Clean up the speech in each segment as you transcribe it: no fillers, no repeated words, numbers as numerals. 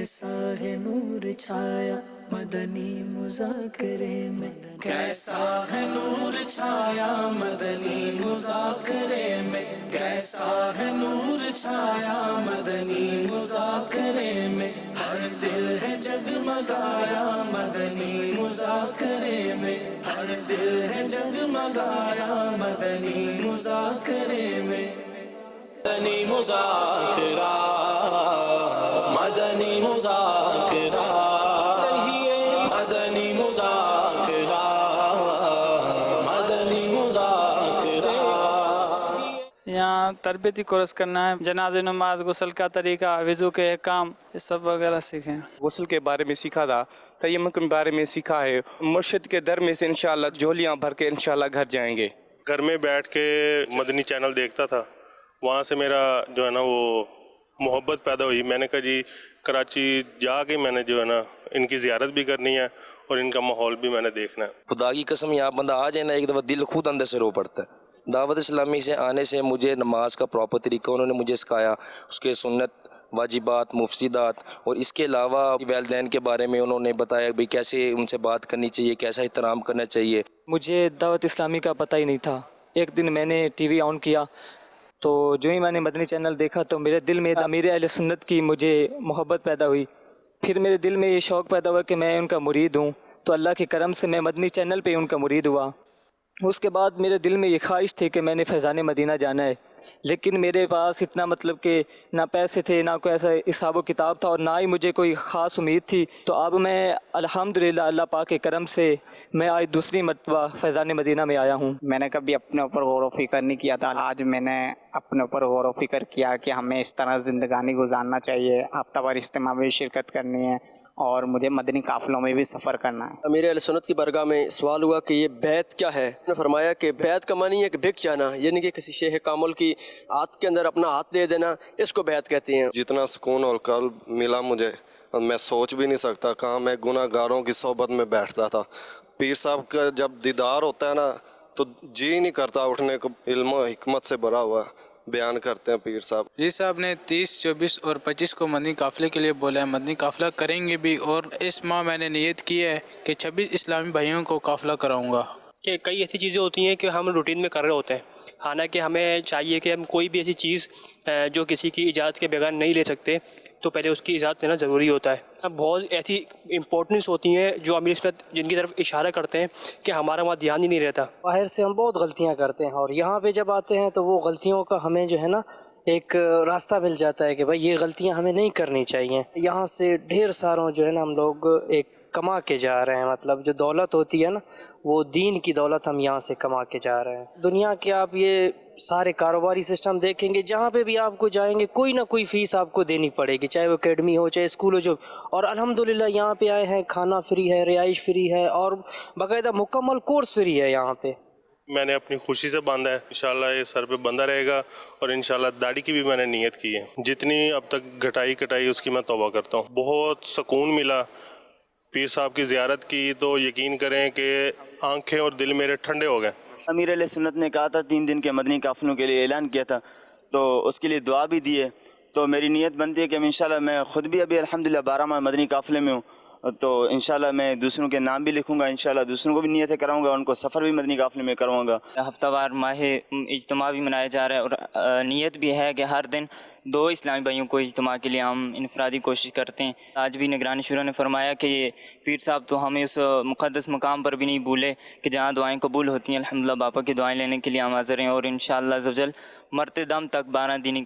کیسا ہے نور چھایا مدنی مذاکرے میں، کیسا ہے نور چھایا مدنی مذاکرے میں، کیسا ہے نور چھایا مدنی مذاکرے میں، ہر دل ہے جگمگایا مدنی مذاکرے میں، ہر دل ہے جگمگایا مدنی مذاکرے میں، مدنی مذاکرہ مدنی مذاکرہ مدنی مذاکرہ مدنی مذاکرہ۔ یہاں تربیتی کورس کرنا ہے، جنازہ نماز، غسل کا طریقہ، وضو کے احکام، یہ سب وغیرہ سیکھیں۔ غسل کے بارے میں سیکھا تھا، تیمم کے بارے میں سیکھا ہے، مرشد کے در میں سے انشاءاللہ جھولیاں بھر کے انشاءاللہ گھر جائیں گے۔ گھر میں بیٹھ کے مدنی چینل دیکھتا تھا، وہاں سے میرا جو ہے نا وہ محبت پیدا ہوئی۔ میں نے کہا جی کراچی جا کے میں نے جو ہے نا ان کی زیارت بھی کرنی ہے اور ان کا ماحول بھی میں نے دیکھنا ہے۔ خدا کی قسم یہاں بندہ آ جائے نا ایک دفعہ دل خود اندر سے رو پڑتا ہے۔ دعوت اسلامی سے آنے سے مجھے نماز کا پراپر طریقہ انہوں نے مجھے سکھایا، اس کے سنت، واجبات، مفسدات، اور اس کے علاوہ والدین کے بارے میں انہوں نے بتایا بھی کیسے ان سے بات کرنی چاہیے، کیسا احترام کرنا چاہیے۔ مجھے دعوت اسلامی کا پتہ ہی نہیں تھا۔ ایک دن میں نے ٹی وی آن کیا تو جو ہی میں نے مدنی چینل دیکھا تو میرے دل میں امیر اہل سنت کی مجھے محبت پیدا ہوئی۔ پھر میرے دل میں یہ شوق پیدا ہوا کہ میں ان کا مرید ہوں، تو اللہ کے کرم سے میں مدنی چینل پہ ان کا مرید ہوا۔ اس کے بعد میرے دل میں یہ خواہش تھی کہ میں نے فیضان مدینہ جانا ہے، لیکن میرے پاس اتنا مطلب کہ نہ پیسے تھے، نہ کوئی ایسا حساب و کتاب تھا، اور نہ ہی مجھے کوئی خاص امید تھی۔ تو اب میں الحمدللہ اللہ پاک کے کرم سے میں آج دوسری مرتبہ فیضان مدینہ میں آیا ہوں۔ میں نے کبھی اپنے اوپر غور و فکر نہیں کیا تھا، آج میں نے اپنے اوپر غور و فکر کیا کہ ہمیں اس طرح زندگانی گزارنا چاہیے، ہفتہ وار اجتماع میں شرکت کرنی ہے اور مجھے مدنی قافلوں میں بھی سفر کرنا ہے۔ امیر اہل سنت کی بارگاہ میں سوال ہوا کہ یہ بیعت کیا ہے؟ انہوں نے فرمایا کہ بیعت کا معنی ہے کہ بک جانا، یعنی کہ کسی شیخ کامل کی ہاتھ کے اندر اپنا ہاتھ دے دینا، اس کو بیعت کہتے ہیں۔ جتنا سکون اور قلب ملا مجھے میں سوچ بھی نہیں سکتا، کہاں میں گناہ گاروں کی صحبت میں بیٹھتا تھا۔ پیر صاحب کا جب دیدار ہوتا ہے نا تو جی نہیں کرتا اٹھنے کو، علم و حکمت سے بھرا ہوا بیان کرتے ہیں پیر صاحب۔ جی صاحب نے 30، 24 اور 25 کو مدنی قافلے کے لیے بولا ہے، مدنی قافلہ کریں گے بھی، اور اس ماہ میں نے نیت کی ہے کہ 26 اسلامی بھائیوں کو قافلہ کراؤں گا۔ کہ کئی ایسی چیزیں ہوتی ہیں کہ ہم روٹین میں کر رہے ہوتے ہیں، حالانکہ ہمیں چاہیے کہ ہم کوئی بھی ایسی چیز جو کسی کی اجازت کے بغیر نہیں لے سکتے تو پہلے اس کی اجازت لینا ضروری ہوتا ہے۔ اب بہت ایسی امپورٹنس ہوتی ہیں جو امیر اسمت جن کی طرف اشارہ کرتے ہیں کہ ہمارا وہاں دھیان ہی نہیں رہتا۔ باہر سے ہم بہت غلطیاں کرتے ہیں، اور یہاں پہ جب آتے ہیں تو وہ غلطیوں کا ہمیں جو ہے نا ایک راستہ مل جاتا ہے کہ بھائی یہ غلطیاں ہمیں نہیں کرنی چاہیے۔ یہاں سے ڈھیر ساروں جو ہے نا ہم لوگ ایک کما کے جا رہے ہیں، مطلب جو دولت ہوتی ہے نا وہ دین کی دولت ہم یہاں سے کما کے جا رہے ہیں۔ دنیا کے آپ یہ سارے کاروباری سسٹم دیکھیں گے، جہاں پہ بھی آپ کو جائیں گے کوئی نہ کوئی فیس آپ کو دینی پڑے گی، چاہے وہ اکیڈمی ہو چاہے اسکول ہو، جو اور الحمدللہ یہاں پہ آئے ہیں کھانا فری ہے، رہائش فری ہے، اور باقاعدہ مکمل کورس فری ہے یہاں پہ۔ میں نے اپنی خوشی سے باندھا ہے، انشاءاللہ یہ سر پہ بندھا رہے گا، اور انشاءاللہ داڑھی کی بھی میں نے نیت کی ہے، جتنی اب تک گھٹائی کٹائی اس کی میں توبہ کرتا ہوں۔ بہت سکون ملا پیر صاحب کی زیارت کی، تو یقین کریں کہ آنکھیں اور دل میرے ٹھنڈے ہو گئے۔ امیر علیہ سنت نے کہا تھا 3 دن کے مدنی قافلوں کے لیے اعلان کیا تھا، تو اس کے لیے دعا بھی دی ہے، تو میری نیت بنتی ہے کہ انشاءاللہ میں خود بھی ابھی الحمدللہ 12 ماہ مدنی قافلے میں ہوں، تو انشاءاللہ میں دوسروں کے نام بھی لکھوں گا، انشاءاللہ دوسروں کو بھی نیتیں کراؤں گا، ان کو سفر بھی مدنی قافلے میں کرواؤں گا۔ ہفتہ وار ماہ اجتماع بھی منایا جا رہا ہے، اور نیت بھی ہے کہ ہر دن 2 اسلامی بھائیوں کو اجتماع کے لیے ہم انفرادی کوشش کرتے ہیں۔ آج بھی نگران شورا نے فرمایا کہ یہ پیر صاحب تو ہمیں اس مقدس مقام پر بھی نہیں بھولے کہ جہاں دعائیں قبول ہوتی ہیں۔ الحمدللہ باپا کی دعائیں لینے کے لیے ہم حاضر ہیں، اور انشاءاللہ عزوجل مرتے دم تک 12 دینی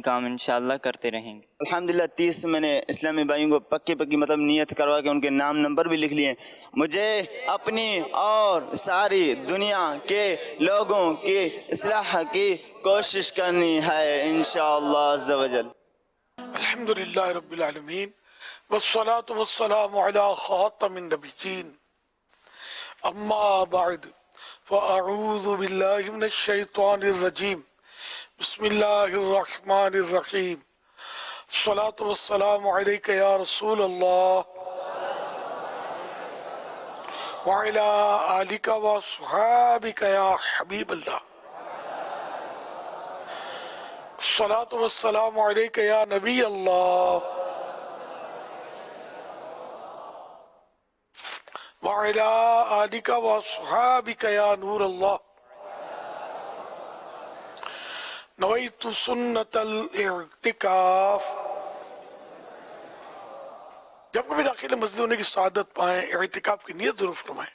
کام انشاءاللہ کرتے رہیں گے۔ الحمدللہ 30 میں نے اسلامی بھائیوں کو پکی مطلب نیت کروا کے ان کے نام نمبر بھی لکھ لیے۔ مجھے اپنی اور ساری دنیا کے لوگوں کی اصلاح کی کوشش کرنی ہے انشاءاللہ عز و جل۔ الحمدللہ رب العالمین، والصلاة والسلام علی خاتم النبیین، اما بعد فاعوذ باللہ من الشیطان الرجیم، بسم اللہ الرحمن الرحیم، الصلاة والسلام علیک یا رسول اللہ وعلی آلک وصحابک یا حبیب اللہ، الصلاة والسلام علیک یا نبی اللہ وعلا آلک واصحابک یا نور اللہ نویت سنت الاعتکاف. جب کبھی داخل مسجد ہونے کی سعادت پائیں اعتکاف کی نیت ضرور فرمائیں.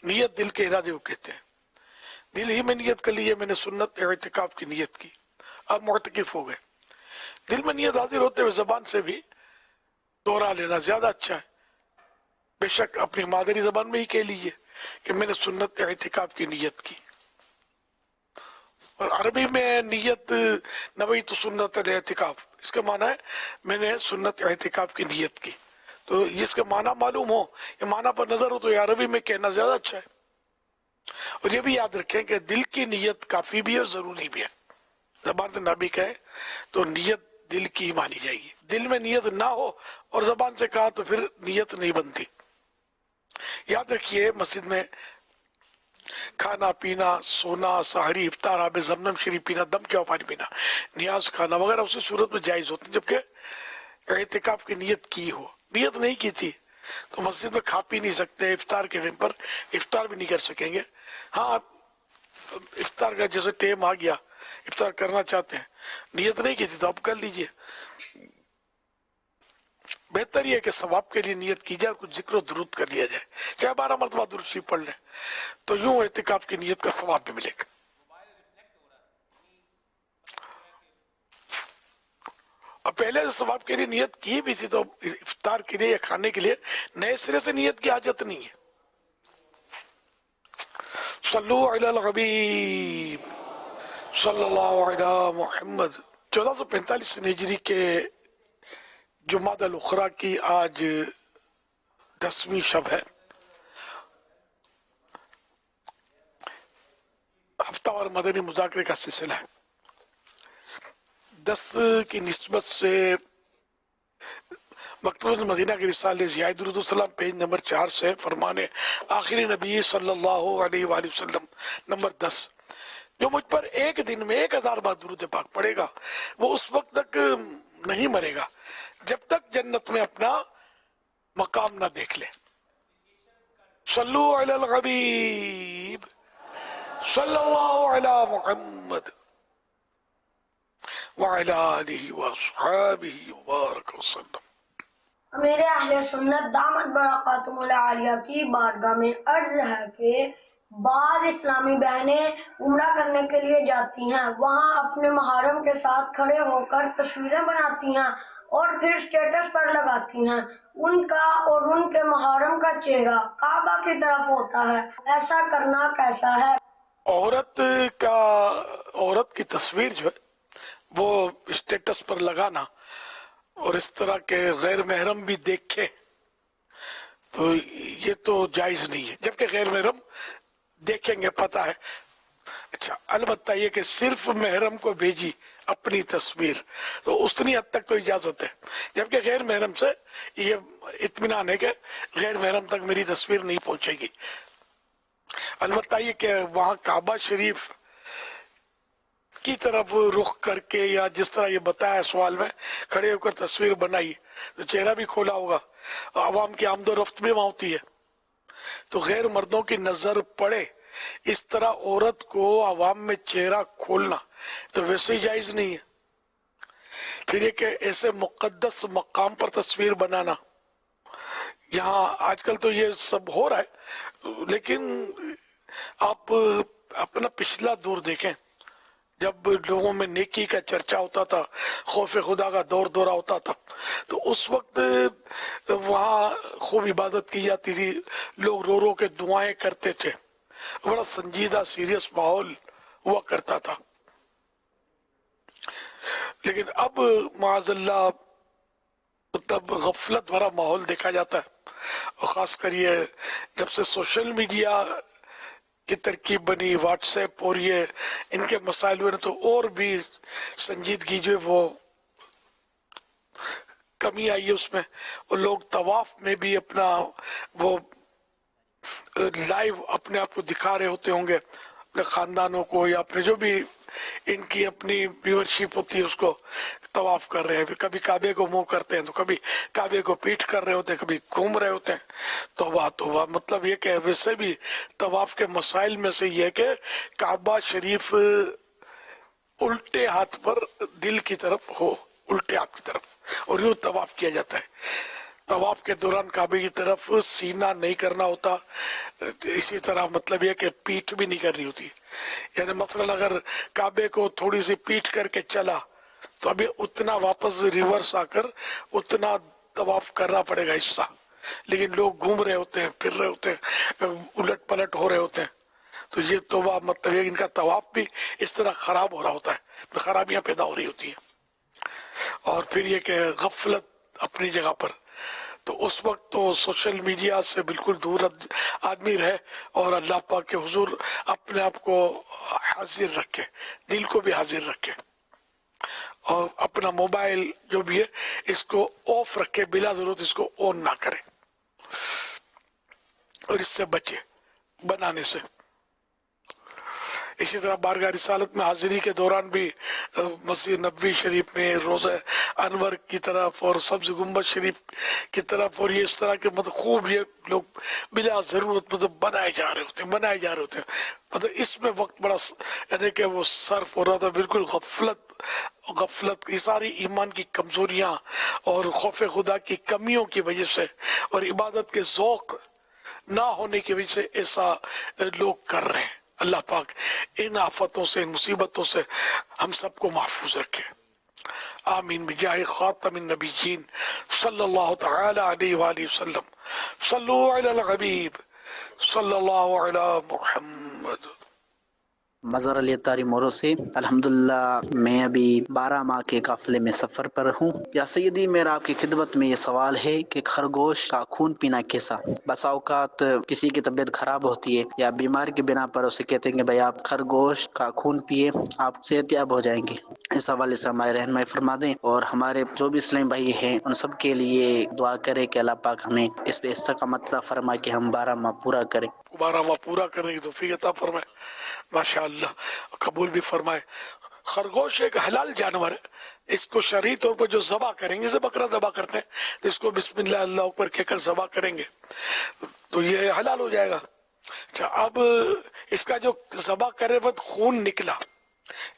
نیت دل کے ارادے کو کہتے ہیں. دل ہی میں نیت کر لی ہے میں نے سنت اعتکاف کی نیت کی، اب معتکف ہو گئے. دل میں نیت حاضر ہوتے ہوئے زبان سے بھی دوہرا لینا زیادہ اچھا ہے. بے شک اپنی مادری زبان میں ہی کہہ لیجئے کہ میں نے سنت اعتکاف کی نیت کی. اور عربی میں نیت نویت سنت الاعتکاف، اس کا معنی ہے میں نے سنت اعتکاف کی نیت کی. تو اس کا معنی معلوم ہو یا معنی پر نظر ہو تو یہ عربی میں کہنا زیادہ اچھا ہے. اور یہ بھی یاد رکھیں کہ دل کی نیت کافی بھی ہے اور ضروری بھی ہے. زبان سے نہ بھی کہیں تو نیت دل کی ہی مانی جائے گی. دل میں نیت نہ ہو اور زبان سے کہا تو پھر نیت نہیں بنتی. یاد رکھیے مسجد میں کھانا پینا، سونا، سحری، افطار، آب زمزم شریف پینا، دم کیا پانی پینا، نیاز کھانا وغیرہ اسی صورت میں جائز ہوتے ہیں جبکہ اعتکاف کی نیت کی ہو. نیت نہیں کی تھی تو مسجد میں کھا پی نہیں سکتے. افطار کے ٹائم پر افطار بھی نہیں کر سکیں گے. ہاں افطار کا جیسے ٹائم آ گیا افطار کرنا چاہتے ہیں، نیت نہیں کی تھی تو اب کر لیجئے. بہتر یہ ہے کہ ثواب کے لیے نیت کی جائے، کچھ ذکر و درود کر لیا جائے، چاہے 12 مرتبہ درود شریف پڑھ لیں تو یوں اعتکاف کی نیت کا ثواب بھی ملے گا. اور پہلے سے ثواب کے لیے نیت کی بھی تھی تو افطار کے لیے یا کھانے کے لیے نئے سرے سے نیت کی حاجت نہیں ہے. صلو علی الحبیب صلی اللہ علی محمد. 1445 ہجری کے جمعہ الاخری کی آج 10ویں شب ہے. ہفتہ وار مدنی مذاکرے کا سلسلہ ہے. 10 کی نسبت سے مکتبۃ المدینہ کے رسالے ضیاء درود السلام پیج نمبر 4 سے فرمانے آخری نبی صلی اللہ علیہ وآلہ وسلم نمبر 10، جو مجھ پر ایک دن میں 1000 بار درود پاک پڑھے گا وہ اس وقت تک نہیں مرے گا جب تک جنت میں اپنا مقام نہ دیکھ لے. صلو علی الحبیب صلی اللہ علی محمد وعلی آلہ واصحابہ وبارک وسلم. میرے اہل سنت دامت برکاتہم العالیہ کی بارگاہ میں عرض ہے کہ بعض اسلامی بہنیں عمرہ کرنے کے لیے جاتی ہیں، وہاں اپنے محرم کے ساتھ کھڑے ہو کر تصویریں بناتی ہیں اور پھر اسٹیٹس پر لگاتی ہیں. ان کا اور ان کے محرم کا چہرہ کعبہ کی طرف ہوتا ہے، ایسا کرنا کیسا ہے؟ عورت کی تصویر جو ہے وہ اسٹیٹس پر لگانا اور اس طرح کے غیر محرم بھی دیکھیں تو یہ تو جائز نہیں ہے، جبکہ غیر محرم دیکھیں گے پتہ ہے. اچھا البتہ یہ کہ صرف محرم کو بھیجی اپنی تصویر تو اتنی حد تک تو اجازت ہے، جبکہ غیر محرم سے یہ اطمینان ہے کہ غیر محرم تک میری تصویر نہیں پہنچے گی. البتہ یہ کہ وہاں کعبہ شریف کی طرف رخ کر کے یا جس طرح یہ بتایا سوال میں کھڑے ہو کر تصویر بنائی تو چہرہ بھی کھولا ہوگا، عوام کی آمد و رفت بھی وہاں ہوتی ہے تو غیر مردوں کی نظر پڑے اس طرح عورت کو عوام میں چہرہ کھولنا تو ویسے ہی جائز نہیں ہے. پھر یہ کہ ایسے مقدس مقام پر تصویر بنانا، یہاں آج کل تو یہ سب ہو رہا ہے لیکن آپ اپنا پچھلا دور دیکھیں جب لوگوں میں نیکی کا چرچا ہوتا تھا، خوف خدا کا دور دورہ ہوتا تھا تو اس وقت وہاں خوب عبادت کی جاتی تھی، لوگ رو رو کے دعائیں کرتے تھے، بڑا سنجیدہ سیریس ماحول ہوا کرتا تھا. لیکن اب معاذ اللہ مطلب غفلت بھرا ماحول دیکھا جاتا ہے، اور خاص کر یہ جب سے سوشل میڈیا کی ترکیب بنی، واٹس ایپ اور یہ ان کے مسائل ہوئے تو اور بھی سنجیدگی جو ہے وہ کمی آئی ہے اس میں. اور لوگ طواف میں بھی اپنا وہ لائیو اپنے آپ کو دکھا رہے ہوتے ہوں گے، اپنے خاندانوں کو یا اپنے جو بھی इनकी अपनी व्यूअरशिप होती है, उसको तवाफ कर रहे हैं, कभी काबे को मुंह करते हैं तो कभी काबे को पीठ कर रहे होते हैं, कभी घूम रहे होते हैं। तौबा मतलब ये कि वैसे भी तवाफ के मसाइल में से ये है कि काबा शरीफ उल्टे हाथ पर दिल की तरफ हो, उल्टे हाथ की तरफ, और यूं तवाफ किया जाता है। तवाफ के दौरान काबे की तरफ सीना नहीं करना होता, इसी तरह मतलब ये कि पीठ भी नहीं करनी होती। यानी मसलन अगर काबे को थोड़ी सी पीठ करके चला तो अभी उतना वापस रिवर्स आकर उतना तवाफ करना पड़ेगा हिस्सा, लेकिन लोग घूम रहे होते हैं, फिर रहे होते हैं, उलट पलट हो रहे होते हैं, तो ये तौबा मतलब ये इनका तवाफ भी इस तरह खराब हो रहा होता है, खराबियां पैदा हो रही होती है। और फिर ये कि गफलत अपनी जगह पर, तो उस वक्त तो सोशल मीडिया से बिल्कुल दूर आदमी रहे और अल्लाह पाक के हुजूर अपने आप को हाजिर रखे, दिल को भी हाजिर रखे, और अपना मोबाइल जो भी है इसको ऑफ रखे, बिला जरूरत इसको ऑन ना करे, और इससे बचे बनाने से। इसी तरह बारगाह रिसालत में हाजिरी के दौरान भी मस्जिद नबवी शरीफ में रोज़ा अनवर की तरफ और सब्ज गुम्बद शरीफ की तरफ, और ये इस तरह के मतलब खूब ये लोग बिला जरूरत मतलब बनाए जा रहे होते हैं, मतलब इसमें वक्त बड़ा यानी कि वो सर्फ हो रहा था, बिल्कुल गफलत की सारी ईमान की कमजोरियां और खौफ खुदा की कमियों की वजह से और इबादत के ज़ौक़ ना होने की वजह से ऐसा लोग कर रहे हैं। अल्लाह पाक इन आफतों से, इन मुसीबतों से हम सबको महफूज रखे, आमीन बिजाहि खातमिन नबिय्यीन सल्लल्लाहु तआला अलैहि वसल्लम, सल्लु अलल हबीब सल्लल्लाहु अला मुहम्मद। मज़र अली तारी मोरो से अल्हम्दुलिल्लाह मैं अभी 12 माह के काफ़िले में सफ़र पर हूँ। या सैयदी मेरा आपकी खिदमत में ये सवाल है कि खरगोश का खून पीना कैसा? बसा औकात किसी की तबीयत ख़राब होती है या बीमार की बिना पर उसे कहते हैं कि भाई आप खरगोश का खून पिए, आप सेहतयाब हो जाएंगे। इस हवाले से हमारे रहनुमाई फरमा दें, और हमारे जो भी इस्लामी भाई हैं उन सब के लिए दुआ करें कि अल्लाह पाक हमें इस पे इस्तकामत अता फरमा कि हम 12 माह पूरा करें। 12 माह पूरा करने की तौफीक अता फरमाए, माशाअल्लाह कबूल भी फरमाए। खरगोश एक हलाल जानवर है, इसको शरई तौर पर जो ज़बा करेंगे, जैसे बकरा ज़बा करते हैं तो इसको बिस्मिल्लाह अल्लाह ऊपर कहकर ज़बा करेंगे तो ये हलाल हो जाएगा। अच्छा, अब इसका जो ज़बा करे वक्त खून निकला,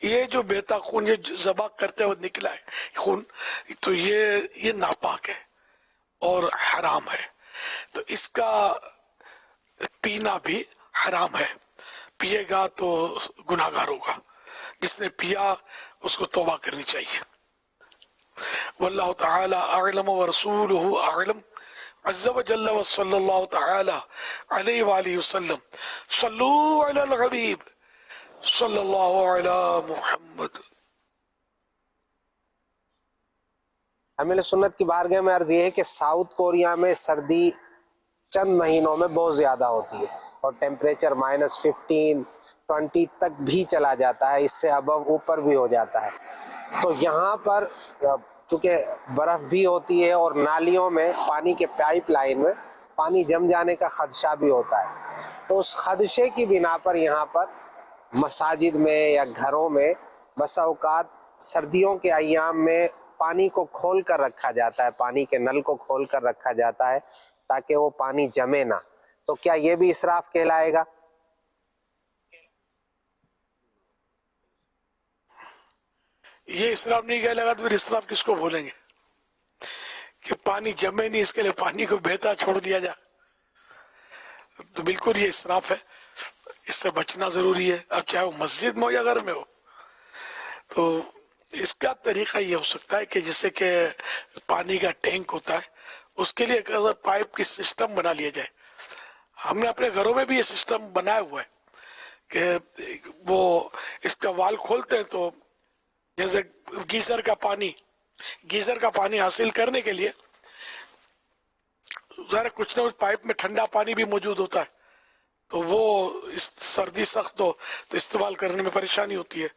ये जो बहता खून ये ज़बा करते वक्त निकला है खून, तो ये नापाक है और हराम है, तो इसका पीना भी हराम है। पिएगा तो गुनाहगार होगा, जिसने पिया उसको तौबा करनी चाहिए। वल्लाहु तआला अअलम व रसूलुहु अअलम अज़्ज़ व जल्ल व सल्लल्लाहु तआला अलैहि व आलिहि वसल्लम, सल्लु अलल हबीब सल्लल्लाहु अला मुहम्मद। अमीर सुन्नत की बारगाह में अर्ज ये है कि साउथ कोरिया में सर्दी चंद महीनों में बहुत ज़्यादा होती है और टेम्परेचर -15, 20 तक भी चला जाता है, इससे अबव ऊपर भी हो जाता है। तो यहाँ पर चूँकि बर्फ़ भी होती है और नालियों में पानी के पाइप लाइन में पानी जम जाने का खदशा भी होता है, तो उस खदशे की बिना पर यहाँ पर मसाजिद में या घरों में बसा औकात सर्दियों के अय्याम में पानी को खोल कर रखा जाता है, पानी के नल को खोल कर रखा जाता है ताकि वो पानी जमे ना। तो क्या ये भी इसराफ कहलाएगा? ये इसराफ नहीं कहलाएगा तो फिर इसराफ किसको बोलेंगे कि पानी जमे नहीं, इसके लिए पानी को बहता छोड़ दिया जाए, तो बिल्कुल ये इसराफ है, इससे बचना जरूरी है। अब चाहे वो मस्जिद में हो या घर में हो, तो इसका तरीका ये हो सकता है कि जैसे कि पानी का टैंक होता है, उसके लिए अगर पाइप की सिस्टम बना लिया जाए। हमने अपने घरों में भी ये सिस्टम बनाया हुआ है कि वो इसका वाल खोलते हैं तो जैसे गीजर का पानी हासिल करने के लिए ज़रा कुछ ना कुछ पाइप में ठंडा पानी भी मौजूद होता है, तो वो इस सर्दी सख्त हो तो इस्तेमाल करने में परेशानी होती है।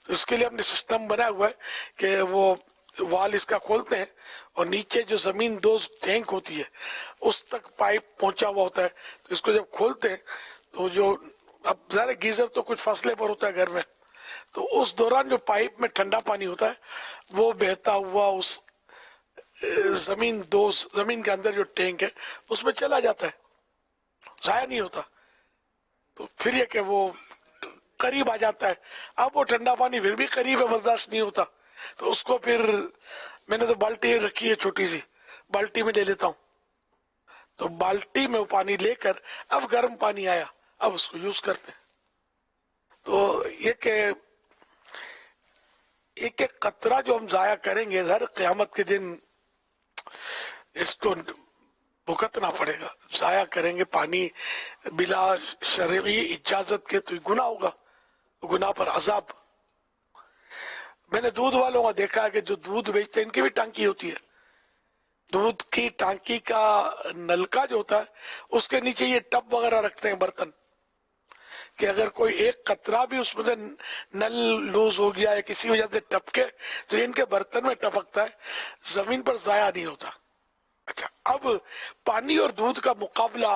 तो इसके लिए हमने सिस्टम बनाया हुआ है कि वो वाल इसका खोलते हैं और नीचे जो जमीन दोज टैंक होती है उस तक पाइप पहुंचा हुआ होता है, तो इसको जब खोलते हैं तो जो अब ज़रा गीजर तो कुछ फासले पर होता है घर में, तो उस दौरान जो पाइप में ठंडा पानी होता है वो बहता हुआ उस जमीन के अंदर जो टैंक है उसमें चला जाता है, जाया नहीं होता। तो फिर ये कि वो करीब आ जाता है। अब वो ठंडा पानी फिर भी करीब है, बर्दाश्त नहीं होता, तो उसको फिर मैंने तो बाल्टी रखी है छोटी सी, बाल्टी में ले लेता हूँ। तो बाल्टी में वो पानी लेकर अब गर्म पानी आया, अब उसको यूज करते हैं। तो ये कि एक एक कतरा जो हम जाया करेंगे हर क़यामत के दिन इसको भुगतना पड़ेगा। जाया करेंगे पानी बिला शरई इजाजत के तो गुनाह होगा, गुनाह पर अजाब। मैंने दूध वालों का देखा है कि जो दूध बेचते हैं इनकी भी टांकी होती है, दूध की टांकी का नलका जो होता है उसके नीचे ये टब वगैरह रखते हैं बर्तन, कि अगर कोई एक कतरा भी उसमें से नल लूज हो गया या किसी वजह से टपके तो इनके बर्तन में टपकता है, जमीन पर जाया नहीं होता। अच्छा, अब पानी और दूध का मुकाबला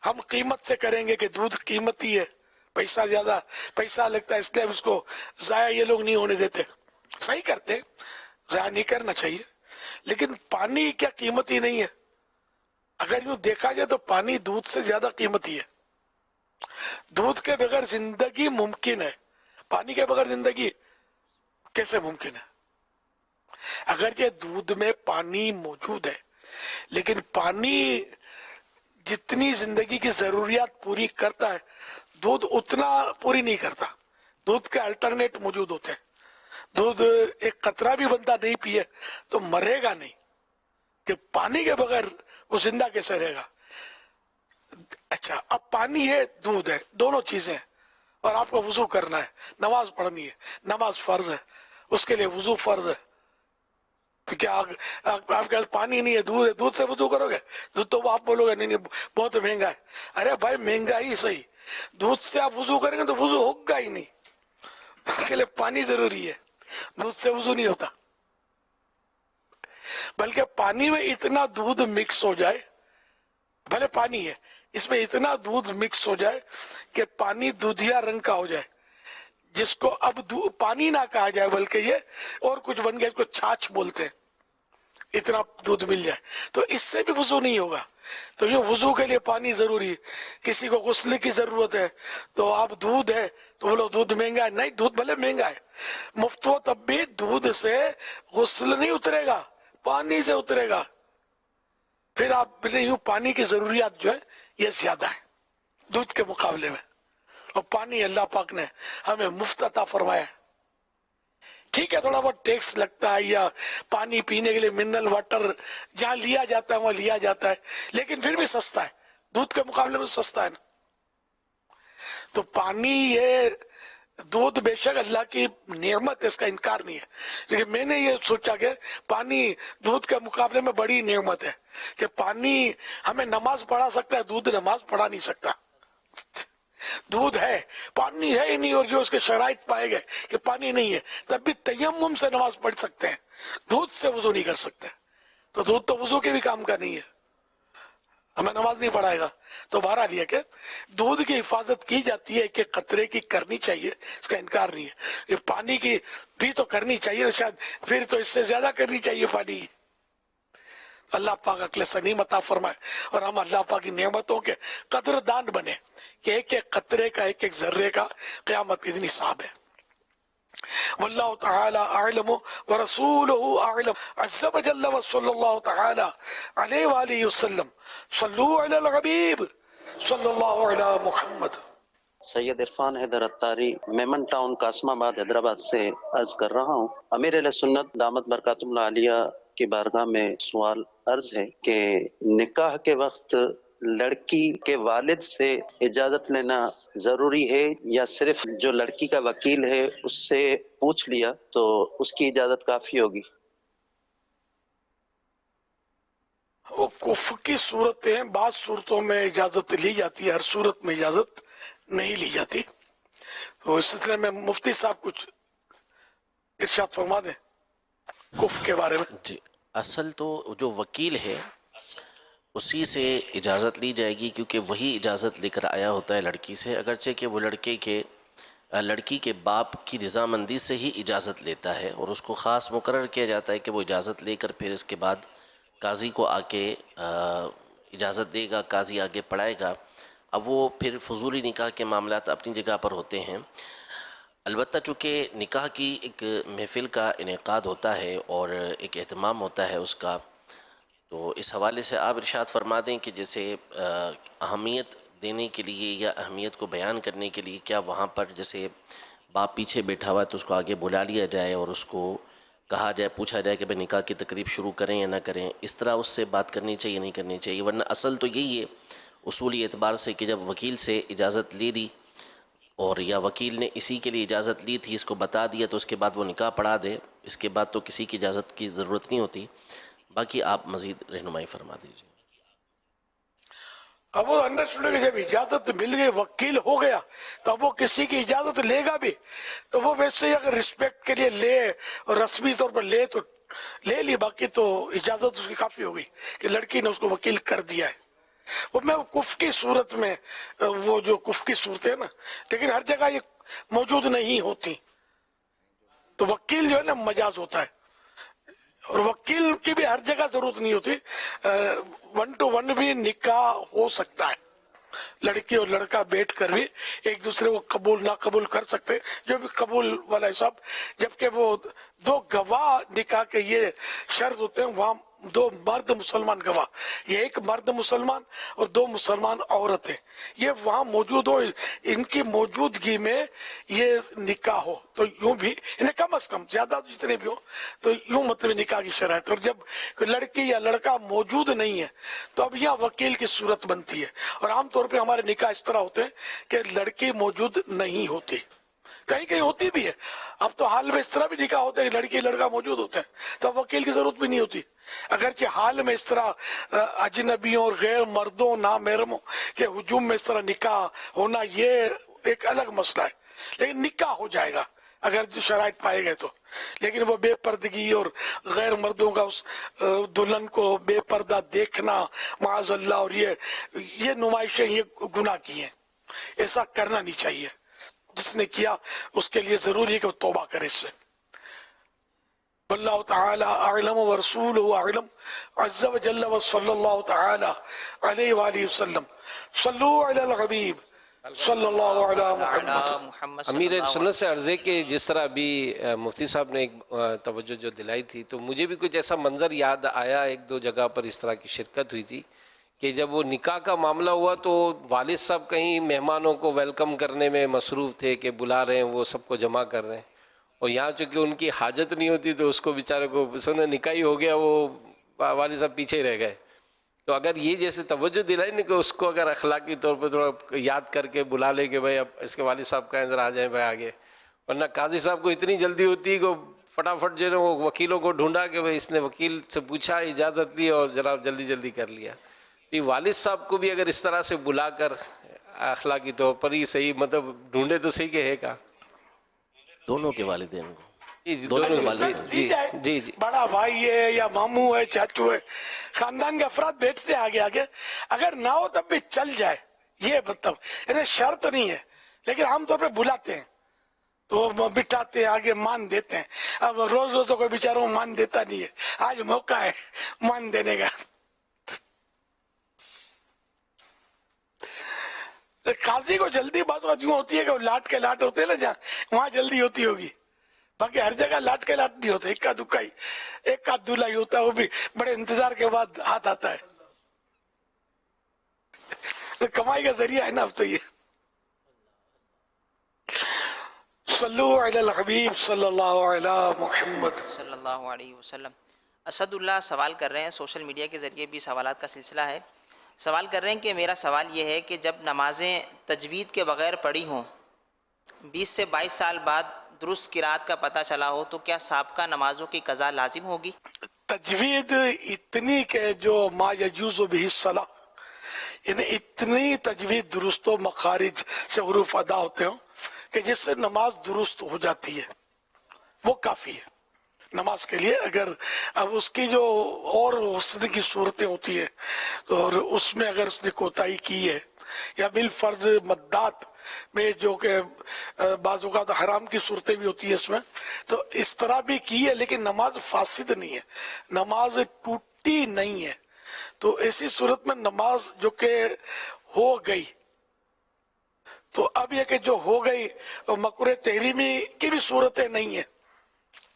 हम कीमत से करेंगे कि दूध कीमती है, पैसा ज्यादा पैसा लगता है इसलिए उसको जाया ये लोग नहीं होने देते। सही करते, जाया नहीं करना चाहिए, लेकिन पानी क्या कीमती नहीं है? अगर यूं देखा जाए तो पानी दूध से ज्यादा कीमती है। दूध के बगैर जिंदगी मुमकिन है, पानी के बगैर जिंदगी कैसे मुमकिन है? अगर ये दूध में पानी मौजूद है, लेकिन पानी जितनी जिंदगी की जरूरियात पूरी करता है दूध उतना पूरी नहीं करता। दूध के अल्टरनेट मौजूद होते हैं। दूध एक कतरा भी बंदा नहीं पिए तो मरेगा नहीं, कि पानी के बगैर वो जिंदा कैसे रहेगा? अच्छा, अब पानी है, दूध है, दोनों चीजें, और आपको वुजू करना है, नमाज पढ़नी है, नमाज फर्ज है, उसके लिए वुजू फर्ज है। तो क्या आपके पास पानी नहीं है, दूध है, दूध से वुजू करोगे? दूध तो आप बोलोगे नहीं बहुत महंगा है। अरे भाई महंगा ही सही, दूध से आप वुजू करेंगे तो वुजू होगा ही नहीं, उसके लिए पानी जरूरी है, दूध से वुजू नहीं होता। बल्कि पानी में इतना दूध मिक्स हो जाए, भले पानी है इसमें इतना दूध मिक्स हो जाए कि पानी दूधिया रंग का हो जाए, जिसको अब पानी ना कहा जाए बल्कि ये और कुछ बन गया, इसको छाछ बोलते हैं, इतना दूध मिल जाए तो इससे भी वुजू नहीं होगा। तो ये वुजू के लिए पानी जरूरी है। किसी को गुस्ल की जरूरत है तो आप दूध है तो बोलो दूध महंगा है, नहीं, दूध भले महंगा है, मुफ्त हो तब भी दूध से गुस्ल नहीं उतरेगा, पानी से उतरेगा। फिर आप यूं पानी की जरूरियात जो है ये ज्यादा है दूध के मुकाबले में, और पानी अल्लाह पाक ने हमें मुफ्त अता फरमाया है। ठीक है, थोड़ा बहुत टैक्स लगता है, या पानी पीने के लिए मिनरल वाटर जहाँ लिया जाता है वहाँ लिया जाता है, लेकिन फिर भी सस्ता है, दूध के मुकाबले में सस्ता है ना। तो पानी ये दूध बेशक अल्लाह की नेमत है, इसका इनकार नहीं है, लेकिन मैंने ये सोचा कि पानी दूध के मुकाबले में बड़ी नेमत है, कि पानी हमें नमाज पढ़ा सकता है, दूध नमाज पढ़ा नहीं सकता। दूध है, पानी है ही नहीं, और जो उसके शराइत पाए गए कि पानी नहीं है तब भी तयम्मुम से नमाज पढ़ सकते हैं, दूध से वुजू नहीं कर सकते। तो दूध तो वुजू के भी काम का नहीं है, हमें नमाज नहीं पढ़ाएगा। तो बहरहाल ये कि दूध की हिफाजत की जाती है कि कतरे की करनी चाहिए, इसका इनकार नहीं है। ये पानी की भी तो करनी चाहिए, शायद फिर तो इससे ज्यादा करनी चाहिए पानी की। अल्लाह पाक अक्ल सलीम अता फरमाए और हम अल्लाह पाक की नेमतों के कदरदान बने कि एक एक कतरे का, एक एक जर्रे का क़यामत के दिन हिसाब है। वल्लाहु तआला अअलम व रसूलुहु अअलम अज़्ज़ व जल्ल व सल्लल्लाहु तआला अलैहि व आलिहि वसल्लम सल्लू अलल हबीब सल्लल्लाहु अला मुहम्मद। सैयद इरफान हैदर अत्तारी, मेमन टाउन, कासमाबाद, हैदराबाद से अर्ज कर रहा हूँ। अमीर अहले सुन्नत दामत बरकातुहुल आलिया की बारगाह में सवाल अर्ज है कि निकाह के वक्त लड़की के वालिद से इजाजत लेना जरूरी है, या सिर्फ जो लड़की का वकील है उससे पूछ लिया तो उसकी इजाजत काफी होगी? वो कुफ्र की सूरतें हैं, बाद सूरतों में इजाजत ली जाती है, हर सूरत में इजाजत नहीं ली जाती। तो इस सिलसिले में मुफ्ती साहब कुछ इरशाद फरमा दें कुफ्र के बारे में। जी, असल तो जो वकील है उसी से इजाज़त ली जाएगी, क्योंकि वही इजाज़त लेकर आया होता है लड़की से, अगरचे कि वो लड़के के لڑکی کے باپ کی رضامندی سے ہی اجازت لیتا ہے اور اس کو خاص مقرر کیا جاتا ہے کہ وہ اجازت لے کر پھر اس کے بعد قاضی کو آ کے اجازت دے گا، قاضی آگے پڑھائے گا۔ اب وہ پھر فضولی نکاح کے معاملات اپنی جگہ پر ہوتے ہیں، البتہ چونکہ نکاح کی ایک محفل کا انعقاد ہوتا ہے اور ایک اہتمام ہوتا ہے اس کا، تو اس حوالے سے آپ ارشاد فرما دیں کہ جیسے اہمیت دینے کے لیے یا اہمیت کو بیان کرنے کے لیے کیا وہاں پر جیسے باپ پیچھے بیٹھا ہوا ہے تو اس کو آگے بلا لیا جائے اور اس کو کہا جائے، پوچھا جائے کہ بھئی نکاح کی تقریب شروع کریں یا نہ کریں، اس طرح اس سے بات کرنی چاہیے نہیں کرنی چاہیے؟ ورنہ اصل تو یہی ہے اصولی اعتبار سے کہ جب وکیل سے اجازت لے لی اور یا وکیل نے اسی کے لیے اجازت لی تھی، اس کو بتا دیا تو اس کے بعد وہ نکاح پڑھا دے، اس کے بعد تو کسی کی اجازت کی ضرورت نہیں ہوتی۔ باقی آپ مزید رہنمائی فرما دیجیے۔ اب وہ انڈرسٹوڈ کہ جب اجازت مل گئی، وکیل ہو گیا، تو اب وہ کسی کی اجازت لے گا بھی تو وہ ویسے ہی اگر رسپیکٹ کے لیے لے اور رسمی طور پر لے تو لے لی، باقی تو اجازت اس کی کافی ہو گئی کہ لڑکی نے اس کو وکیل کر دیا ہے۔ وہ میں کفر کی صورت میں، وہ جو کفر کی صورتیں ہیں نا، لیکن ہر جگہ یہ موجود نہیں ہوتی، تو وکیل جو ہے نا مجاز ہوتا ہے، اور وکیل کی بھی ہر جگہ ضرورت نہیں ہوتی، 1 to 1 بھی نکاح ہو سکتا ہے، لڑکی اور لڑکا بیٹھ کر بھی ایک دوسرے کو قبول نہ قبول کر سکتے، جو بھی قبول والا حساب، جبکہ وہ 2 گواہ نکاح کے یہ شرط ہوتے ہیں، وہاں 2 مرد مسلمان گواہ، یہ ایک مرد مسلمان اور 2 مسلمان عورتیں، یہ وہاں موجود ہو، ان کی موجودگی میں یہ نکاح ہو، تو یوں بھی انہیں کم از کم، زیادہ جتنے بھی ہو تو یوں مطلب نکاح کی شرائط۔ اور جب لڑکی یا لڑکا موجود نہیں ہے تو اب یہاں وکیل کی صورت بنتی ہے، اور عام طور پہ ہمارے نکاح اس طرح ہوتے ہیں کہ لڑکی موجود نہیں ہوتی، کہیں کہیں ہوتی بھی ہے، اب تو حال میں اس طرح بھی نکاح ہوتے ہیں کہ لڑکی لڑکا موجود ہوتے ہیں، تو اب وکیل کی ضرورت بھی نہیں ہوتی، اگرچہ حال میں اس طرح اجنبیوں اور غیر مردوں نامحرموں کے ہجوم میں اس طرح نکاح ہونا یہ ایک الگ مسئلہ ہے، لیکن نکاح ہو جائے گا اگر جو شرائط پائے گئے تو۔ لیکن وہ بے پردگی اور غیر مردوں کا اس دلہن کو بے پردہ دیکھنا معاذ اللہ، اور یہ نمائشیں یہ گناہ کی ہیں، ایسا کرنا نہیں چاہیے، جس نے کیا اس کے لیے ضروری ہے کہ وہ توبہ کرے اس سے۔ واللہ تعالی اعلم ورسولہ اعلم عز وجل وصلی اللہ تعالی علیہ وآلہ وسلم۔ صلو علی الحبیب صلی اللہ علی محمد۔ امیر سنت سے عرض ہے کہ جس طرح ابھی مفتی صاحب نے ایک توجہ جو دلائی تھی، تو مجھے بھی کچھ ایسا منظر یاد آیا، 1-2 جگہ پر اس طرح کی شرکت ہوئی تھی کہ جب وہ نکاح کا معاملہ ہوا تو والد صاحب کہیں مہمانوں کو ویلکم کرنے میں مصروف تھے کہ بلا رہے ہیں، وہ سب کو جمع کر رہے ہیں، اور یہاں چونکہ ان کی حاجت نہیں ہوتی تو اس کو بیچارے کو سنیں نکاح ہی ہو گیا، وہ والد صاحب پیچھے ہی رہ گئے۔ تو اگر یہ جیسے توجہ دلائی نا کہ اس کو اگر اخلاقی طور پہ تھوڑا یاد کر کے بلا لے کہ بھائی اب اس کے والد صاحب کا ذرا آ جائیں بھائی آگے، ورنہ قاضی صاحب کو اتنی جلدی ہوتی ہے کہ فٹافٹ جو ہے وہ وکیلوں کو ڈھونڈا کہ بھائی اس نے وکیل سے پوچھا، اجازت لی اور جناب جلدی جلدی کر لیا۔ تو والد صاحب کو بھی اگر اس طرح سے بلا کر اخلاقی طور پر ہی صحیح مطلب ڈھونڈے تو صحیح کہ ہے کا دونوں کے والدین کو، جی بڑا بھائی ہے یا ماموں ہے، چاچو ہے، خاندان کے افراد بیٹھتے آگے آگے، اگر نہ ہو تب بھی چل جائے، یہ مطلب انہیں شرط نہیں ہے، لیکن عام طور پہ بلاتے ہیں تو بٹھاتے ہیں آگے، مان دیتے ہیں۔ اب روز روز تو کوئی بیچاروں مان دیتا نہیں ہے، آج موقع ہے مان دینے کا۔ قاضی کو جلدی بات یوں ہوتی ہے کہ وہ لاٹ کے لاٹ ہوتے ہیں نا، جہاں وہاں جلدی ہوتی ہوگی، باقی ہر جگہ لاٹ کے لاٹ نہیں ہوتے، اکا دکا ہی، ایک آدھ دلہا ہی ہوتا ہے، وہ بھی بڑے انتظار کے بعد ہاتھ آتا ہے، کمائی کا ذریعہ ہے نا اب تو یہ۔ صلو علی الحبیب صلی اللہ علی محمد صلی اللہ علیہ وسلم۔ اسد اللہ سوال کر رہے ہیں، سوشل میڈیا کے ذریعے بھی سوالات کا سلسلہ ہے، سوال کر رہے ہیں کہ میرا سوال یہ ہے کہ جب نمازیں تجوید کے بغیر پڑھی ہوں، 20 سے 22 سال بعد درست قرات کا پتہ چلا ہو، تو کیا سابقہ نمازوں کی قضا لازم ہوگی؟ تجوید اتنی کہ جو ما یجوز بہ الصلاۃ، یعنی اتنی تجوید درست و مخارج سے حروف ادا ہوتے ہوں کہ جس سے نماز درست ہو جاتی ہے، وہ کافی ہے نماز کے لیے۔ اگر اب اس کی جو اور حسن کی صورتیں ہوتی ہیں اور اس میں اگر اس نے کوتاہی کی ہے یا بال فرض مدات میں جو کہ بعض اوقات حرام کی صورتیں بھی ہوتی ہیں اس میں، تو اس طرح بھی کی ہے، لیکن نماز فاسد نہیں ہے، نماز ٹوٹی نہیں ہے. تو ایسی صورت میں نماز جو کہ ہو گئی، تو اب یہ کہ جو ہو گئی مکروہ تحریمی کی بھی صورتیں نہیں ہیں،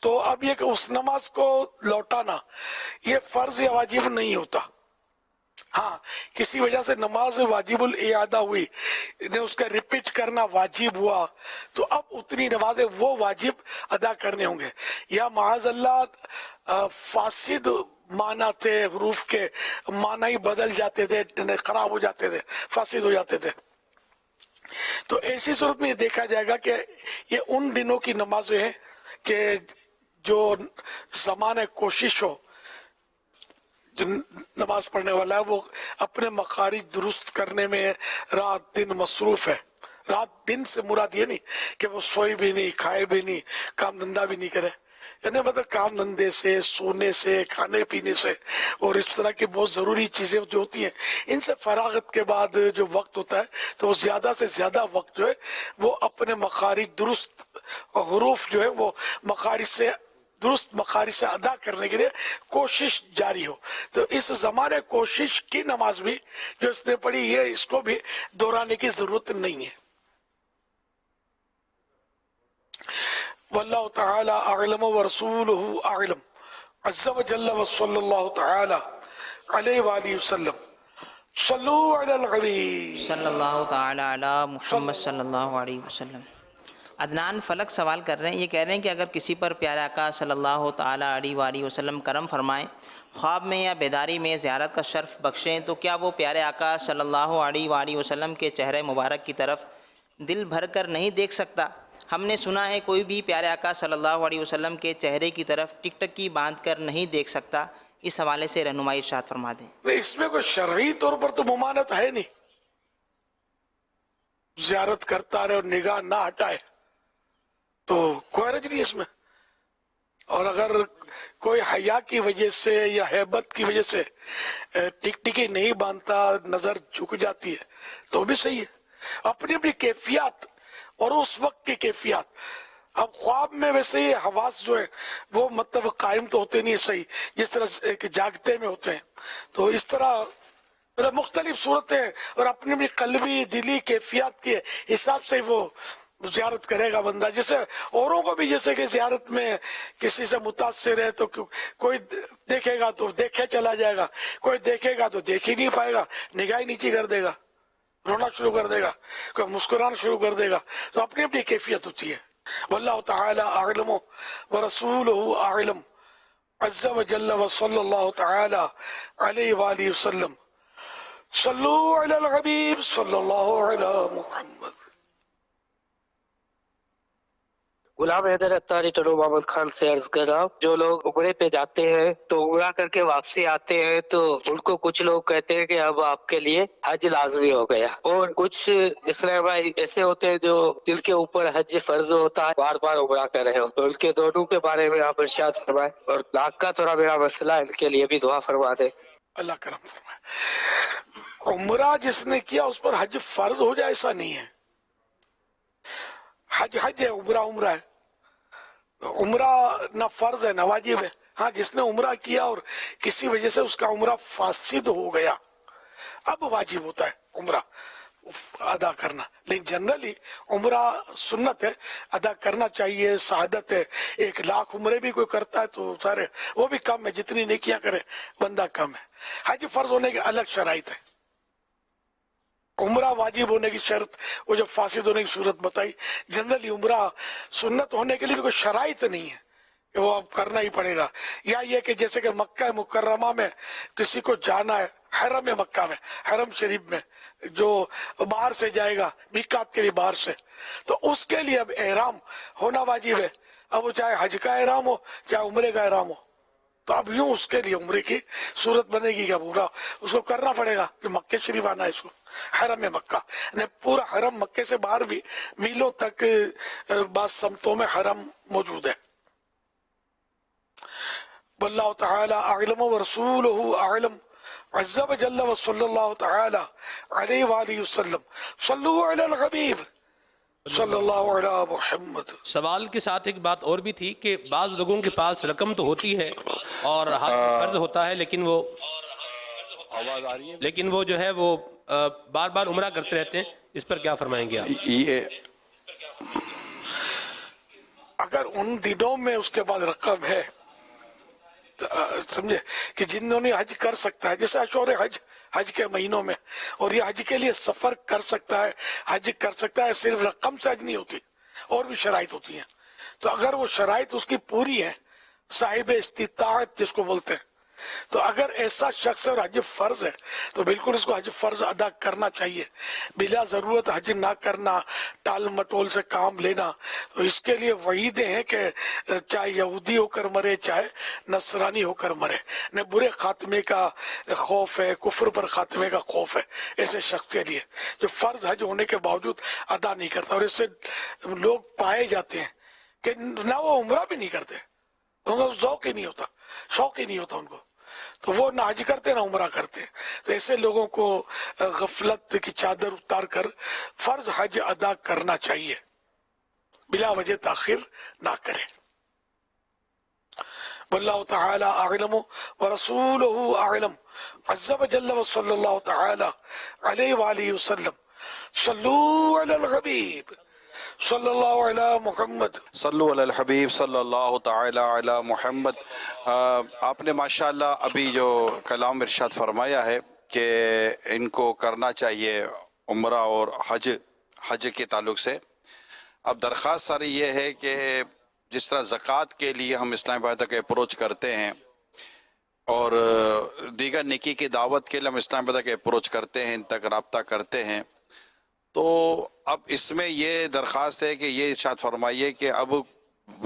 تو اب یہ کہ اس نماز کو لوٹانا یہ فرض یا واجب نہیں ہوتا. ہاں کسی وجہ سے نماز واجب الاعادہ ہوئی، اس کا ریپیٹ کرنا واجب ہوا، تو اب اتنی نمازیں وہ واجب ادا کرنے ہوں گے. یا معاذ اللہ فاسد معنی تھے، حروف کے معنی ہی بدل جاتے تھے، خراب ہو جاتے تھے، فاسد ہو جاتے تھے. تو ایسی صورت میں یہ دیکھا جائے گا کہ یہ ان دنوں کی نمازیں ہیں کہ جو زمانہ کوشش ہو، جو نماز پڑھنے والا ہے وہ اپنے مخارج درست کرنے میں رات دن مصروف ہے. رات دن سے مراد یہ نہیں کہ وہ سوئے بھی نہیں، کھائے بھی نہیں، کام دھندا بھی نہیں کرے، یعنی مطلب کام دھندے سے، سونے سے، کھانے پینے سے اور اس طرح کی بہت ضروری چیزیں جو ہوتی ہیں، ان سے فراغت کے بعد جو وقت ہوتا ہے تو وہ زیادہ سے زیادہ وقت جو ہے وہ اپنے مخارج درست حروف جو ہے وہ درست مخارج سے ادا کرنے کے لیے کوشش جاری ہو. تو اس زمانے کوشش کی نماز بھی جو اس نے پڑھی ہے، اس کو بھی دہرانے کی ضرورت نہیں ہے. واللہ تعالی اعلم ورسولہ اعلم عز وجل وصلی اللہ تعالی علیہ وآلہ وسلم. صلو علی الحبیب صلی اللہ تعالی علی محمد صلی اللہ علیہ وسلم. عدنان فلک سوال کر رہے ہیں، یہ کہہ رہے ہیں کہ اگر کسی پر پیارے آقا صلی اللہ تعالی علیہ وآلہ وسلم کرم فرمائیں، خواب میں یا بیداری میں زیارت کا شرف بخشیں، تو کیا وہ پیارے آقا صلی اللہ علیہ وآلہ وسلم کے چہرے مبارک کی طرف دل بھر کر نہیں دیکھ سکتا؟ ہم نے سنا ہے کوئی بھی پیارے آقا صلی اللہ علیہ وسلم کے چہرے کی طرف ٹکٹکی باندھ کر نہیں دیکھ سکتا. اس حوالے سے رہنمائی ارشاد فرما دیں. اس میں کوئی شرعی طور پر تو ممانعت ہے نہیں، زیارت کرتا رہے اور نگاہ نہ ہٹائے تو کوئی حرج نہیں اس میں. اور اگر کوئی حیا کی وجہ سے یا ہیبت کی وجہ سے ٹکٹکی نہیں باندھتا، نظر جھک جاتی ہے تو بھی صحیح ہے. اپنی اپنی کیفیات اور اس وقت کی کیفیات. اب خواب میں ویسے ہی حواس جو ہے وہ مطلب قائم تو ہوتے نہیں صحیح، جس طرح جاگتے میں ہوتے ہیں، تو اس طرح مختلف صورتیں اور اپنی اپنی قلبی دلی کیفیات کے حساب سے وہ زیارت کرے گا بندہ. جیسے اوروں کو بھی جیسے کہ زیارت میں کسی سے متاثر ہے تو کوئی دیکھے گا تو دیکھے چلا جائے گا، کوئی دیکھے گا تو دیکھ ہی نہیں پائے گا، نگاہ نیچی کر دے گا، رونا شروع کر دے گا، کوئی مسکرانا شروع کر دے گا. تو اپنی اپنی کیفیت ہوتی ہے. واللہ تعالی اعلم ورسولہ اعلم عز وجل وصلی اللہ تعالی علیہ وآلہ وسلم. صلو علی الحبیب صلی اللہ علی محمد. غلام حیدر اتاری ٹنو محمد خان سے عرض کر رہا ہوں، جو لوگ عمرے پہ جاتے ہیں تو عمرہ کر کے واپسی آتے ہیں تو ان کو کچھ لوگ کہتے ہیں کہ اب آپ کے لیے حج لازمی ہو گیا، اور کچھ اسلام بھائی ایسے ہوتے ہیں جو جن کے اوپر حج فرض ہوتا ہے بار بار عمرہ کر رہے ہو، تو ان کے دونوں کے بارے میں آپ ارشاد فرمائیں. اور ناک کا تھوڑا میرا مسئلہ ہے، ان کے لیے بھی دعا فرما دیں. اللہ کرم فرمائے. عمرہ جس نے کیا اس پر حج فرض ہو جائے ایسا نہیں ہے. حج حج ہے، عمرہ عمرہ ہے. عمرہ نہ فرض ہے نہ واجب ہے. ہاں جس نے عمرہ کیا اور کسی وجہ سے اس کا عمرہ فاسد ہو گیا، اب واجب ہوتا ہے عمرہ ادا کرنا. لیکن جنرلی عمرہ سنت ہے، ادا کرنا چاہیے، سعادت ہے. 1,00,000 عمرے بھی کوئی کرتا ہے تو سارے وہ بھی کم ہے، جتنی نیکیاں کرے بندہ کم ہے. حج فرض ہونے کے الگ شرائط ہے. عمرہ واجب ہونے کی شرط وہ جو فاسد ہونے کی صورت بتائی. جنرلی عمرہ سنت ہونے کے لیے بھی کوئی شرائط نہیں ہے کہ وہ اب کرنا ہی پڑے گا. یا یہ کہ جیسے کہ مکہ مکرمہ میں کسی کو جانا ہے، حرم مکہ میں، حرم شریف میں جو باہر سے جائے گا، میقات کے بھی باہر سے، تو اس کے لیے اب احرام ہونا واجب ہے. اب وہ چاہے حج کا احرام ہو چاہے عمرے کا احرام ہو، تو اب یوں اس کے لیے عمرے کی صورت بنے گی کہ پورا اس کو کرنا پڑے گا کہ مکہ شریف آنا ہے اس کو، حرم مکہ. پورا حرم مکے سے باہر بھی میلوں تک بعض سمتوں میں حرم موجود ہے. واللہ تعالی اعلم ورسولہ اعلم अज़्ज़ा व जल्ला व सल्लल्लाहु तआला अलैहि व आलिहि वसल्लम सल्लु अलल हबीब सल्लल्लाहु अलैहि मुहम्मद। सवाल के साथ एक बात और भी थी कि बाज़ लोगों के पास रकम तो होती है और हज फर्ज होता है, लेकिन वो जो है वो बार बार उम्रा करते रहते हैं, इस पर क्या फरमाएंगे आप? ये अगर उन दिनों में उसके पास रकम है, समझे कि जिन्होंने हज कर सकता है, जैसे अशूर हज के महीनों में, और ये हज के लिए सफर कर सकता है, हज कर सकता है, सिर्फ रकम से हज नहीं होती, और भी शराइत होती हैं। तो अगर वो शराइत उसकी पूरी है, साहिब इस्तिताअत जिसको बोलते हैं, तो अगर ऐसा शख्स और हज फर्ज है तो बिल्कुल उसको हज फर्ज अदा करना चाहिए, बिला जरूरत हज ना करना, टाल मटोल से काम लेना। तो इसके लिए वहीदें हैं कि चाहे यहूदी होकर मरे चाहे नसरानी होकर मरे, न बुरे खात्मे का खौफ है, कुफ्र पर खात्मे का खौफ है ऐसे शख्स के लिए जो फर्ज हज होने के बावजूद अदा नहीं करता। और इससे लोग पाए जाते हैं कि ना वो उम्रा भी नहीं करते, उनको शौक ही नहीं होता उनको, तो वो ना हज करते ना उम्रा करते। तो ऐसे लोगों को गफलत की चादर उतार कर फर्ज हज अदा करना चाहिए, बिला वजह ताखिर ना करे। वल्लाहु तआला अअलम व रसूलुहु अअलम। अज़्ज़ा व जल्ला व सल्लल्लाहु तआला अलैहि व आलिहि वसल्लम सल्लु अलल हबीब सल्लल्लाहु अला मुहम्मद सल्लु अलल हबीब सल्लल्लाहु तआला अला मुहम्मद। आपने माशाअल्लाह अभी जो कलाम इरशाद फरमाया है कि इनको करना चाहिए उम्रा और हज के ताल्लुक से। अब दरख्वास्त सारी ये है कि जिस तरह ज़कात के लिए हम इस्लामाबाद तक अप्रोच करते हैं और दीगर नेकी की दावत के लिए हम इस्लामाबाद तक अप्रोच करते हैं, इन तक रब्ता करते हैं, तो अब इसमें ये दरख्वास्त है कि ये इरशाद फरमाइए कि अब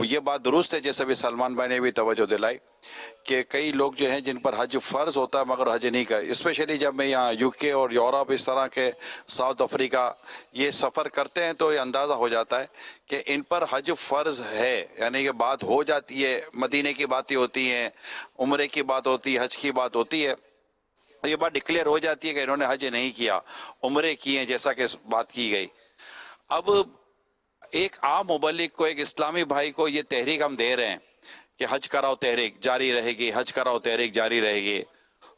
ये बात दुरुस्त है, जैसे भी सलमान भाई ने भी तवज्जो दिलाई कि कई लोग जो हैं जिन पर हज फ़र्ज़ होता है मगर हज नहीं कर, स्पेशली जब मैं यहाँ यूके और यूरोप इस तरह के साउथ अफ्रीका ये सफ़र करते हैं तो ये अंदाज़ा हो जाता है कि इन पर हज फ़र्ज़ है, यानी कि बात हो जाती है, मदीने की बातें होती हैं, उम्रे की बात होती है, हज की बात होती है, ये बात डिक्लेयर हो जाती है कि इन्होंने हज नहीं किया, उम्रे किए हैं, जैसा कि बात की गई। अब एक आम मुबल्लिग को, एक इस्लामी भाई को ये तहरीक हम दे रहे हैं कि हज कराओ तहरीक जारी रहेगी, हज कराओ तहरीक जारी रहेगी,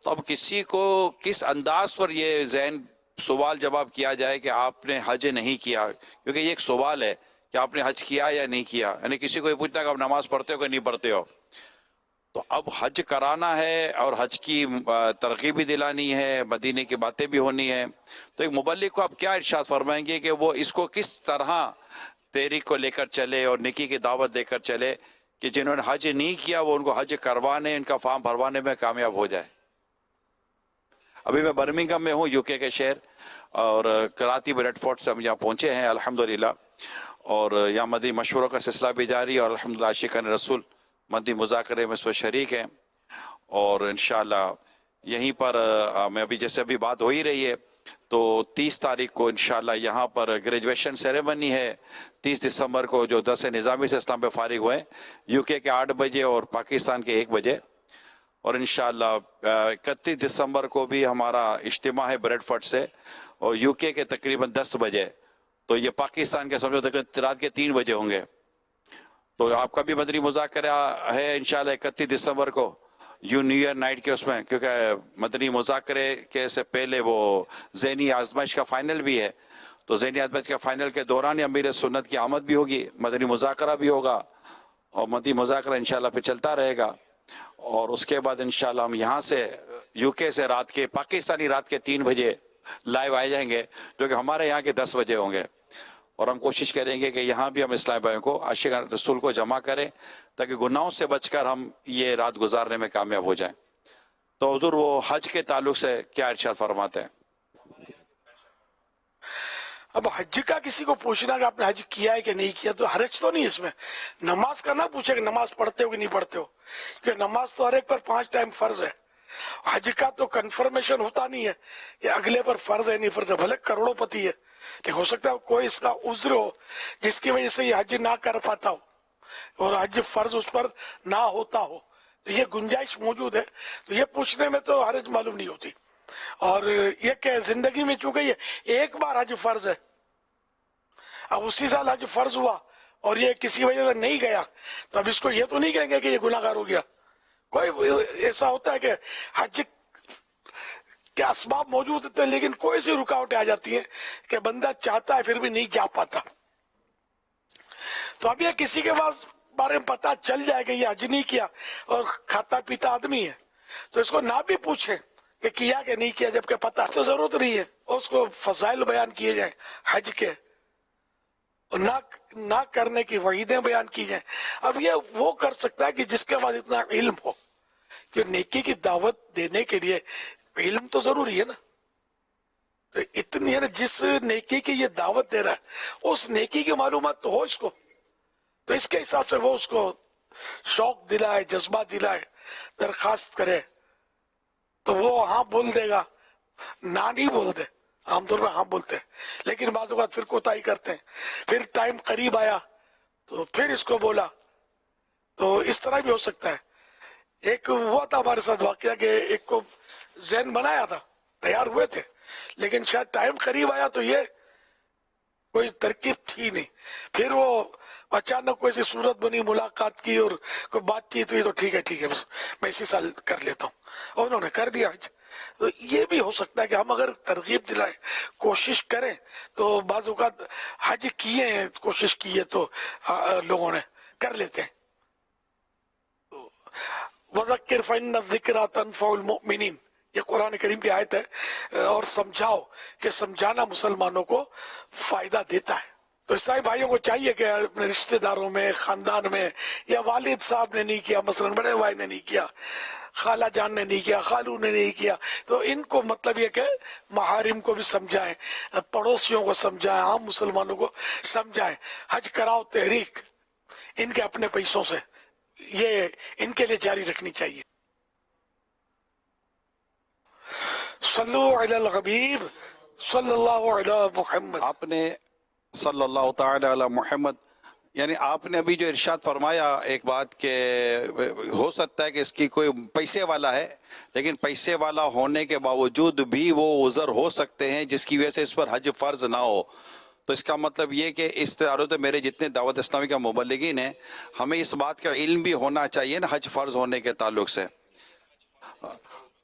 तो अब किसी को किस अंदाज पर ये ज़हन सवाल जवाब किया जाए कि आपने हज नहीं किया, क्योंकि ये एक सवाल है कि आपने हज किया या नहीं किया, यानी किसी को ये पूछता है कि आप नमाज पढ़ते हो कि नहीं पढ़ते हो। तो अब हज कराना है और हज की तरगीब भी दिलानी है, मदीने की बातें भी होनी है, तो एक मुबल्लिग को आप क्या इरशाद फरमाएंगे कि वो इसको किस तरह तहरीक को लेकर चले और नेकी की दावत देकर चले कि जिन्होंने हज नहीं किया वो उनको हज करवाने, इनका फॉर्म भरवाने में कामयाब हो जाए। अभी मैं बर्मिंघम में हूँ, यूके के शहर, और कराची ब्रेडफोर्ड से हम यहाँ पहुँचे हैं अल्हम्दुलिल्लाह, और यहाँ मदी मशवरों का सिलसिला भी जारी है और अल्हम्दुलिल्लाह आशिकान रसूल मदी मुज़ाकरे में इस पर शरीक हैं, और इंशाअल्लाह यहीं पर मैं अभी जैसे अभी बात हो ही रही है तो 30 तारीख को इंशाअल्लाह यहाँ पर ग्रेजुएशन सेरेमनी है, 30 दिसंबर को जो 10 निज़ामी से इस्लाम पे फारिग हुए, यूके के 8 बजे और पाकिस्तान के 1 बजे, और इंशाअल्लाह 31 दिसंबर को भी हमारा इज्तिमा है ब्रेडफोर्ड से, और यूके के तकरीबन 10 बजे, तो ये पाकिस्तान के समझो तक रात के 3 बजे होंगे। तो आपका भी मदनी मुज़ाकरा है इंशाअल्लाह 31 दिसंबर को, न्यू ईयर नाइट के उसमें, क्योंकि मदनी मुज़ाकरे के से पहले वो ज़हनी आजमाइश का फ़ाइनल भी है, तो ज़हनी आजमाइश के फ़ाइनल के दौरान ही अमीर सुन्नत की आमद भी होगी, मदनी मुज़ाकरा भी होगा, और मदनी मुज़ाकरा इंशाअल्लाह फिर चलता रहेगा, और उसके बाद इंशाअल्लाह हम यहाँ से यूके से रात के पाकिस्तानी रात के 3 बजे लाइव आ जाएंगे, जो कि हमारे यहाँ के 10 बजे होंगे, और हम कोशिश करेंगे कि यहाँ भी हम इस्लामी भाइयों को आशिकान रसूल को जमा करें ताकि गुनाहों से बचकर हम ये रात गुजारने में कामयाब हो जाएं। तो हुजूर वो हज के ताल्लुक से क्या इरशाद फरमाते हैं? अब हज का किसी को पूछना कि आपने हज किया है कि नहीं किया, तो हरज तो नहीं इसमें। नमाज का ना पूछे कि नमाज पढ़ते हो कि नहीं पढ़ते हो, क्योंकि नमाज तो हर एक पर 5 टाइम फर्ज है। हज का तो कंफर्मेशन होता नहीं है कि अगले पर फर्ज है नहीं फर्ज है, भले करोड़ोंपति है, लेकिन हो सकता है कोई इसका उज्र हो जिसकी वजह से ये हज ना कर पाता हो और हज फर्ज उस पर ना होता हो, तो ये गुंजाइश मौजूद है, तो ये पूछने में तो हरज मालूम नहीं होती। और ये क्या जिंदगी में चूंकि ये एक बार हज फर्ज है, अब उसी साल हज फर्ज हुआ और ये किसी वजह से नहीं गया, तो अब इसको ये तो नहीं कहेंगे कि ये गुनाहगार हो गया। कोई ऐसा होता है कि हज के असबाब मौजूद होते हैं लेकिन कोई सी रुकावटें आ जाती हैं कि बंदा चाहता है फिर भी नहीं जा पाता। तो अब ये किसी के पास बारे में पता चल जाए कि ये हज नहीं किया और खाता पीता आदमी है, तो इसको ना भी पूछे कि किया कि नहीं किया, जबकि पता तो जरूरत नहीं है, और उसको फजाइल बयान किए जाए हज के, और ना करने की वहीदें बयान की जाए। अब ये वो कर सकता है कि जिसके पास इतना इल्म हो कि नेकी की दावत देने के लिए इल्म तो जरूरी है ना। तो इतनी है ना, जिस नेकी की ये दावत दे रहा है उस नेकी की मालूमात तो हो इसको, तो इसके हिसाब से वो उसको शौक दिलाए, जज्बा दिलाए, दरखास्त करे, तो वो हाँ बोल देगा, ना नहीं बोल दे। आमतौर पर हाँ बोलते हैं, लेकिन बाद बात फिर कोताही करते हैं, फिर टाइम करीब आया तो फिर इसको बोला, तो इस तरह भी हो सकता है। एक हुआ था हमारे साथ वाकया कि एक को ज़हन बनाया था, तैयार हुए थे, लेकिन शायद टाइम करीब आया तो ये कोई तरकीब थी नहीं, फिर वो अचानक कोई सी सूरत बनी, मुलाकात की और कोई बातचीत हुई, तो ठीक है बस मैं इसी साल कर लेता हूँ, और उन्होंने कर दिया। तो ये भी हो सकता है कि हम अगर तरगीब दिलाएं, कोशिश करें, तो बाज़ औक़ात हज किए हैं, कोशिश की है तो लोगों ने कर लेते हैं। वज़क्किर फ़इन्न ज़िक्रा तनफ़उल मुमिनीन, ये कुरान करीम की आयत है, और समझाओ कि समझाना मुसलमानों को फायदा देता है। तो ईसाई भाइयों को चाहिए कि अपने रिश्तेदारों में, खानदान में, या वालिद साहब ने नहीं किया, मसलन बड़े भाई ने नहीं किया, खाला जान ने नहीं किया, खालू ने नहीं किया, तो इनको मतलब ये कि महारिम को भी समझाएं, पड़ोसियों को समझाएं, आम मुसलमानों को समझाएं, हज कराओ तहरीक इनके अपने पैसों से, ये इनके लिए जारी रखनी चाहिए। सल्लु अलल हबीब सल्लल्लाहु अलैहि मुहम्मद। आपने सल्लल्लाहु ताला अला मुहम्मद, यानी आपने अभी जो इरशाद फरमाया एक बात के, हो सकता है कि इसकी कोई पैसे वाला है, लेकिन पैसे वाला होने के बावजूद भी वो उज़र हो सकते हैं जिसकी वजह से इस पर हज फ़र्ज ना हो। तो इसका मतलब ये कि इस तरह तो मेरे जितने दावत इस्लामी का मुबल्लिगीन हैं, हमें इस बात का इल्म भी होना चाहिए ना हज फ़र्ज होने के ताल्लुक से।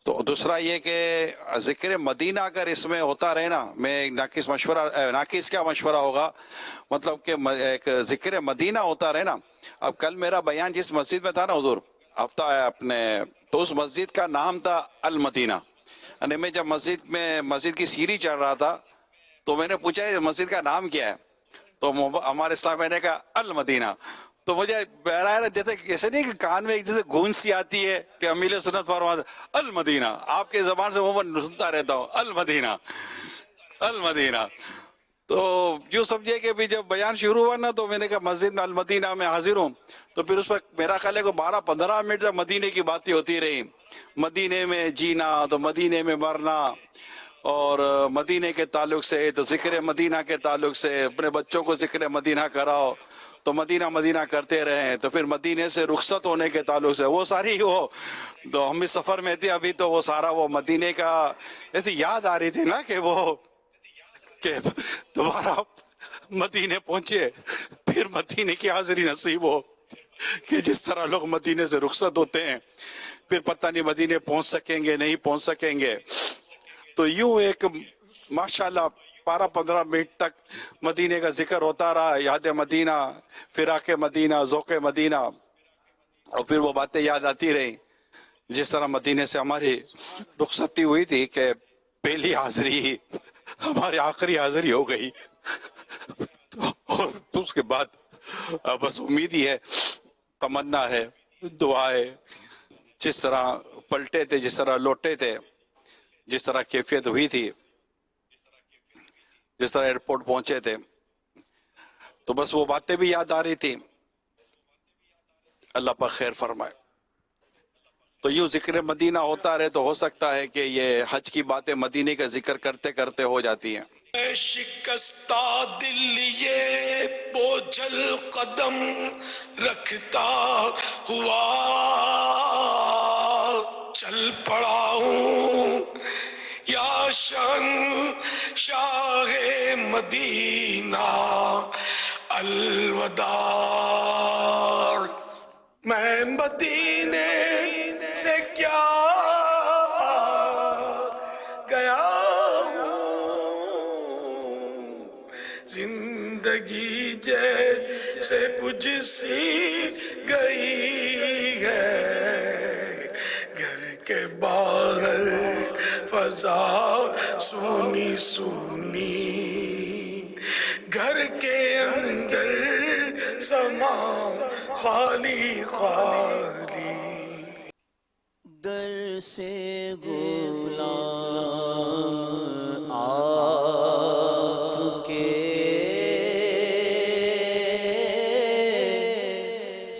तो दूसरा ये कि ज़िक्र मदीना अगर इसमें होता रहे ना, मैं नाकिस क्या मशवरा होगा, मतलब कि एक ज़िक्र मदीना होता रहे ना। अब कल मेरा बयान जिस मस्जिद में था ना हुजूर हफ्ता अपने, तो उस मस्जिद का नाम था अल मदीना। यानी मैं जब मस्जिद की सीढ़ी चढ़ रहा था तो मैंने पूछा ये मस्जिद का नाम क्या है, तो हमारे इस्लाम में ने कहा अल मदीना। तो मुझे बहरा जैसे ऐसे नहीं कि कान में एक जैसे गूंज सी आती है कि अमीर सुन्नत फरमाते अल मदीना, आपके जबान से वो सुनता रहता हूँ अल मदीना अल मदीना। तो यूँ समझिए कि भी जब बयान शुरू हुआ ना, तो मैंने कहा मस्जिद में अल मदीना में हाजिर हूँ, तो फिर उस पर मेरा ख्याल है को 12-15 मिनट तक मदीने की बातें होती रही, मदीने में जीना तो मदीने में मरना, और मदीने के ताल्लुक से तो ज़िक्र मदीना के ताल्लुक से अपने बच्चों को ज़िक्र मदीना कराओ, तो मदीना मदीना करते रहे, तो फिर मदीने से रुखसत होने के ताल्लुक से वो सारी वो, तो हम इस सफ़र में थे अभी, तो वो सारा वो मदीने का ऐसी याद आ रही थी ना कि वो कि दोबारा मदीने पहुंचे, फिर मदीने की हाज़िरी नसीब हो, कि जिस तरह लोग मदीने से रुखसत होते हैं फिर पता नहीं मदीने पहुंच सकेंगे नहीं पहुंच सकेंगे। तो यूं एक माशाल्लाह 12-15 मिनट तक मदीने का जिक्र होता रहा, याद मदीना, फिराक मदीना, ज़ौक़ मदीना, और फिर वो बातें याद आती रही जिस तरह मदीने से हमारी रुखसती हुई थी कि पहली हाज़िरी हमारी आखिरी हाज़िरी हो गई। और तो उसके बाद बस उम्मीद ही है, तमन्ना है, दुआ है, जिस तरह पलटे थे, जिस तरह लौटे थे, जिस तरह कैफियत हुई थी, जिस तरह एयरपोर्ट पहुंचे थे, तो बस वो बातें भी याद आ रही थी। अल्लाह पाक खैर फरमाए। तो यूं जिक्र मदीना होता रहे तो हो सकता है कि ये हज की बातें मदीने का जिक्र करते करते हो जाती हैं। شکستہ دل یہ بوجھل قدم رکھتا ہوا چل پڑا ہوں یا شاہ مدینہ الوداع. میں مدینے سے کیا گیا زندگی جیسے بجھ سی گئی ہے گھر کے باہر فضا سونی سونی گھر کے اندر سما خالی خالی. در سے غلام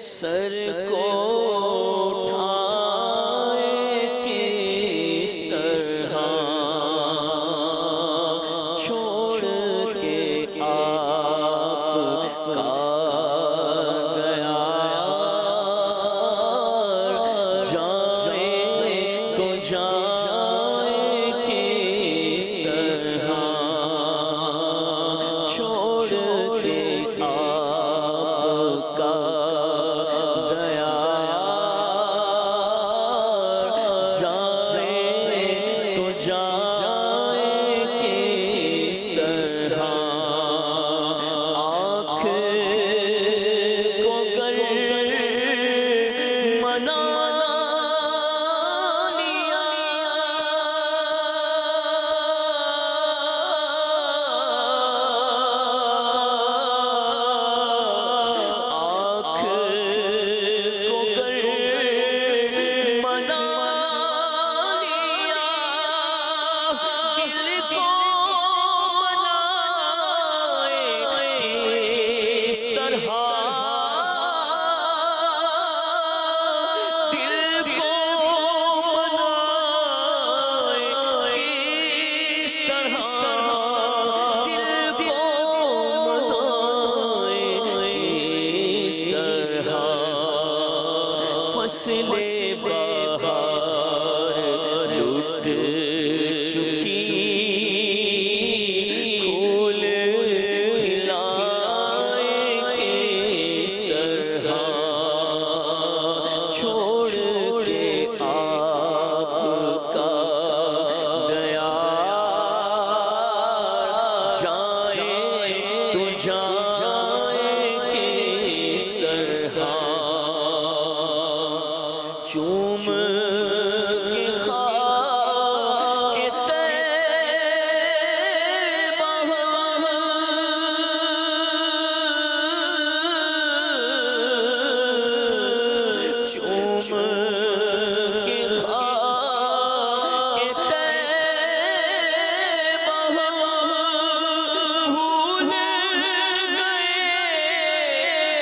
سر کو اٹھائے کس طرح چھوڑ کے آپ کا گیا جائیں تو جائیں کس طرح چھوڑ کے آپ کا فصلیں بہار لٹ چکی پھول کھلائے کس طرح چھوڑ کے آپ کا گیا جائیں تو جائیں کس طرح چوم کے خاک طیبہ چوم کے خاک طیبہ بھول گئے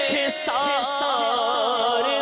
تھے سارے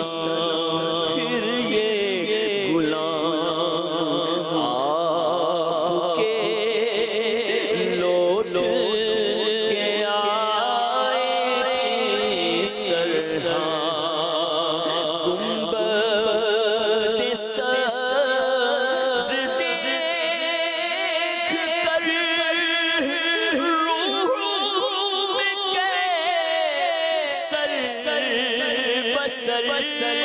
پھر یہ غلام آپ کے لوٹ کے آئے اس طرح گنبد سبز دیکھ کر روح میں کیسر بسر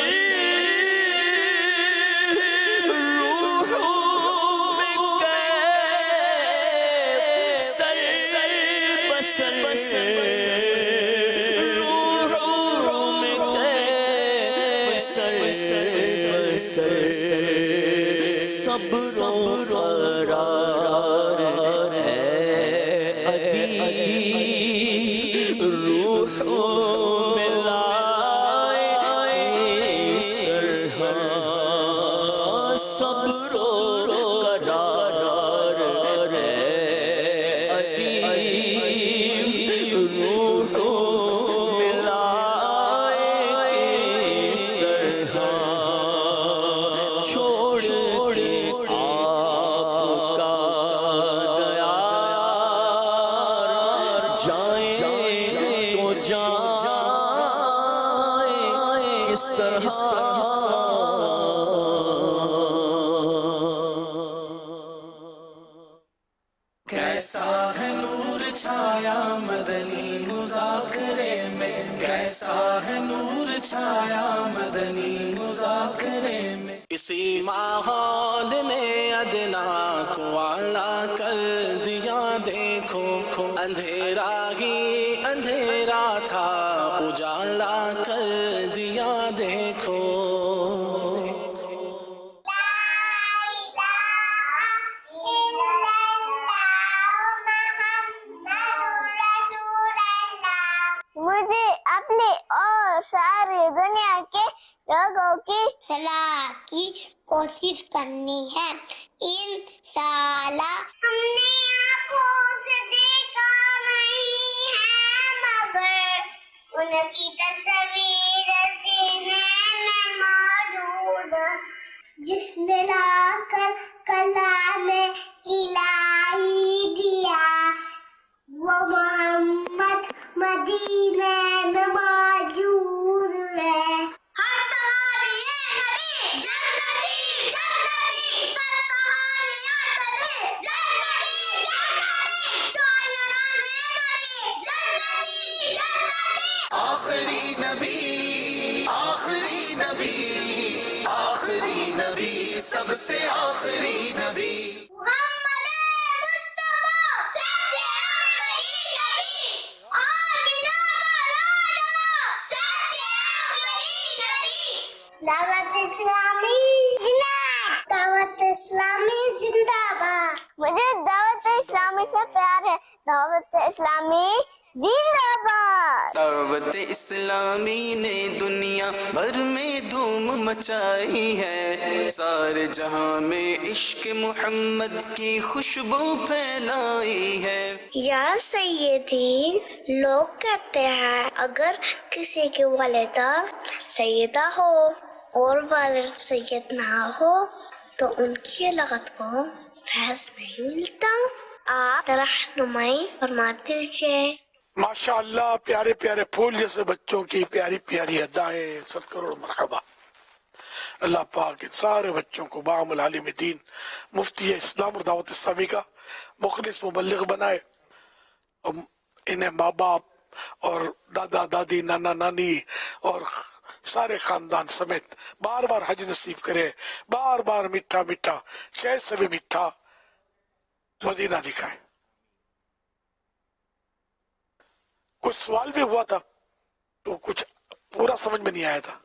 روح میں کیسر بسر روح میں کیسر صبر و قرار ہے عدی روح ملائے اس طرح صبر و قرار ہے عدی روح ملائے اس طرح چھوڑ آپ کا دیار جائیں تو جائیں کس طرح کیسا ہے نور چھایا مدنی مذاکرے میں کیسا ہے نور چھایا مدنی مذاکرے میں اسی ماحول نے ادنا کو اعلیٰ کر دیا دیکھو اندھیرا ہی اندھیرا تھا اجالا کر دیا دیکھو مجھے اپنے اور ساری دنیا کے لوگوں کی صلاح کی کوشش کرنی ہے انشاءاللہ ہم نے آنکھوں سے دیکھا نہیں ہے مگر ان کی تصویر سینے میں موجود جس نے لا کر کلام الہی دیا وہ محمد مدینے میں موجود ہے ہر صحابی نبی جنتی جنتی سب صحابیات نبی جنتی جنتی جو یاران نبی جنتی جنتی آخری نبی آخری نبی آخری نبی سب سے آخری نبی دعوت اسلامی دعوت اسلامی زندہ باد مجھے دعوت اسلامی سے پیار ہے دعوت اسلامی زندہ باد دعوت اسلامی نے دنیا بھر میں دھوم مچائی ہے سارے جہاں میں عشق محمد کی خوشبو پھیلائی ہے یا سیدی لوگ کہتے ہیں اگر کسی کی والدہ سیدہ ہو اور والد سید نہ ہو تو ان کی لغت کو فیض نہیں ملتا آپ رہنمائی فرما دیجیے ماشاء اللہ پیارے پیارے پھول جیسے بچوں کی پیاری پیاری ادائیں 100 کروڑ مرحبا اللہ پاک ان سارے بچوں کو بعمل عالم دین مفتی اسلام اور دعوت اسلامی کا مخلص مبلغ بنائے انہیں ماں باپ اور دادا دادی نانا نانی اور سارے خاندان سمیت بار بار حج نصیب کرے بار بار میٹھا میٹھا شہد سے بھی میٹھا مدینہ دکھائے کچھ سوال بھی ہوا تھا تو کچھ پورا سمجھ میں نہیں آیا تھا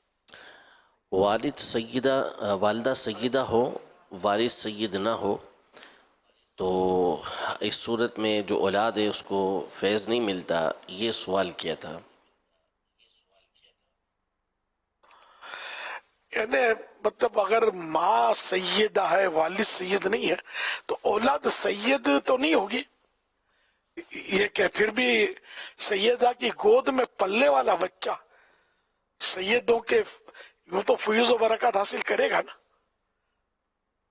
والدہ سیدہ ہو وارث سید نہ ہو تو اس صورت میں جو اولاد ہے اس کو فیض نہیں ملتا، یہ سوال کیا تھا۔ یعنی مطلب اگر ماں سیدہ ہے والد سید نہیں ہے تو اولاد سید تو نہیں ہوگی، یہ کہ پھر بھی سیدہ کی گود میں پلنے والا بچہ سیدوں کے वो तो फयूज व बरकत हासिल करेगा ना।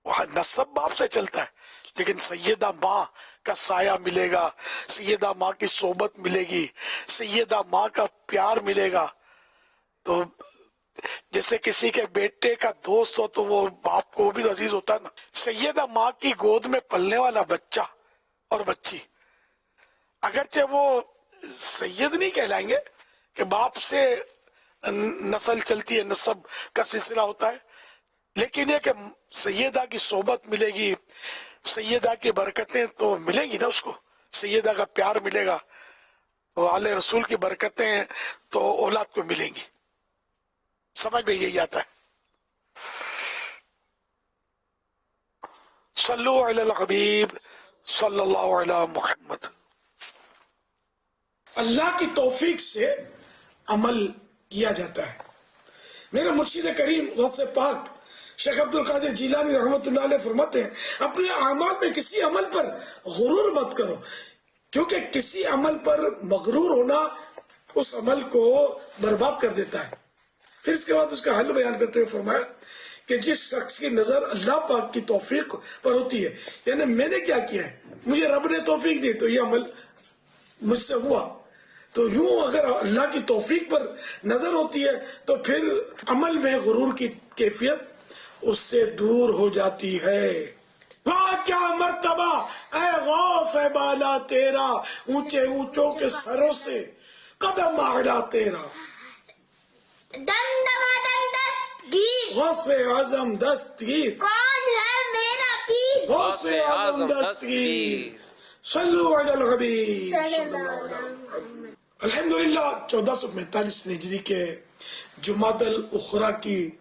वहाँ नसब बाप से चलता है, लेकिन सैयदा माँ का साया मिलेगा, सैयदा माँ की सोबत मिलेगी, सैयदा माँ का प्यार मिलेगा। तो जैसे किसी के बेटे का दोस्त हो तो वो बाप को भी अजीज होता है ना। सैयदा माँ की गोद में पलने वाला बच्चा और बच्ची, अगरचे वो सैयद नहीं कहलाएंगे कि बाप से नस्ल चलती है, नसब का सिलसिला होता है, लेकिन ये कि सैयदा की सोबत मिलेगी, सैयदा की बरकतें तो मिलेंगी ना उसको, सैयदा का प्यार मिलेगा, तो आले रसूल की बरकतें तो औलाद को मिलेंगी। समझ में यही आता है। सल्लु अलल हबीब सल्लल्लाहु अलैहि मुहम्मद। अल्लाह की तौफीक से अमल किया जाता है। मेरे मुर्शिद करीम गौसे पाक शेख अब्दुल कादिर जिलानी रहमतुल्लाह अलैह फरमाते हैं, अपने अमाल में किसी अमल पर गुरूर मत करो, क्योंकि किसी अमल पर मगरूर होना उस अमल को बर्बाद कर देता है। फिर इसके बाद उसका हल बयान करते हुए फरमाया कि जिस शख्स की नजर अल्लाह पाक की तौफीक पर होती है, यानी मैंने क्या किया है, मुझे रब ने तौफीक दी तो ये अमल मुझसे हुआ, तो यूं अगर अल्लाह की तौफीक पर नजर होती है तो फिर अमल में गुरूर की कैफियत उससे दूर हो जाती है। वाह क्या मर्तबा ऐ गौफ है बाला तेरा, ऊंचे ऊंचों के सरों से कदम आड़ा तेरा। दमदमादम दस्तगीर, गौसे आजम दस्तगीर, कौन है मेरा पीर, गौसे आजम दस्तगीर। सल्लु अलल हबीब। अल्हम्दुलिल्लाह 1445 हिजरी के जुमादल उखरा की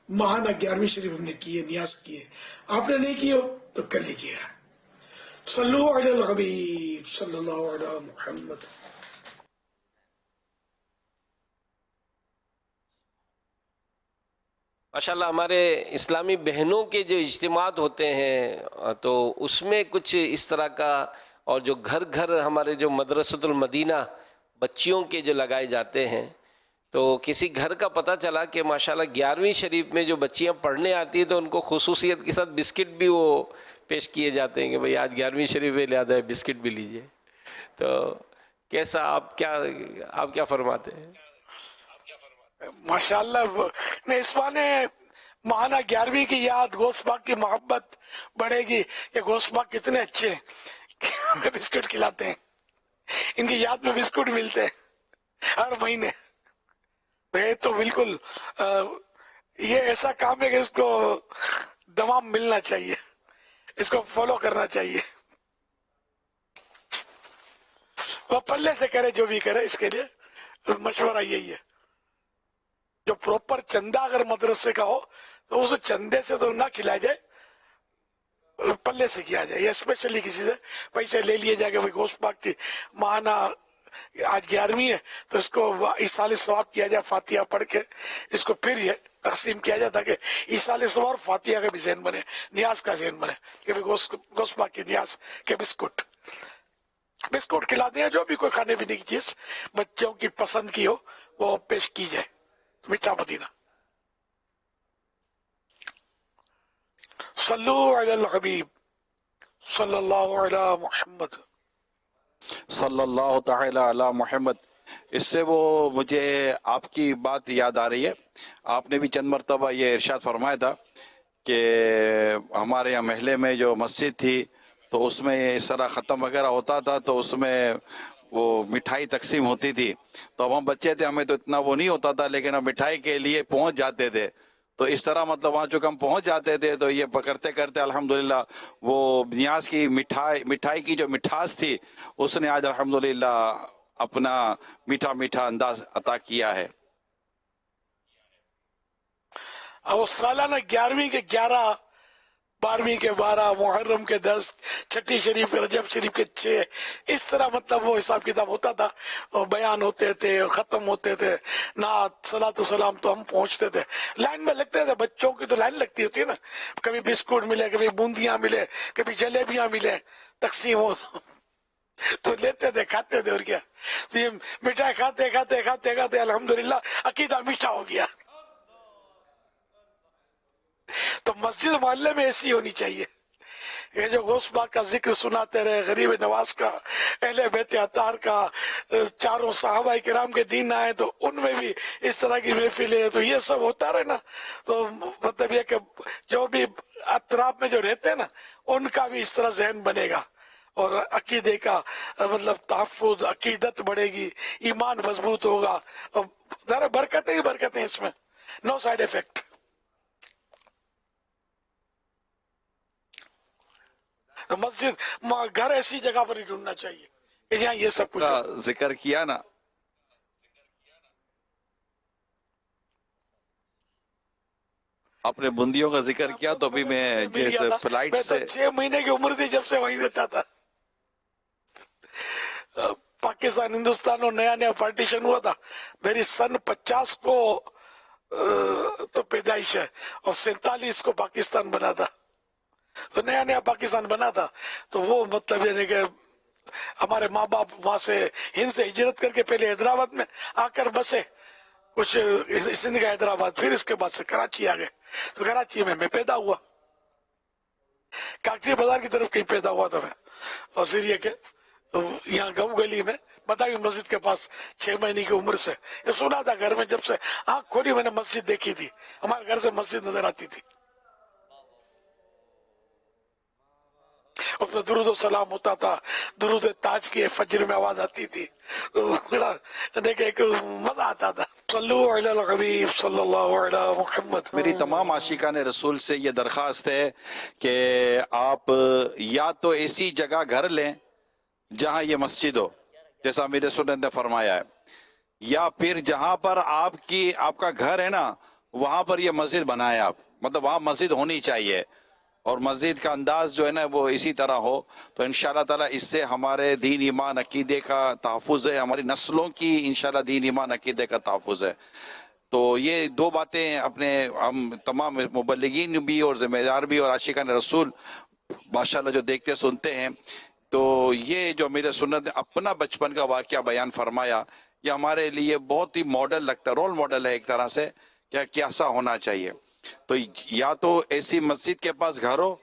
माहाना 11वीं शरीफ हमने की है, नियाज की है। आपने नहीं की हो तो कर लीजिएगा। सल्लु अलल हबीब सल्लल्लाहु अलैहि मुहम्मद। माशाल्लाह हमारे इस्लामी बहनों के जो इज्तिमात होते हैं तो उसमें कुछ इस तरह का, और जो घर घर हमारे जो मदरसतुल मदीना बच्चियों के जो लगाए जाते हैं, तो किसी घर का पता चला कि माशाल्लाह 11वीं शरीफ में जो बच्चियां पढ़ने आती हैं तो उनको खुसूसियत के साथ बिस्किट भी वो पेश किए जाते हैं कि भाई आज 11वीं शरीफ में लिया है, बिस्किट भी लीजिए। तो कैसा आप क्या फरमाते हैं? माशाल्लाह इस बहाने महाना 11वीं की याद, गौस पाक की मोहब्बत बढ़ेगी। ये गौस पाक कितने अच्छे हैं कि हमें बिस्कुट खिलाते हैं, इनकी याद में बिस्कुट मिलते हैं हर महीने। ये तो बिल्कुल ये ऐसा काम है कि इसको दमाम मिलना चाहिए, इसको फॉलो करना चाहिए। वो पल्ले से करे जो भी करे, इसके लिए मशवरा यही है। जो प्रॉपर चंदा अगर मदरसे का हो तो उस चंदे से तो ना खिलाया जाए, पल्ले से किया जाए, या स्पेशली किसी से पैसे ले लिए जाके भाई गौस पाक की माना आज 11वीं है तो इसको इसाले सवाब किया जाए, फातिहा पढ़ के इसको फिर ये तकसीम किया जाए ताकि इसाले सवाब फातिहा का भी ज़हन बने, नियाज का ज़हन बने कि भाई गौस पाक की नियाज के बिस्कुट खिलाते हैं। जो भी कोई खाने पीने की चीज बच्चों की पसंद की हो वो पेश की जाए। मीठा मदीना। सल्लु अलल हबीब सल्लल्लाहु अलैहि मुहम्मद सल्लल्लाहु तआला अला मुहम्मद। इससे वो मुझे आपकी बात याद आ रही है। आपने भी चंद मरतबा ये इरशाद फरमाया था कि हमारे यहाँ महल्ले में जो मस्जिद थी तो उसमें इस तरह ख़त्म वगैरह होता था तो उसमें वो मिठाई तकसीम होती थी। तो अब हम बच्चे थे, हमें तो इतना वो नहीं होता था, लेकिन हम मिठाई के लिए पहुंच जाते थे। तो इस तरह मतलब वहाँ चूँकि हम पहुंच जाते थे तो ये पकड़ते करते अल्हम्दुलिल्लाह वो नियाज की मिठाई की जो मिठास थी उसने आज अल्हम्दुलिल्लाह अपना मीठा मीठा अंदाज अता किया है। और सालाना 11वीं के 11, 12वीं के 12, मुहर्रम के 10, छठी शरीफ रजब शरीफ के 6, इस तरह मतलब वो हिसाब किताब होता था। और बयान होते थे और खत्म होते थे, नात सलातु सलाम, तो हम पहुंचते थे, लाइन में लगते थे। बच्चों की तो लाइन लगती होती है ना, कभी बिस्कुट मिले, कभी बूंदियां मिले, कभी जलेबियां मिले, तकसीम हो तो लेते थे, खाते थे। और क्या तो ये मिठाई खाते खाते खाते खाते अल्हम्दुलिल्लाह अकीदा मीठा हो गया। मस्जिद मोहल्ले में ऐसी होनी चाहिए। ये जो गौस पाक का जिक्र सुनाते रहे, गरीब नवाज का, अहले बैत अतार का, चारों साहबा किराम के दिन आए तो उनमें भी इस तरह की महफिलें, तो ये सब होता रहे ना, तो मतलब ये कि जो भी अतराफ में जो रहते हैं ना, उनका भी इस तरह जहन बनेगा और अकीदे का मतलब तहफ़्फ़ुज़, अकीदत बढ़ेगी, ईमान मजबूत होगा, और बरकतें ही बरकतें इसमें, नो साइड इफेक्ट। तो मस्जिद घर ऐसी जगह पर ही ढूंढना चाहिए कि जहाँ ये सब कुछ का जिक्र किया ना, आपने बूंदियों का जिक्र किया तो अभी मैं जैसे फ्लाइट मैं से तो 6 महीने की उम्र थी जब से वहीं रहता था। पाकिस्तान हिंदुस्तान और नया नया पार्टीशन हुआ था, मेरी सन 50 को तो पैदाइश है और 47 को पाकिस्तान बना था, तो नया नया पाकिस्तान बना था। तो वो मतलब यानी कि हमारे माँ बाप वहां से हिंद से हिजरत करके पहले हैदराबाद में आकर बसे, कुछ सिंध का हैदराबाद, फिर इसके बाद से कराची आ गए। तो कराची में मैं पैदा हुआ, कागजी बाजार की तरफ कहीं पैदा हुआ था मैं, और फिर ये कि यहाँ गऊ गली में बतावी मस्जिद के पास 6 महीने की उम्र से ये सुना था घर में, जब से आँख खोली मैंने मस्जिद देखी थी, हमारे घर से मस्जिद नजर आती थी, उसमें दुरूद सलाम होता था, दुरूद ताज की फजर में आवाज आती थी, तो बड़ा देखे एक मजा आता था। सल्लल्लाहु अलैहि मुहम्मद। मेरी तमाम आशिकान रसूल से ये दरख्वास्त है कि आप या तो ऐसी जगह घर लें जहाँ ये मस्जिद हो, जैसा मेरे सुन्नत ने फरमाया है, या फिर जहाँ पर आपका घर है ना, वहाँ पर ये मस्जिद बनाए आप, मतलब वहाँ मस्जिद होनी चाहिए और मस्जिद का अंदाज जो है ना वो इसी तरह हो, तो इंशाअल्लाह ताला इससे हमारे दीन ईमान अकीदे का तहफ़्फ़ुज़ है, हमारी नस्लों की इंशाअल्लाह दीन ईमान अकीदे का तहफ़्फ़ुज़ है। तो ये 2 बातें अपने हम तमाम मुबल्लिगीन भी और ज़िम्मेदार भी और आशिकान रसूल माशाअल्लाह जो देखते सुनते हैं, तो ये जो मेरे सुन्नत ने अपना बचपन का वाक़या बयान फरमाया, ये हमारे लिए बहुत ही मॉडल लगता है, रोल मॉडल है एक तरह से, क्या कैसा होना चाहिए। तो या तो ऐसी मस्जिद के पास घर हो,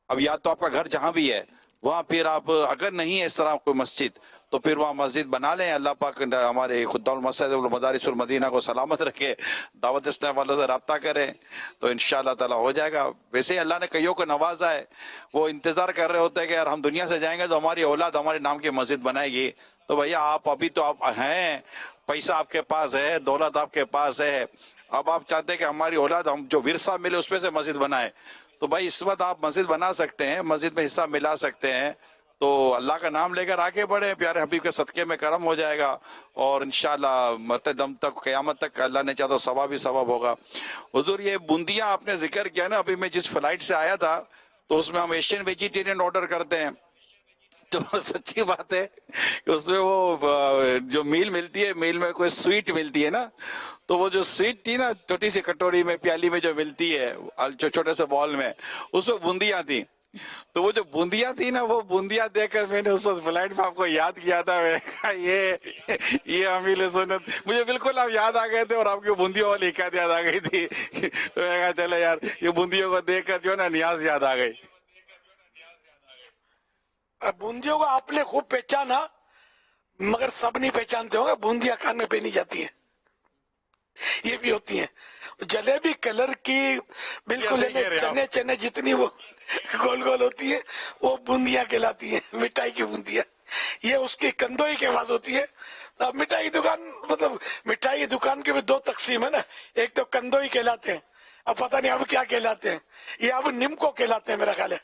अब या तो आपका घर जहाँ भी है वहाँ फिर आप अगर नहीं है इस तरह कोई मस्जिद तो फिर वहाँ मस्जिद बना लें। अल्लाह पाक हमारे खुद्दाउल मस्जिद और मदारिसुल मदीना को सलामत रखे, दावत इस्लाम वालों से रब्ता करें तो इंशाअल्लाह ताला हो जाएगा। वैसे ही अल्लाह ने कईयों को नवाजा है, वो इंतज़ार कर रहे होते हैं कि यार हम दुनिया से जाएंगे तो हमारी औलाद हमारे नाम की मस्जिद बनाएगी। तो भैया आप अभी तो आप हैं, पैसा आपके पास है, दौलत आपके पास है, अब आप चाहते हैं कि हमारी औलाद हम जो विरसा मिले उसमें से मस्जिद बनाए, तो भाई इस वक्त आप मस्जिद बना सकते हैं, मस्जिद में हिस्सा मिला सकते हैं। तो अल्लाह का नाम लेकर आगे बढ़े, प्यारे हबीब के सदक़े में करम हो जाएगा और इंशाअल्लाह मरते दम तक क़यामत तक अल्लाह ने चाहा तो सवाब ही सवाब होगा। हुजूर ये बूंदियाँ आपने जिक्र किया ना, अभी मैं जिस फ्लाइट से आया था तो उसमें हम एशियन वेजिटेरियन ऑर्डर करते हैं, तो सच्ची बात है कि उसमें वो जो मील मिलती है, मील में कोई स्वीट मिलती है ना, तो वो जो स्वीट थी ना छोटी सी कटोरी में प्याली में जो मिलती है छोटे से बॉल में, उसमें बूंदियाँ थी। तो वो जो बूंदियाँ थी ना, वो बूंदियाँ देखकर मैंने उस फ्लाइट में आपको याद किया था। मैं ये अमील सुन्नत मुझे बिल्कुल आप याद आ गए थे और आपकी बूंदियों वाली हिकायत याद आ गई थी। मैं कहा चलो यार ये बूंदियों को देखकर जो है ना नियाज याद आ गई। बूंदियों को आपने खूब पहचाना, मगर सब नहीं पहचानते होंगे। बूंदियां कान में पहनी जाती हैं, ये भी होती हैं। जलेबी कलर की बिल्कुल चने चने जितनी वो गोल गोल होती है, वो बूंदियां कहलाती हैं, मिठाई की बूंदियां। ये उसकी कंदोई के बाद होती है। अब मिठाई की दुकान, मतलब मिठाई की दुकान के भी 2 तकसीम है ना, एक तो कंदोई कहलाते हैं, अब पता नहीं अब क्या कहलाते हैं, ये अब निमको कहलाते हैं मेरा ख्याल है।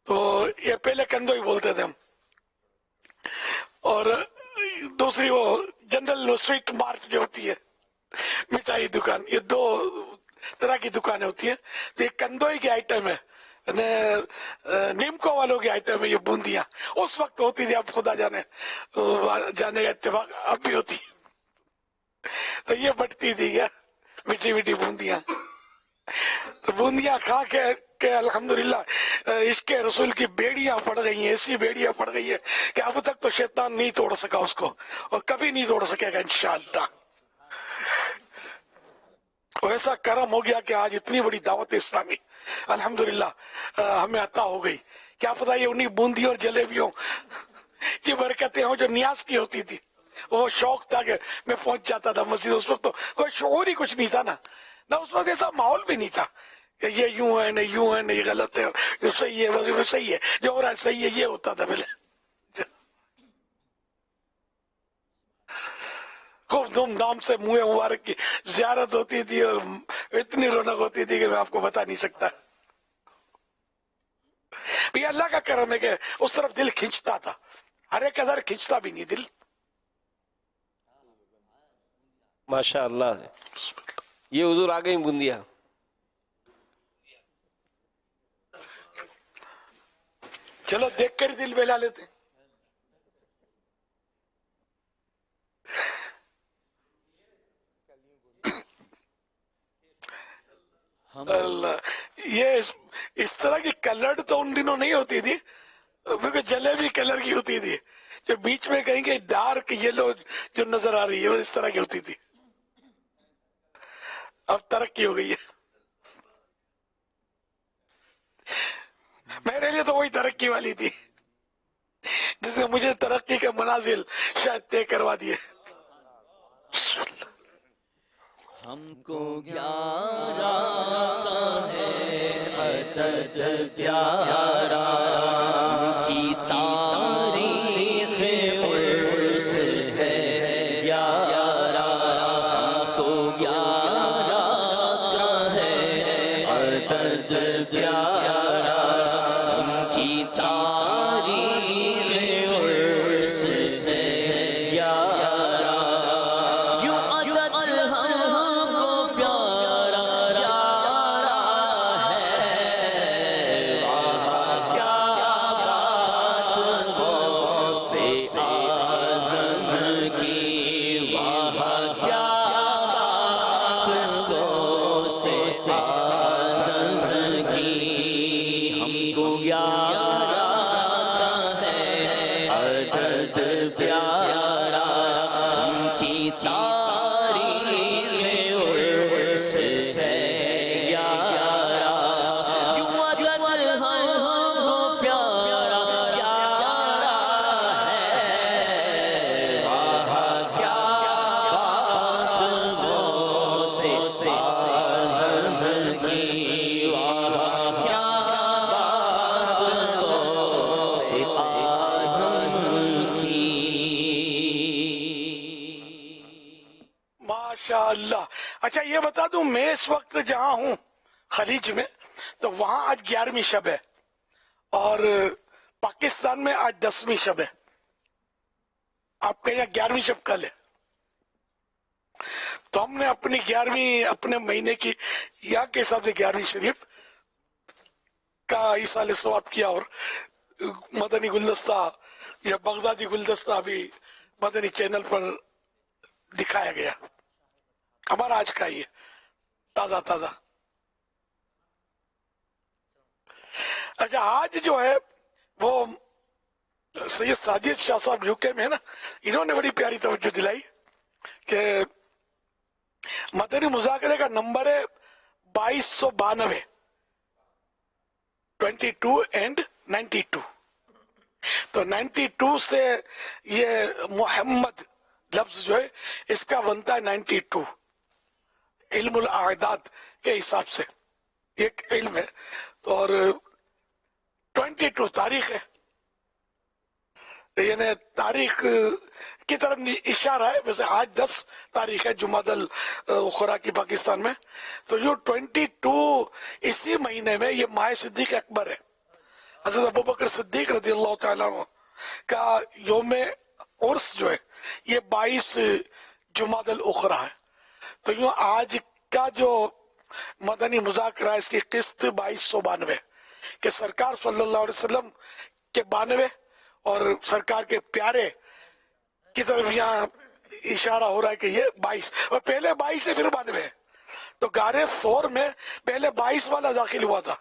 तो ये पहले कंदोई बोलते थे हम। और दूसरी वो जनरल स्वीट मार्ट जो होती है मिठाई दुकान, ये 2 तरह की दुकानें होती हैं। तो ये कंदोई की आइटम है, नीमको वालों की आइटम है ये बूंदियां। उस वक्त होती थी, अब खुदा जाने जाने का इत्तेफाक अब भी होती है। तो ये बटती थी क्या मीठी मीठी बूंदियां। तो बूंदियां खा के अल्हम्दुलिल्लाह इश्क रसूल की बेड़ियां पड़ गई हैं, ऐसी बेड़ियां पड़ गई है कि अब तक तो शैतान नहीं तोड़ सका उसको और कभी नहीं तोड़ सकेगा इंशाअल्लाह। तो ऐसा करम हो गया कि आज इतनी बड़ी दावत इस्लामी अल्हम्दुलिल्लाह हमें अता हो गई। क्या पता ये उन्हीं बूंदी और जलेबियों की बरकतें हो जो नियाज की होती थी। वो शौक था कि मैं पहुंच जाता था मस्जिद। उस वक्त तो कोई शौर ही कुछ नहीं था ना उस वक्त ऐसा माहौल भी नहीं था कि ये यूं है नहीं यूं है नहीं गलत है जो सही है वो सही है जो हो रहा है सही है, ये होता था पहले। खूब धूमधाम से मुँह मुबारक की जियारत होती थी और इतनी रौनक होती थी कि मैं आपको बता नहीं सकता। भैया अल्लाह का करम है कि उस तरफ दिल खींचता था, हर एक अदर खींचता भी नहीं दिल। माशाअल्लाह, ये हुजूर आ गई बूंदिया। चलो देख कर दिल बहला लेते। अल्लाह, ये इस तरह की कलर तो उन दिनों नहीं होती थी, क्योंकि जलेबी कलर की होती थी जो बीच में कहीं डार्क येलो जो नजर आ रही है वो इस तरह की होती थी। अब तरक्की हो गई है। मेरे लिए तो वही तरक्की वाली थी जिसने मुझे तरक्की के मनाजिल शायद तय करवा दिए। हमको 11 है अदद 11 की तारीख उर्स है 11 हमको 11 है अदद 11 की तारीख उर्स है 11 यूं अदद हमको प्यारा प्यारा है वहाँ क्या बात से आज़ज़ की वहाँ क्या बात से आज़ज़ की हमको 11 है अदद प्यारा उनकी तारीख उर्स है 11 यूं अदद हमको प्यारा प्यारा है वहाँ क्या बात से आज़ज़ की वहाँ क्या बात से आज़ज़ की। माशाअल्लाह। अच्छा ये बता दूं, मैं इस वक्त जहां हूं खलीज में, तो वहां आज 11वीं शब है और पाकिस्तान में आज 10वीं शब है। आपके यहाँ 11वीं शब कल है। तो हमने अपनी 11वीं अपने महीने की यहाँ के हिसाब से 11वीं शरीफ का इसाले सवाब किया और मदनी गुलदस्ता या बगदादी गुलदस्ता भी मदनी चैनल पर दिखाया गया। हमारा आज का ही है, ताजा ताजा। अच्छा आज जो है वो सैयद साजिद शाह साहब यूके में है ना, इन्होंने बड़ी प्यारी तवज्जो दिलाई कि मदनी मुज़ाकरे का नंबर है 2292 22 एंड 92। तो 92 से ये मोहम्मद लफ्ज जो है इसका बनता है 92 इल्मुल आदाद के हिसाब से एक इल्म है। और 22 तारीख है, यानी तारीख की तरफ इशारा है। वैसे आज 10 तारीख है जुमादल उखरा की पाकिस्तान में। तो यो 22 इसी महीने में ये माह सिद्दीक अकबर है, हज़रत अबू बकर सिद्दीक रज़ियल्लाहु ताला अन्हु का योम उर्स जो है ये 22 जुमादल उखरा है। तो यूं आज का जो मदनी मुज़ाकरा है इसकी किस्त 2292 के सरकार सल्लल्लाहु अलैहि वसल्लम के 92 और सरकार के प्यारे की तरफ यहाँ इशारा हो रहा है कि ये 22 और पहले 22 से फिर 92 है। तो गारे सौर में पहले 22 वाला दाखिल हुआ था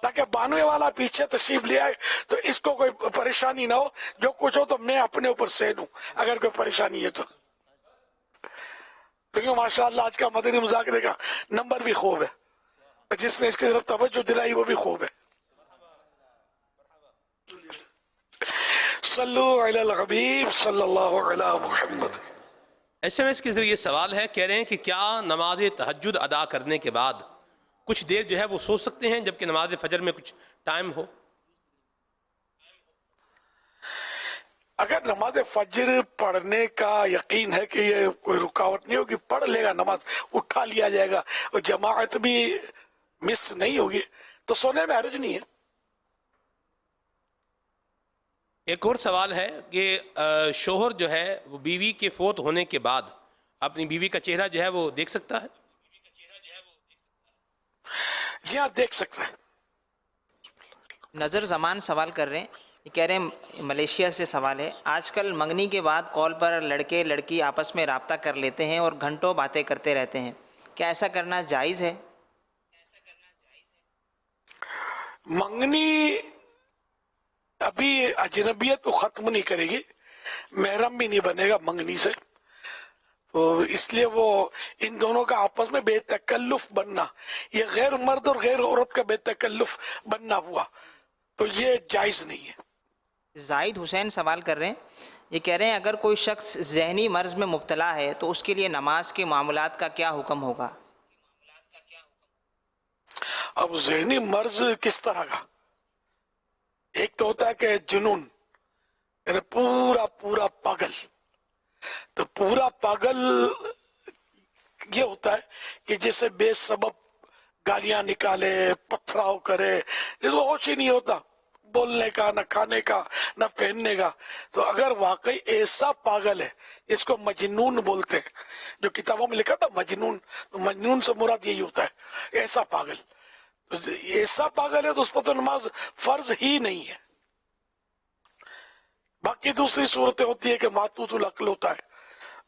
ताकि 92 वाला पीछे तशरीफ ले आए तो इसको कोई परेशानी ना हो। जो कुछ हो तो मैं अपने ऊपर सह लूं अगर कोई परेशानी है तो क्योंकि माशाअल्लाह आज का मदनी मुज़ाकरे का नंबर भी खूब है, जिसने इसकी तरफ तवज्जो दिलाई वो भी खूब है। सल्लु अलल हबीब सल्लल्लाहु अलैहि मुहम्मद। SMS के जरिए सवाल है, कह रहे हैं कि क्या नमाज तहज्जुद अदा करने के बाद कुछ देर जो है वो सो सकते हैं जबकि नमाज फजर में कुछ टाइम हो? अगर नमाज फजर पढ़ने का यकीन है कि ये कोई रुकावट नहीं होगी, पढ़ लेगा, नमाज उठा लिया जाएगा और जमाअत भी मिस नहीं होगी, तो सोने में हर्ज नहीं है। एक और सवाल है कि शोहर जो है वो बीवी के फोत होने के बाद अपनी बीवी का चेहरा जो है वो देख सकता है? जी हाँ, देख सकता है। नज़र ज़मान सवाल कर रहे हैं, ये कह रहे हैं मलेशिया से सवाल है, आजकल मंगनी के बाद कॉल पर लड़के लड़की आपस में राब्ता कर लेते हैं और घंटों बातें करते रहते हैं, क्या ऐसा करना जायज़ है? मंगनी अभी अजनबियत को ख़त्म नहीं करेगी, महरम भी नहीं बनेगा मंगनी से, तो इसलिए वो इन दोनों का आपस में बेतकल्लुफ बनना, ये गैर मर्द और गैर औरत का बेतकल्लुफ बनना हुआ, तो ये जायज़ नहीं है। जाहिद हुसैन सवाल कर रहे हैं, ये कह रहे हैं अगर कोई शख्स जहनी मर्ज में मुब्तला है तो उसके लिए नमाज के मामूलात का क्या हुक्म होगा? अब जहनी मर्ज किस तरह का? एक तो होता है कि जुनून, पूरा पूरा पागल, तो पूरा पागल ये होता है कि जैसे बेसबब गालियां निकाले, पथराव करे, ये तो होश ही नहीं होता बोलने का, न खाने का, न पहनने का। तो अगर वाकई ऐसा पागल है, इसको मजनून बोलते हैं, जो किताबों में लिखा था मजनून, तो मजनून से मुराद यही होता है, ऐसा पागल। तो ऐसा पागल है तो उस पर तो नमाज फर्ज ही नहीं है। बाकी दूसरी सूरतें होती है कि मातूतुल अक्ल होता है,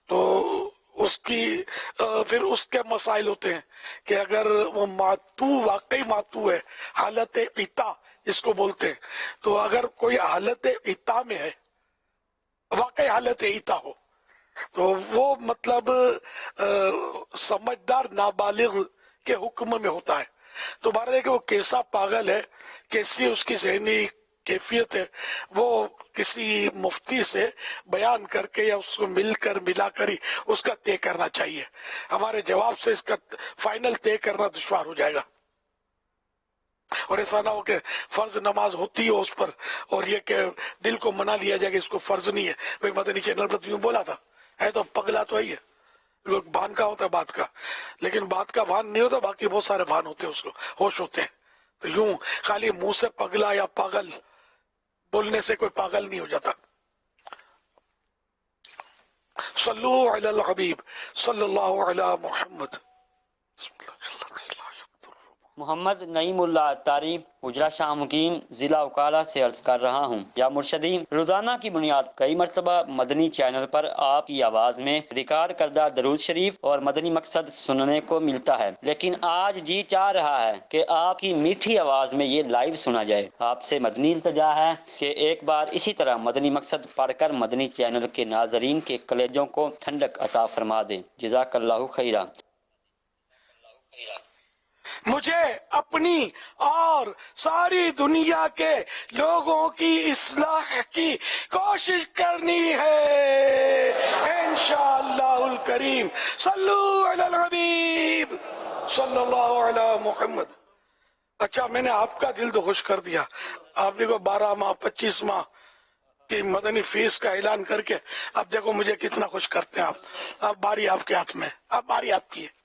तो उसकी फिर उसके मसाइल होते हैं कि अगर वो मातू वाकई मातू है, हालत इता इसको बोलते हैं, तो अगर कोई हालत इता में है, वाकई हालत इता हो, तो वो मतलब समझदार नाबालिग के हुक्म में होता है। तो बात है कि वो कैसा पागल है, कैसी उसकी ज़हनी कैफियत है, वो किसी मुफ्ती से बयान करके या उसको मिलाकर ही उसका तय करना चाहिए। हमारे जवाब से इसका फाइनल तय करना दुश्वार हो जाएगा, और ऐसा ना हो कि फर्ज नमाज होती हो उस पर और ये कि दिल को मना लिया जाए कि इसको फर्ज नहीं है। भाई मदनी चैनल पर यूं बोला था, है तो पगला तो ही है, लोग भान का होता है बात का, लेकिन बात का भान नहीं होता, बाकी बहुत सारे भान होते हैं, उसको होश होते हैं। तो यूं खाली मुंह से पगला या पागल बोलने से कोई पागल नहीं हो जाता। सल्लु अलल हबीब सल्लल्लाहु अलैहि मुहम्मद। मोहम्मद नईमुल्ला तारी उजरा शाह मुकीम ज़िला उकाला से अर्ज कर रहा हूँ। या मुर्शदीन, रोज़ाना की बुनियाद कई मरतबा मदनी चैनल पर आपकी आवाज़ में रिकॉर्ड करदा दरूद शरीफ और मदनी मकसद सुनने को मिलता है, लेकिन आज जी चाह रहा है कि आपकी मीठी आवाज़ में ये लाइव सुना जाए। आपसे मदनी इल्तिजा है कि एक बार इसी तरह मदनी मकसद पढ़कर मदनी चैनल के नाजरीन के कलेजों को ठंडक अता फरमा दें। जज़ाकल्लाहु खैरा। मुझे अपनी और सारी दुनिया के लोगों की इस्लाह की कोशिश करनी है, इंशाअल्लाहुल करीम। सल्लु अलल हबीब सल्लल्लाहु अलैहि मुहम्मद। अच्छा, मैंने आपका दिल तो खुश कर दिया। आपने को 12 माह 25 माह की मदनी फीस का ऐलान करके अब देखो मुझे कितना खुश करते हैं आप। अब बारी आपके हाथ में, अब बारी आपकी है।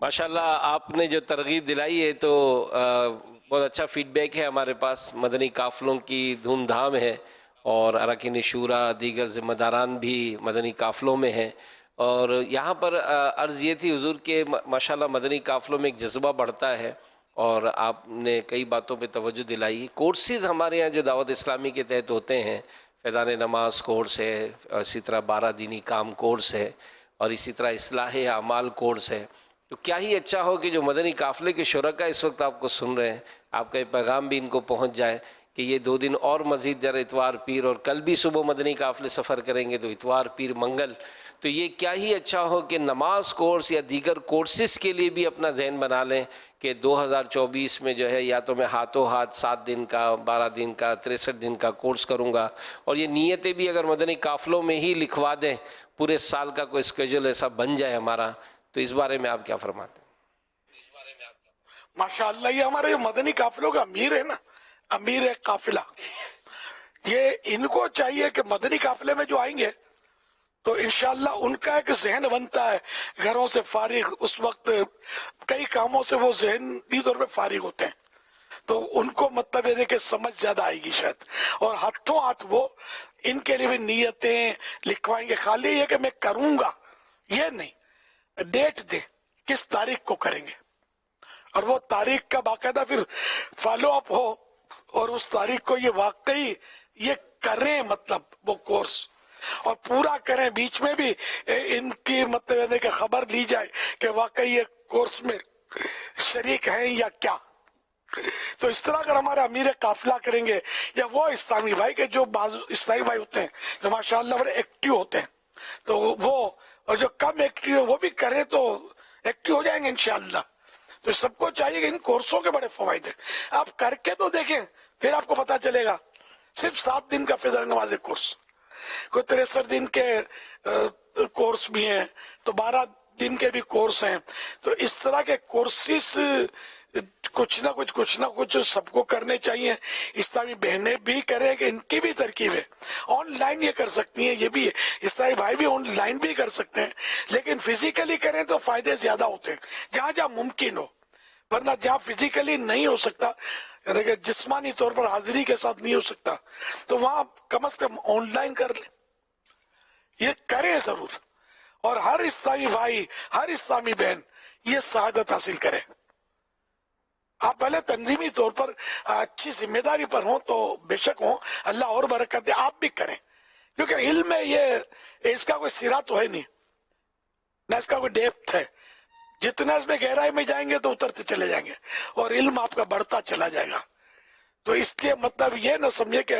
माशाल्लाह, आपने जो तरगीब दिलाई है तो बहुत अच्छा फीडबैक है हमारे पास। मदनी काफ़िलों की धूमधाम है और अरकान शूरा दीगर ज़िम्मेदारान भी मदनी काफ़िलों में हैं। और यहाँ पर अर्ज़ ये थी हुज़ूर के माशाल्लाह मदनी काफ़िलों में एक जज्बा बढ़ता है और आपने कई बातों पे तवज्जो दिलाई। कोर्सेज़ हमारे यहाँ जो दावत इस्लामी के तहत होते हैं, फ़ैज़ान नमाज कोर्स है, इसी तरह 12 दीनी काम कोर्स है और इसी तरह इस्लाह अमाल कोर्स है। तो क्या ही अच्छा हो कि जो मदनी काफ़िले के शुरका इस वक्त आपको सुन रहे हैं, आपका ये पैगाम भी इनको पहुंच जाए कि ये 2 दिन और मज़ीद जरा इतवार पीर, और कल भी सुबह मदनी काफ़िले सफ़र करेंगे तो इतवार पीर मंगल, تو یہ کیا ہی اچھا ہو کہ نماز کورس یا دیگر کورسز کے لیے بھی اپنا ذہن بنا لیں کہ 2024 میں جو ہے یا تو میں ہاتھوں ہاتھ 7 دن کا 12 دن کا 63 دن کا کورس کروں گا، اور یہ نیتیں بھی اگر مدنی قافلوں میں ہی لکھوا دیں، پورے سال کا کوئی اسکیجول ایسا بن جائے ہمارا، تو اس بارے میں آپ کیا فرماتے ہیں؟ ماشاءاللہ یہ ہمارے جو مدنی قافلوں کا امیر ہے نا، امیر قافلہ، یہ ان کو چاہیے کہ مدنی قافلے میں جو آئیں گے تو انشاءاللہ ان کا ایک ذہن بنتا ہے، گھروں سے فارغ، اس وقت کئی کاموں سے وہ ذہنی طور پہ فارغ ہوتے ہیں، تو ان کو مطلب یہ کہ سمجھ زیادہ آئے گی شاید، اور ہاتھوں ہاتھ وہ ان کے لیے بھی نیتیں لکھوائیں گے، خالی یہ کہ میں کروں گا یہ نہیں، ڈیٹ دیں کس تاریخ کو کریں گے، اور وہ تاریخ کا باقاعدہ پھر فالو اپ ہو، اور اس تاریخ کو یہ واقعی یہ کریں، مطلب وہ کورس اور پورا کریں، بیچ میں بھی ان کی مطلب کہ خبر لی جائے کہ واقعی یہ کورس میں شریک ہیں یا کیا۔ تو اس طرح اگر ہمارے امیر قافلہ کریں گے، یا وہ اسلامی بھائی کے جو بعض اسلامی بھائی ہوتے ہیں جو ماشاءاللہ بڑے ایکٹیو ہوتے ہیں، تو وہ اور جو کم ایکٹیو ہے وہ بھی کریں تو ایکٹیو ہو جائیں گے انشاءاللہ۔ تو سب کو چاہیے کہ ان کورسوں کے بڑے فوائد ہیں، آپ کر کے تو دیکھیں، پھر آپ کو پتا چلے گا۔ صرف 7 دن کا فجر نماز کورس، کوئی 63 دن کے کورس بھی ہیں، تو 12 دن کے بھی کورس ہیں، تو اس طرح کے کورسز کچھ نہ کچھ سب کو کرنے چاہیے۔ اسلامی بہنیں بھی کریں کہ ان کی بھی ترکیب ہے، آن لائن یہ کر سکتی ہیں، یہ بھی ہے، اسلامی بھائی بھی آن لائن بھی کر سکتے ہیں، لیکن فزیکلی کریں تو فائدے زیادہ ہوتے ہیں جہاں جہاں ممکن ہو، ورنہ جہاں فزیکلی نہیں ہو سکتا، یعنی کہ جسمانی طور پر حاضری کے ساتھ نہیں ہو سکتا، تو وہاں کم از کم آن لائن کر لیں، یہ کریں ضرور، اور ہر اسلامی بھائی ہر اسلامی بہن یہ سعادت حاصل کرے۔ آپ پہلے تنظیمی طور پر اچھی ذمہ داری پر ہوں تو بے شک ہوں، اللہ اور برکت دے، آپ بھی کریں، کیونکہ علم میں یہ اس کا کوئی سرا تو ہے نہیں، نہ اس کا کوئی ڈیپتھ ہے، جتنا اس میں گہرائی میں جائیں گے تو اترتے چلے جائیں گے، اور علم آپ کا بڑھتا چلا جائے گا۔ تو اس لیے مطلب یہ نہ سمجھے کہ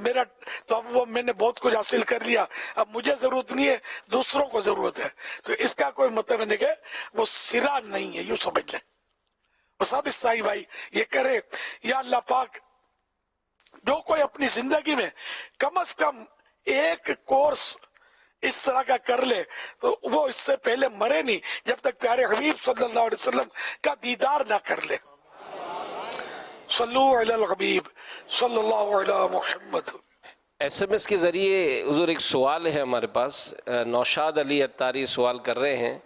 میرا تو اب وہ میں نے بہت کچھ حاصل کر لیا، اب مجھے ضرورت نہیں ہے، دوسروں کو ضرورت ہے، تو اس کا کوئی مطلب نہیں کہ وہ سرا نہیں ہے، یوں سمجھ لیں۔ وہ سب عیسائی بھائی یہ کرے، یا اللہ پاک جو کوئی اپنی زندگی میں کم از کم ایک کورس اس طرح کا کر لے تو وہ اس سے پہلے مرے نہیں جب تک پیارے حبیب صلی اللہ علیہ وسلم کا دیدار نہ کر لے۔ صلو علی الحبیب صلی اللہ علی محمد۔ SMS کے ذریعے حضور ایک سوال ہے ہمارے پاس، نوشاد علی اتاری سوال کر رہے ہیں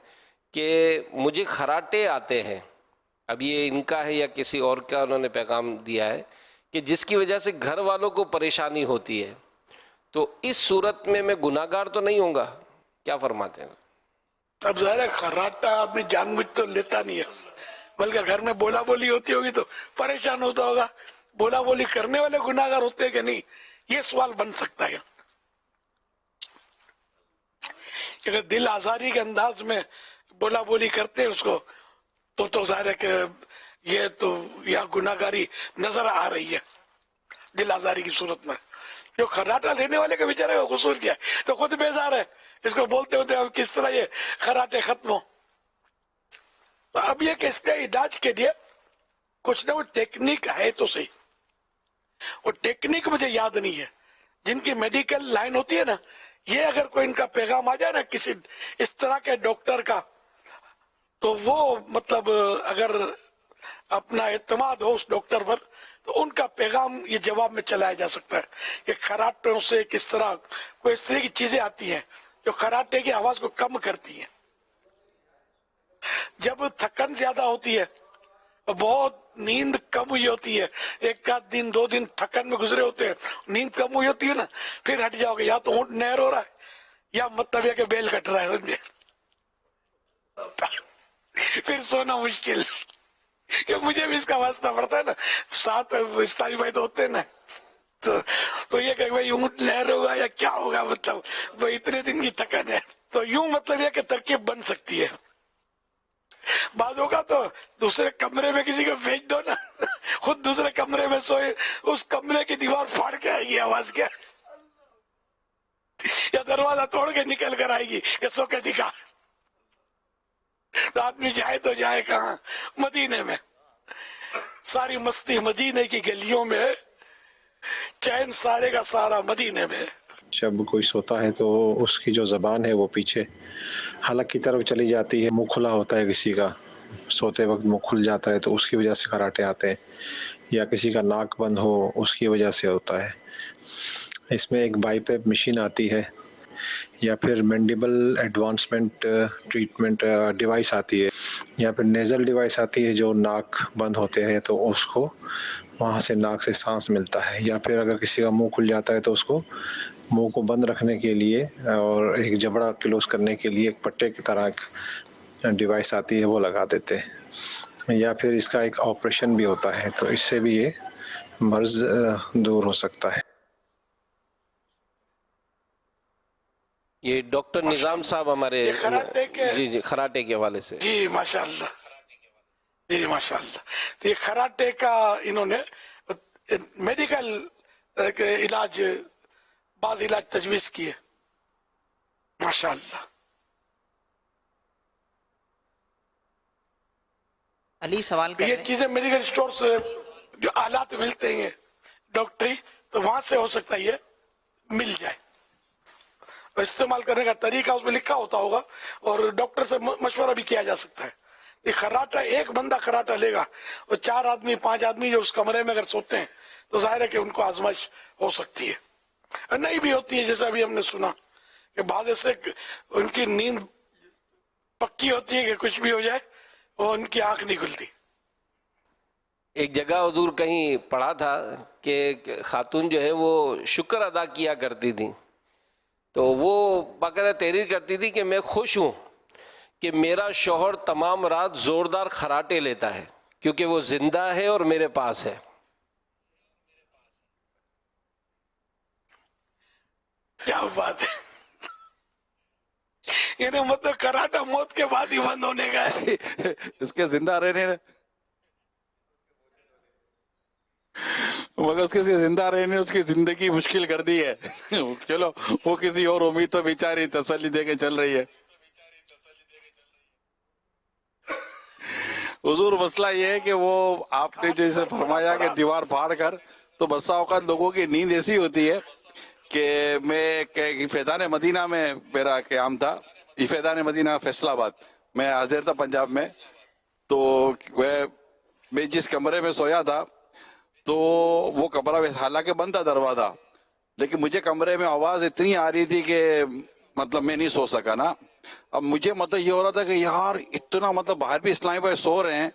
کہ مجھے خراٹے آتے ہیں، اب یہ ان کا ہے یا کسی اور کا، انہوں نے پیغام دیا ہے کہ جس کی وجہ سے گھر والوں کو پریشانی ہوتی ہے، تو اس صورت میں میں گناہ گار تو نہیں ہوں گا، کیا فرماتے ہیں؟ اب ظاہر ہے خراٹا آدمی جان بوجھ تو لیتا نہیں ہے، بلکہ گھر میں بولا بولی ہوتی ہوگی تو پریشان ہوتا ہوگا، بولا بولی کرنے والے گناہ گار ہوتے ہیں کہ نہیں، یہ سوال بن سکتا ہے کہ اگر دل آزاری کے انداز میں بولا بولی کرتے ہیں اس کو تو ظاہر ہے کہ یہ تو یہاں گناہ گاری نظر آ رہی ہے دل آزاری کی صورت میں۔ جو خراٹا لینے والے کا بیچارے کو قصور کیا ہے تو خود بیزار ہے، اس کو بولتے ہوتے اب کس طرح یہ خراٹے ختم ہو۔ تو اب یہ کہ اس کے علاج کے لیے کچھ نہ وہ ٹیکنیک ہے تو صحیح، وہ ٹیکنیک مجھے یاد نہیں ہے، جن کی میڈیکل لائن ہوتی ہے نا، یہ اگر کوئی ان کا پیغام آ جائے نا کسی اس طرح کے ڈاکٹر کا، تو وہ مطلب اگر اپنا اعتماد ہو اس ڈاکٹر پر تو ان کا پیغام یہ جواب میں چلایا جا سکتا ہے کہ خراٹوں سے کس طرح کوئی اس طرح کی چیزیں آتی ہیں جو خراٹے کی آواز کو کم کرتی ہیں۔ جب تھکن زیادہ ہوتی ہے، بہت نیند کم ہوئی ہوتی ہے، 1 آدھ دن 2 دن تھکن میں گزرے ہوتے ہیں، نیند کم ہوئی ہوتی ہے نا، پھر ہٹ جاؤ گے، یا تو اونٹ نہر ہو رہا ہے یا مطلب یہ کہ بیل کٹ رہا ہے، سمجھے، پھر سونا مشکل، کہ مجھے بھی اس کا واسطہ پڑتا ہے نا، 7 اسلامی بھائی تو ہوتے ہیں نا، تو یہ کہ بھائی اونٹ نہر ہوگا یا کیا ہوگا، مطلب وہ اتنے دن کی تھکن ہے، تو یوں مطلب یہ کہ ترکیب بن سکتی ہے۔ بعض ہوگا تو دوسرے کمرے میں کسی کو بھیج دو نا، خود دوسرے کمرے میں سوئے، اس کمرے کی دیوار پھاڑ کے آئے گی آواز، کیا یا دروازہ توڑ کے نکل کر آئے گی کہ سو کے دکھا. تو آدمی جائے تو جائے کہاں؟ مدینے میں. ساری مستی مدینے کی گلیوں میں، چین سارے کا سارا مدینے میں. جب کوئی سوتا ہے تو اس کی جو زبان ہے وہ پیچھے حلق کی طرف چلی جاتی ہے. منہ کھلا ہوتا ہے کسی کا، سوتے وقت منہ کھل جاتا ہے تو اس کی وجہ سے خراٹے آتے ہیں، یا کسی کا ناک بند ہو اس کی وجہ سے ہوتا ہے. اس میں ایک بائی پیپ مشین آتی ہے، یا پھر مینڈیبل ایڈوانسمنٹ ٹریٹمنٹ ڈیوائس آتی ہے، یا پھر نیزل ڈیوائس آتی ہے جو ناک بند ہوتے ہیں تو اس کو وہاں سے ناک سے سانس ملتا ہے. یا پھر اگر کسی کا منہ کھل جاتا ہے تو اس کو منہ کو بند رکھنے کے لیے اور ایک جبڑا کلوز کرنے کے لیے ایک پٹے کی طرح ڈیوائس آتی ہے، وہ لگا دیتے ہیں. یا پھر اس کا ایک آپریشن بھی ہوتا ہے، تو اس سے بھی یہ مرض دور ہو سکتا ہے. یہ ڈاکٹر نظام صاحب ہمارے جی خراٹے کے حوالے سے. جی ماشاء اللہ، جی ماشاء اللہ. تو یہ خراٹے کا انہوں نے میڈیکل علاج، بعض علاج تجویز کیے ماشاء اللہ. علی سوال کر رہے یہ ہیں، چیزیں میڈیکل اسٹور سے جو آلات ملتے ہیں ڈاکٹری، تو وہاں سے ہو سکتا ہے یہ مل جائے. استعمال کرنے کا طریقہ اس میں لکھا ہوتا ہوگا اور ڈاکٹر سے مشورہ بھی کیا جا سکتا ہے. یہ خراٹا، ایک بندہ خراٹا لے گا اور 4 آدمی 5 آدمی جو اس کمرے میں اگر سوتے ہیں تو ظاہر ہے کہ ان کو آزمائش ہو سکتی ہے. نہیں بھی ہوتی ہے، جیسا ابھی ہم نے سنا کہ بعد سے ان کی نیند پکی ہوتی ہے کہ کچھ بھی ہو جائے وہ ان کی آنکھ نہیں کھلتی. ایک جگہ حضور کہیں پڑھا تھا کہ خاتون جو ہے وہ شکر ادا کیا کرتی تھی، تو وہ باقاعدہ تحریر کرتی تھی کہ میں خوش ہوں کہ میرا شوہر تمام رات زوردار خراٹے لیتا ہے کیونکہ وہ زندہ ہے اور میرے پاس ہے. کیا بات ہے! یعنی مطلب خراٹا موت کے بعد ہی بند ہونے کا ہے. اس کے زندہ رہنے مگر اس کے زندہ رہنے اس کی زندگی مشکل کر دی ہے. چلو وہ کسی اور امید تو بیچاری تسلی دے کے چل رہی ہے. حضور مسئلہ یہ ہے کہ وہ آپ نے جیسے فرمایا کہ دیوار پھاڑ کر، تو بسا اوقات لوگوں کی نیند ایسی ہوتی ہے کہ میں فیضان مدینہ میں میرا قیام تھا. فیضان مدینہ فیصل آباد میں حاضر تھا پنجاب میں. تو میں جس کمرے میں سویا تھا تو وہ کمرہ حالانکہ بند تھا دروازہ، لیکن مجھے کمرے میں آواز اتنی آ رہی تھی کہ مطلب میں نہیں سو سکا نا. اب مجھے مطلب یہ ہو رہا تھا کہ یار اتنا مطلب باہر بھی اسلامی بھائی سو رہے ہیں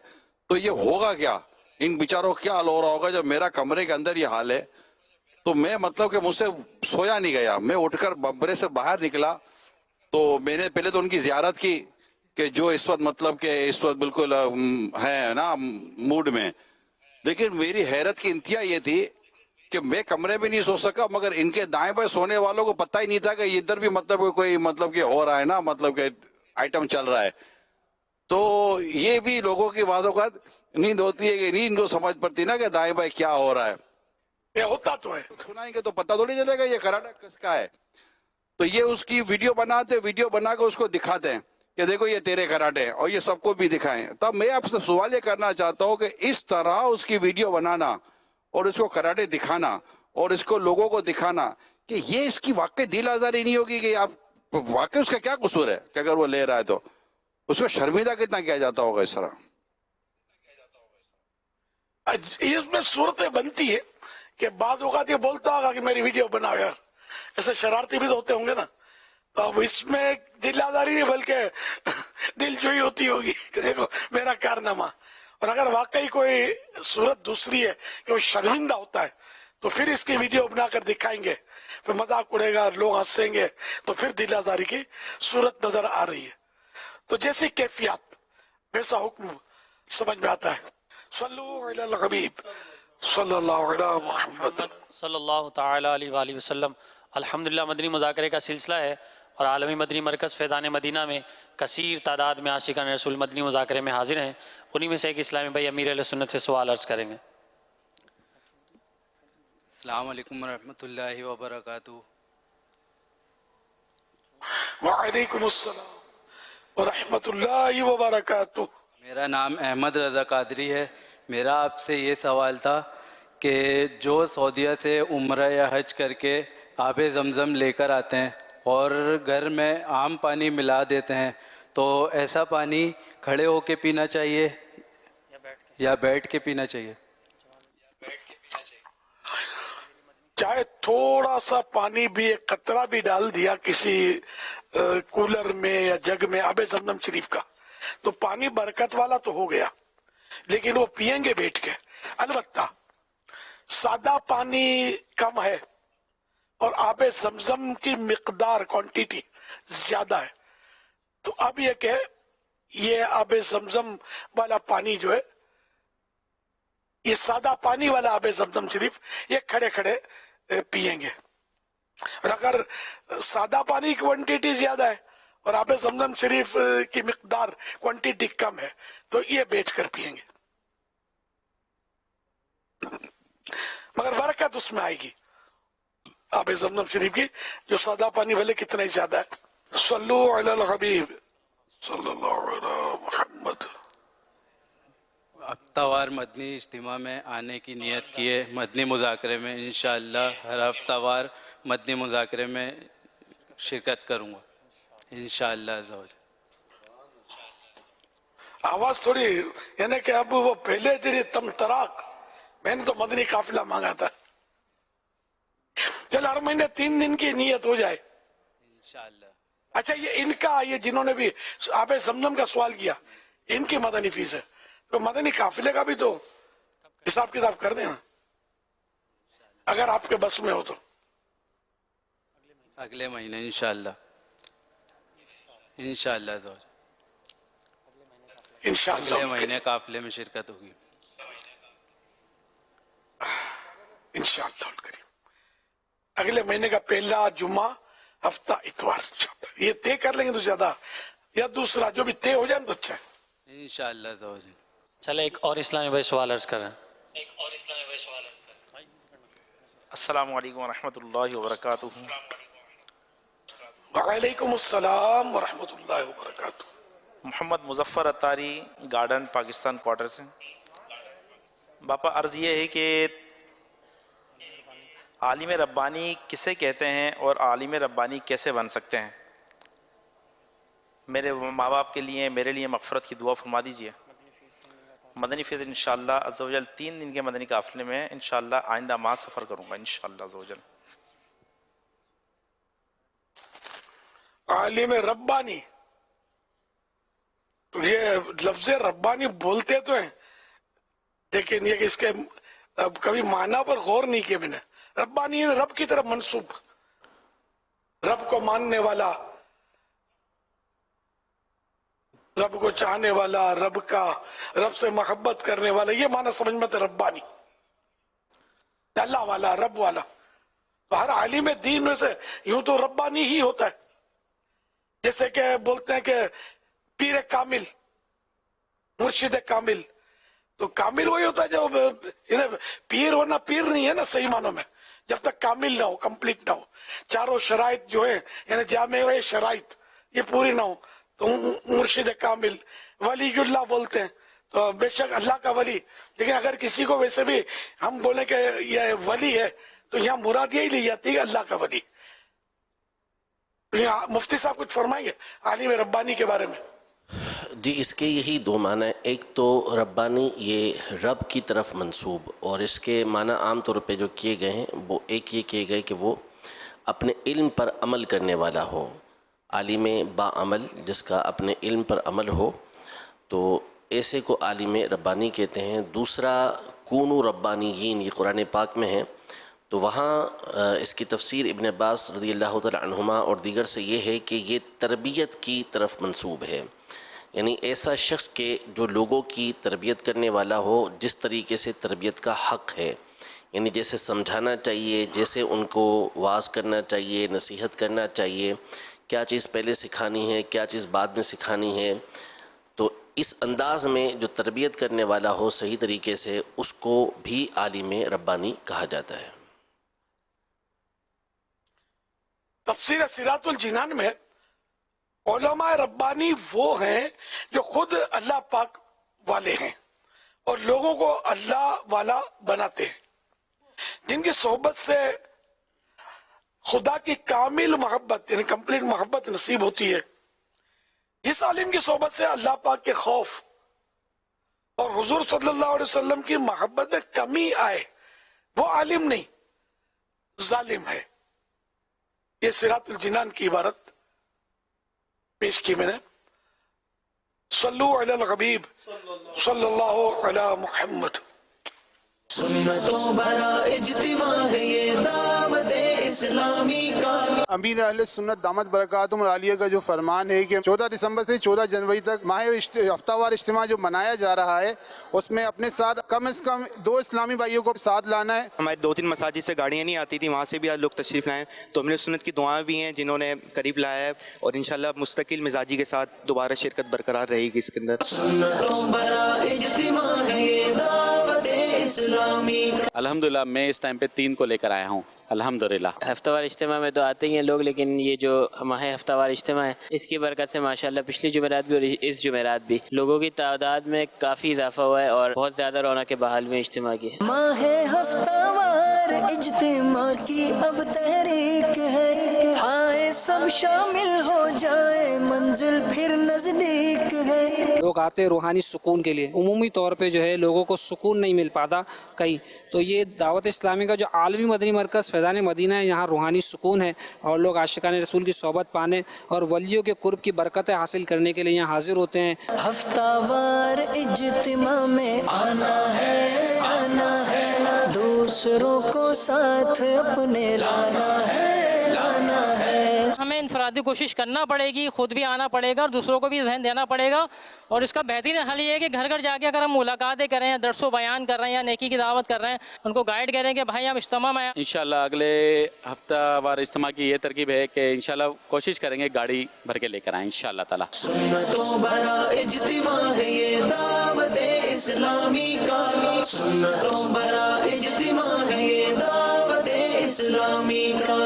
تو یہ ہوگا کیا، ان بیچاروں کو کیا حال ہو رہا ہوگا جب میرا کمرے کے اندر یہ حال ہے. تو میں مطلب کہ مجھ سے سویا نہیں گیا، میں اٹھ کر کمرے سے باہر نکلا تو میں نے پہلے تو ان کی زیارت کی کہ جو اس وقت مطلب کہ اس وقت بالکل ہے نا موڈ میں. لیکن میری حیرت کی انتہا یہ تھی کہ میں کمرے میں نہیں سو سکا، مگر ان کے دائیں بائیں سونے والوں کو پتہ ہی نہیں تھا کہ ادھر بھی مطلب کوئی مطلب کہ ہو رہا ہے نا، مطلب کہ آئٹم چل رہا ہے. تو یہ بھی لوگوں کی بعض اوقات نیند ہوتی ہے کہ نیند کو سمجھ پڑتی نا کہ دائیں بائیں کیا ہو رہا ہے. یہ ہوتا تو ہے، سنائیں گے تو پتہ تھوڑی چلے گا یہ خراٹا کس کا ہے. تو یہ اس کی ویڈیو بناتے، ویڈیو بنا کے اس کو دکھاتے ہیں کہ دیکھو یہ تیرے خراٹے ہیں، اور یہ سب کو بھی دکھائیں. تب میں آپ سے سوال یہ کرنا چاہتا ہوں کہ اس طرح اس کی ویڈیو بنانا اور اس کو خراٹے دکھانا اور اس کو لوگوں کو دکھانا، کہ یہ اس کی واقعی دل آزاری نہیں ہوگی کہ آپ واقعی اس کا کیا قصور ہے کہ اگر وہ لے رہا ہے تو اس کو شرمندہ کتنا کیا جاتا ہوگا اس طرح. اس میں صورتیں بنتی ہے کہ بعض اوقات یہ بولتا ہوگا کہ میری ویڈیو بناؤ یار، ایسے شرارتی بھی تو ہوتے ہوں گے نا. تو اب اس میں دل آزاری نہیں بلکہ دل جوئی ہوتی ہوگی کہ دیکھو میرا کارنامہ. اور اگر واقعی کوئی صورت دوسری ہے کہ وہ شرمندہ ہوتا ہے تو پھر اس کی ویڈیو بنا کر دکھائیں گے، پھر مذاق اڑے گا، لوگ ہنسیں گے، تو پھر دل آزاری کی صورت نظر آ رہی ہے. تو جیسی کیفیات ویسا حکم سمجھ میں آتا ہے. صلو علی الحبیب صلی اللہ علیہ محمد صلی اللہ تعالی علیہ وآلہ وسلم. الحمدللہ مدنی مذاکرے کا سلسلہ ہے اور عالمی مدنی مرکز فیضان مدینہ میں کثیر تعداد میں عاشقان رسول مدنی مذاکرے میں حاضر ہیں. انہی میں سے ایک اسلامی بھائی امیر اہل سنت سے سوال عرض کریں گے. السلام علیکم ورحمۃ اللہ وبرکاتہ. वालेकुम अस्सलाम व रहमतुल्लाहि व बरकातुहू। मेरा नाम अहमद रज़ा कादरी है। मेरा आपसे ये सवाल था कि जो सऊदीया से उम्रा या हज करके आब ज़मज़म लेकर आते हैं और घर में आम पानी मिला देते हैं, तो ऐसा पानी खड़े होके पीना चाहिए या बैठ के पीना चाहिए? चाहे थोड़ा सा पानी भी, एक कतरा भी डाल दिया किसी कूलर में या जग में आबे ज़मज़म शरीफ का, तो पानी बरकत वाला तो हो गया, लेकिन वो पिएंगे बैठ के। अलबत्ता सादा पानी कम है और आबे ज़मज़म की मिकदार, क्वांटिटी ज्यादा है, तो अब ये कि ये आबे ज़मज़म वाला पानी जो है, ये सादा पानी वाला आबे ज़मज़म शरीफ, ये खड़े खड़े पिएंगे। और अगर सादा पानी की क्वांटिटी ज्यादा है और आबे ज़मज़म शरीफ की मिकदार, क्वांटिटी कम है, तो ये बैठ कर पिएंगे, मगर बरकत उसमें आएगी आबे ज़मज़म शरीफ की, जो सादा पानी वाले कितना ही ज्यादा है। सल्लु अलल हबीब सल्लल्लाहु अलैहि मुहम्मद। हफ्तावार मदनी इज्तिमा में आने की नियत की है, मदनी मुज़ाकरे में इंशाअल्लाह हर हफ्तावार मदनी मुज़ाकरे में शिरकत करूँगा इंशाअल्लाह। आवाज थोड़ी, यानी कि अब वो पहले जरी तम तराक, मैंने तो मदनी काफिला मांगा था। चल हर महीने 3 दिन की नियत हो जाए इंशाअल्लाह। अच्छा, ये इनका, ये जिन्होंने भी आबे ज़मज़म का सवाल किया, इनकी मदनी फीस है, तो मदनी काफिले का भी तो हिसाब किताब कर देना, अगर आपके बस में हो तो। अगले महीने इंशाअल्लाह इंशाअल्लाह अगले महीने काफिले में शिरकत होगी इंशाअल्लाह करीम। अगले महीने का पहला जुम्मा हफ्ता इतवार, ये तय कर लेंगे तो ज्यादा, या दूसरा जो भी तय हो जाए तो अच्छा है इंशाअल्लाह। चले एक और इस्लामी भाई सवाल अर्ज कर रहे हैं। अस्सलामु अलैकुम वरहमतुल्लाहि वबरकातुहू। वालेकुम अस्सलाम वरहमतुल्लाहि वबरकातुहू। मोहम्मद मुजफ्फर अतारी, गार्डन, पाकिस्तान क्वार्टर से। बापा, अर्ज़ ये है कि आलिम रब्बानी किसे कहते हैं और आलिम रब्बानी कैसे बन सकते हैं? मेरे माँ बाप के लिए, मेरे लिए मग़फ़िरत की दुआ फरमा दीजिए। मदनी फ़ैज़ इंशाअल्लाह अज़्ज़ा वजल 3 दिन के मदनी काफ़िले में इंशाअल्लाह आइंदा माह सफ़र करूँगा इंशाअल्लाह अज़्ज़ा वजल। आलिम रब्बानी, तो ये लफ्ज़ रब्बानी बोलते तो हैं, लेकिन ये इसके अब कभी माना पर गौर नहीं किया मैंने। रब्बानी रब की तरफ मंसूब, रब को मानने वाला, रब को चाहने वाला, रब से मोहब्बत करने वाला, ये माना समझ में तो रब्बानी, अल्लाह वाला, रब वाला। तो हर आलिम दीन में से यूं तो रब्बानी ही होता है। जैसे कि बोलते हैं कि पीर कामिल, मुर्शिद कामिल, तो कामिल वही होता है जो पीर होना पीर नहीं है ना सही मानों में, जब तक कामिल ना हो, कंप्लीट ना हो, चारों शराइत जो है यानी जामे शराइत ये पूरी ना हो, तो मुर्शिद कामिल, वलीयुल्लाह बोलते हैं। तो बेशक अल्लाह का वली, लेकिन अगर किसी को वैसे भी हम बोले कि ये वली है, तो यहाँ मुराद यही ली जाती है अल्लाह का वली। तो यहाँ मुफ्ती साहब कुछ फरमाएंगे आलिम रब्बानी के बारे में? जी, इसके यही 2 माना है। एक तो रब्बानी ये रब की तरफ मंसूब, और इसके माना आम तौर पे जो किए गए हैं वो एक ये किए गए कि वो अपने इल्म पर अमल करने वाला हो, आलिम बाअमल, जिसका अपने इल्म पर अमल हो, तो ऐसे को आलिम रब्बानी कहते हैं। दूसरा कूनू रब्बानीयीन, ये कुरान पाक में है, तो वहाँ इसकी तफसीर इब्न अब्बास रज़ियल्लाहु तआला अन्हुमा और दीगर से ये है कि ये तरबियत की तरफ मंसूब है, यानी ऐसा शख्स के जो लोगों की तरबियत करने वाला हो, जिस तरीके से तरबियत का हक़ है, यानी जैसे समझाना चाहिए, जैसे उनको वाज़ करना चाहिए, नसीहत करना चाहिए, क्या चीज़ पहले सिखानी है, क्या चीज़ बाद में सिखानी है, तो इस अंदाज़ में जो तरबियत करने वाला हो सही तरीके से, उसको भी आलिम रब्बानी कहा जाता है। तफसीर सिरातुल जिनान में उलमा रब्बानी वो हैं जो खुद अल्लाह पाक वाले हैं और लोगों को अल्लाह वाला बनाते हैं, जिनकी सोहबत से खुदा की कामिल मोहब्बत यानी कंप्लीट मोहब्बत नसीब होती है। जिस आलिम की सोहबत से अल्लाह पाक के खौफ और हुजूर सल्लल्लाहु अलैहि वसल्लम की मोहब्बत में कमी आए, वो आलिम नहीं जालिम है। ये सिरातुल जिनान की इबारत पेश की मैंने। सल्लु अलल हबीब सल्लल्लाहु अला मुहम्मद। सुन्नतों भरा इज्तिमा है ये दावत इस्लामी का। अमीर अहले सुन्नत दामत बरकातुहुल आलिया का जो फरमान है कि 14 दिसंबर से 14 जनवरी तक माह हफ्तावार इज्तिमा जो मनाया जा रहा है, उसमें अपने साथ कम से कम 2 इस्लामी भाइयों को साथ लाना है। हमारे 2-3 मसाजिद से गाड़ियाँ नहीं आती थी, वहाँ से भी आज लोग तशरीफ़ लाएँ, तो अमीर सुन्नत की दुआएं भी हैं जिन्होंने करीब लाया है, और इंशाल्लाह मुस्तकिल मिजाजी के साथ दोबारा शिरकत बरकरार रहेगी इसके अंदर। अल्हम्दुलिल्लाह मैं इस टाइम पे 3 को लेकर आया हूँ अल्हम्दुलिल्लाह। हफ्तावार इज्तिमा में तो आते ही हैं लोग, लेकिन ये जो हमारे हफ्तावार इज्तिमा है इसकी बरकत से माशाल्लाह पिछली जुमेरात भी और इस जुमेरात भी लोगों की तादाद में काफ़ी इजाफा हुआ है और बहुत ज़्यादा रौनक बहाल में इज्तिमा की। माहे हफ्तावार इज्तिमा की अब तहरीक है, आए सब शामिल हो जाए मंजिल फिर नजदीक है। लोग आते हैं रूहानी सुकून के लिए, उमूमी तौर पे जो है लोगों को सुकून नहीं मिल पाता कहीं, तो ये दावत इस्लामी का जो आलमी मदनी मरकज़ फैज़ान मदीना है, यहाँ रूहानी सुकून है और लोग आशिकान रसूल की सोहबत पाने और वलियों के कुर्ब की बरकतें हासिल करने के लिए यहाँ हाजिर होते हैं। हफ्तावार इज्तिमा में आना है, दूसरों को साथ अपने लाना है। हमें इनफरादी कोशिश करना पड़ेगी, खुद भी आना पड़ेगा और दूसरों को भी जहन देना पड़ेगा, और इसका बेहतरीन हल ये है कि घर घर जाके अगर हम मुलाकातें कर रहे हैं, दर्सो बयान कर रहे हैं या नेकी की दावत कर रहे हैं, उनको गाइड करें कि भाई हम इज्तिमा में इंशाल्लाह अगले हफ्तावार इज्तिमा की ये तरकीब है कि इंशाल्लाह कोशिश करेंगे गाड़ी भर के लेकर आएँ इंशाल्लाह ताला। सुन्नतों भरा इज्तिमा है ये दावत इस्लामी का, सुन्नतों भरा इज्तिमा है ये दावत इस्लामी का।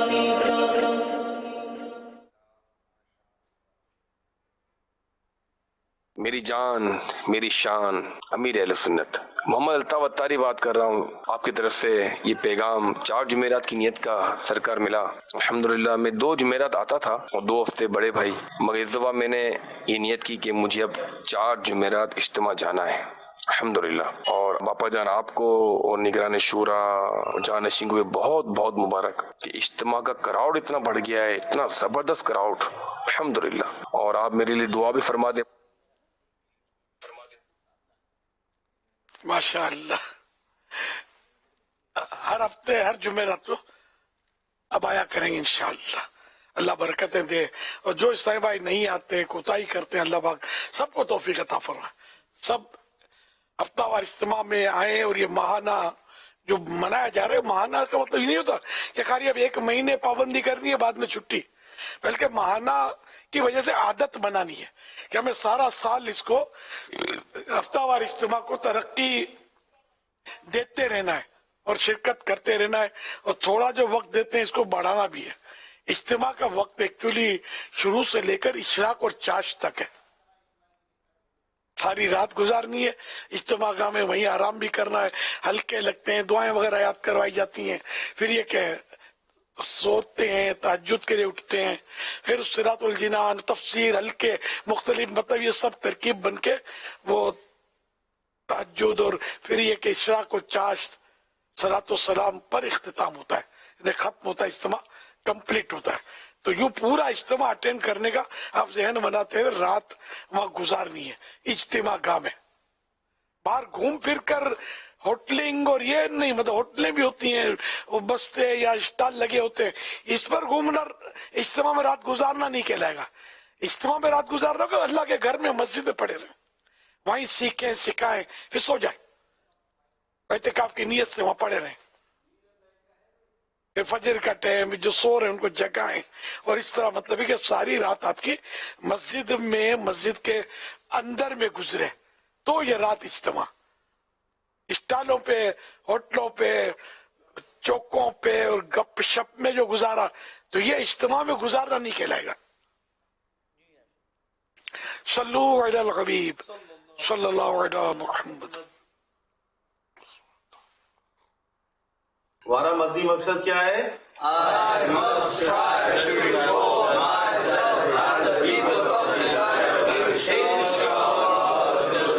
मेरी जान मेरी शान अमीर अहले सुन्नत मोहम्मद अल्ताफ अत्तारी बात कर रहा हूँ। आपकी तरफ से ये पैगाम 4 जुमेरात की नियत का सरकार मिला। अल्हम्दुलिल्लाह मैं 2 जुमेरात आता था और 2 हफ्ते बड़े भाई, मगर इस दफ़ा मैंने ये नियत की कि मुझे अब 4 जुमेरात इज्तिमा जाना है अल्हम्दुलिल्लाह। और बापा जान आपको और निगरान शूरा जानशीन को बहुत बहुत मुबारक कि इज्तिमा का क्राउड इतना बढ़ गया है, इतना ज़बरदस्त क्राउड अल्हम्दुलिल्लाह। और आप मेरे लिए दुआ भी फरमा दें। माशाअल्लाह हर हफ्ते हर जुमेरात को अब आया करेंगे इंशाअल्लाह। अल्लाह बरकतें दे, और जो इस्लामी भाई नहीं आते, कोताही करते हैं, अल्लाह पाक सबको तौफीक अता फरमाए, सब हफ्तावार इज्तिमा में आए। और ये माहाना जो मनाया जा रहा है, माहाना का मतलब ये नहीं होता कि खाली अब 1 महीने पाबंदी करनी है बाद में छुट्टी, बल्कि माहाना की वजह से आदत बनानी है कि हमें सारा साल इसको हफ्तावार इज्तिमा को तरक्की देते रहना है और शिरकत करते रहना है, और थोड़ा जो वक्त देते हैं इसको बढ़ाना भी है। इज्तिमा का वक्त एक्चुअली शुरू से लेकर इशराक और चाश तक है, सारी रात गुजारनी है इज्तिमा गाह में, वहीं आराम भी करना है, हल्के लगते हैं, दुआएं वगैरह याद करवाई जाती हैं, फिर ये क्या सोते हैं, तहज्जुद के लिए उठते हैं, फिर सिरातुल जिनान, तफसीर, हल्के मुख्तलिफ, मतलब ये सब तरकीब बन के वो तहज्जुद और फिर ये कि इशराक और चाश सलातो सलाम पर इख्तिताम होता है, खत्म होता है, इज्तिमा कंप्लीट होता है। तो यूं पूरा इज्तिमा अटेंड करने का आप जहन बनाते हैं, रात वहां गुजारनी है इज्तिमा गाह में। बाहर घूम फिर कर होटलिंग और ये नहीं, मतलब होटलें भी होती हैं, वो बस्ते या स्टॉल लगे होते हैं, इस पर घूमना इज्तिमा में रात गुजारना नहीं कहलाएगा। इज्तिमा में रात गुजारना को अल्लाह के घर में मस्जिद में पड़े रहे, वहीं सीखें सिखाएं, फिर सो जाए, एहतिकाफ की नीयत से वहां पड़े रहे, फिर फजर का टाइम जो सो रहे उनको जगाएं, और इस तरह मतलब है कि सारी रात आपकी मस्जिद में, मस्जिद के अंदर में गुजरे, तो ये रात इज्तिमा। स्टॉलों पे, होटलों पे, चौकों पे और गप शप में जो गुजारा, तो ये इज्तिमा में गुजारना नहीं कहलाएगा। सल्लू अलल हबीब सल्लल्लाहु अलैहि मुहम्मद। हमारा मदनी मकसद क्या है?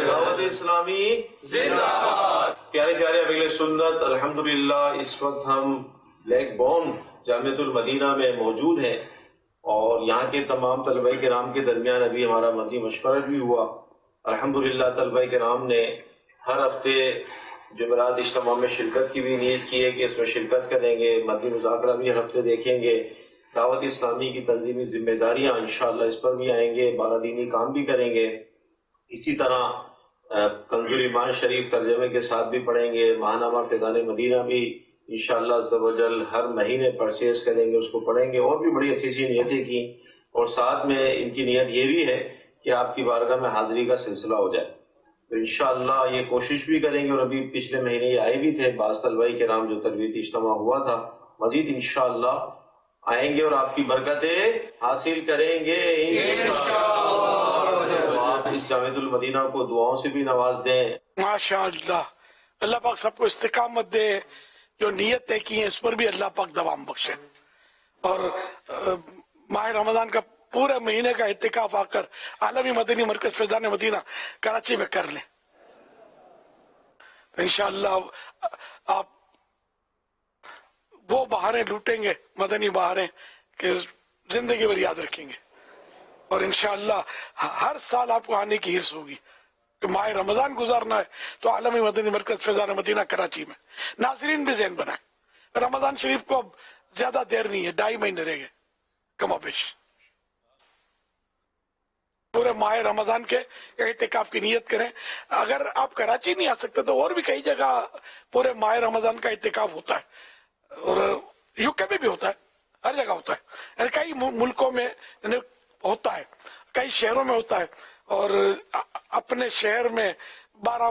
दावत इस्लामी जिंदाबाद। प्यारे प्यारे अमीर सुन्नत, अल्हम्दुलिल्लाह इस वक्त हम ब्लैक बोन जामियतुल मदीना में मौजूद हैं और यहाँ के तमाम तलबा किराम के दरमियान अभी हमारा मदनी मशवरा भी हुआ। अल्हम्दुलिल्लाह तलबा किराम ने हर हफ्ते जुमेरात इज्तिमा में शिरकत की भी नीयत की है कि इसमें शिरकत करेंगे, मदनी मुज़ाकरा भी हर हफ्ते देखेंगे, दावत इस्लामी की तंजीमी जिम्मेदारियाँ इंशाअल्लाह इस पर भी आएंगे, बारादीनी काम भी करेंगे। इसी तरह कंजुल ईमान शरीफ तर्जमे के साथ भी पढ़ेंगे, माहनामा फ़ैज़ान मदीना भी इंशाअल्लाह अज़्ज़वजल हर महीने परचेज करेंगे, उसको पढ़ेंगे। और भी बड़ी अच्छी अच्छी नियतें की और साथ में इनकी नियत ये भी है कि आपकी बारगाह में हाज़िरी का सिलसिला हो जाए। तो इंशाअल्लाह ये कोशिश भी करेंगे और अभी पिछले महीने ये आए भी थे बाज़ तलबा किराम जो तरबियती इज्तिमा हुआ था, मज़ीद इंशाअल्लाह आएंगे और आपकी बरकतें हासिल करेंगे इंशाअल्लाह। तो आप इस जामियतुल मदीना को दुआओं से भी नवाज दें। माशाअल्लाह, अल्लाह पाक सबको इस्तिकामत दे, जो नियत तय की है इस पर भी अल्लाह पाक दवाम बख्शे और माह रमजान का पूरे महीने का इत्तिकाफ आकर आलमी मदनी मरकज फैज़ान मदीना कराची में कर लें। तो इंशाअल्लाह आप वो बहारें लूटेंगे, मदनी बहारें कि जिंदगी भर याद रखेंगे और इंशाअल्लाह हर साल आपको आने की हिर्स होगी कि माह रमजान गुजारना है तो आलमी मदनी मरकज फैज़ान मदीना कराची में। नाज़रीन भी ज़हन बनाए, रमजान शरीफ को अब ज्यादा देर नहीं है, 2.5 महीने रह गए कमोबेश। पूरे माह रमजान के एहतिकाफ की नियत करें। अगर आप कराची नहीं आ सकते तो और भी कई जगह पूरे माह रमजान का एहतिकाफ होता है और यूके में भी होता है, हर जगह होता है, यानी कई मुल्कों में होता है, कई शहरों में होता है और अपने शहर में 12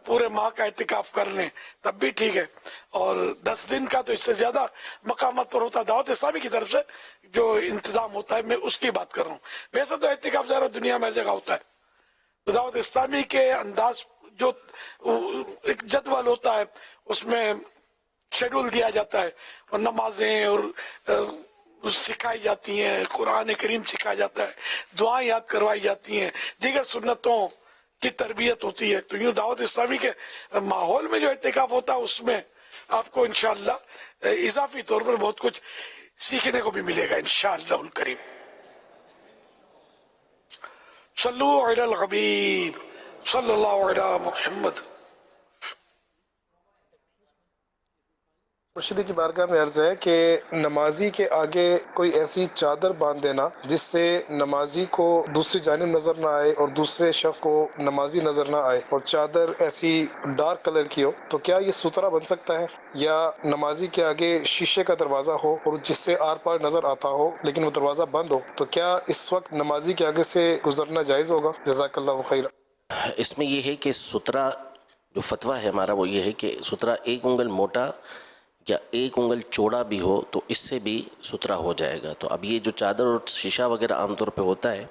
पूरे माह का एहतिकाफ कर लें तब भी ठीक है और 10 दिन का तो इससे ज्यादा मकामात पर होता है। दावत इस्लामी की तरफ से जो इंतजाम होता है मैं उसकी बात कर रहा हूँ। वैसे तो एहतिकाफ ज़रा दुनिया में हर जगह होता है, तो दावत इस्लामी के अंदाज जो एक जदवल होता है उसमें शेड्यूल दिया जाता है और नमाजें और सिखाई जाती हैं, कुरान करीम सिखाया जाता है, दुआएं याद करवाई जाती हैं, दीगर सुन्नतों की तरबियत होती है। तो यूँ दावत इस्लामी के माहौल में जो एहतिकाफ होता है उसमें आपको इंशाअल्लाह इजाफी तौर पर बहुत कुछ सीखने को भी मिलेगा इंशाअल्लाहुल करीम। सल्लू अलल हबीब सल्लल्लाहु अलैहि मुहम्मद। मुर्शिदी की बारगाह में अर्ज है कि नमाजी के आगे कोई ऐसी चादर बांध देना जिससे नमाजी को दूसरी जानिब नजर ना आए और दूसरे शख्स को नमाजी नजर ना आए और चादर ऐसी डार्क कलर की हो, तो क्या ये सुतरा बन सकता है? या नमाजी के आगे शीशे का दरवाजा हो और जिससे आर पार नजर आता हो लेकिन वो दरवाजा बंद हो, तो क्या इस वक्त नमाजी के आगे से गुजरना जायज़ होगा? जज़ाकल्लाहु खैरा। इसमें यह है कि सुतरा जो फतवा है हमारा वो ये है कि सुतरा 1 उंगल मोटा या 1 उंगल चौड़ा भी हो तो इससे भी सुतरा हो जाएगा। तो अब ये जो चादर और शीशा वगैरह आमतौर पे होता है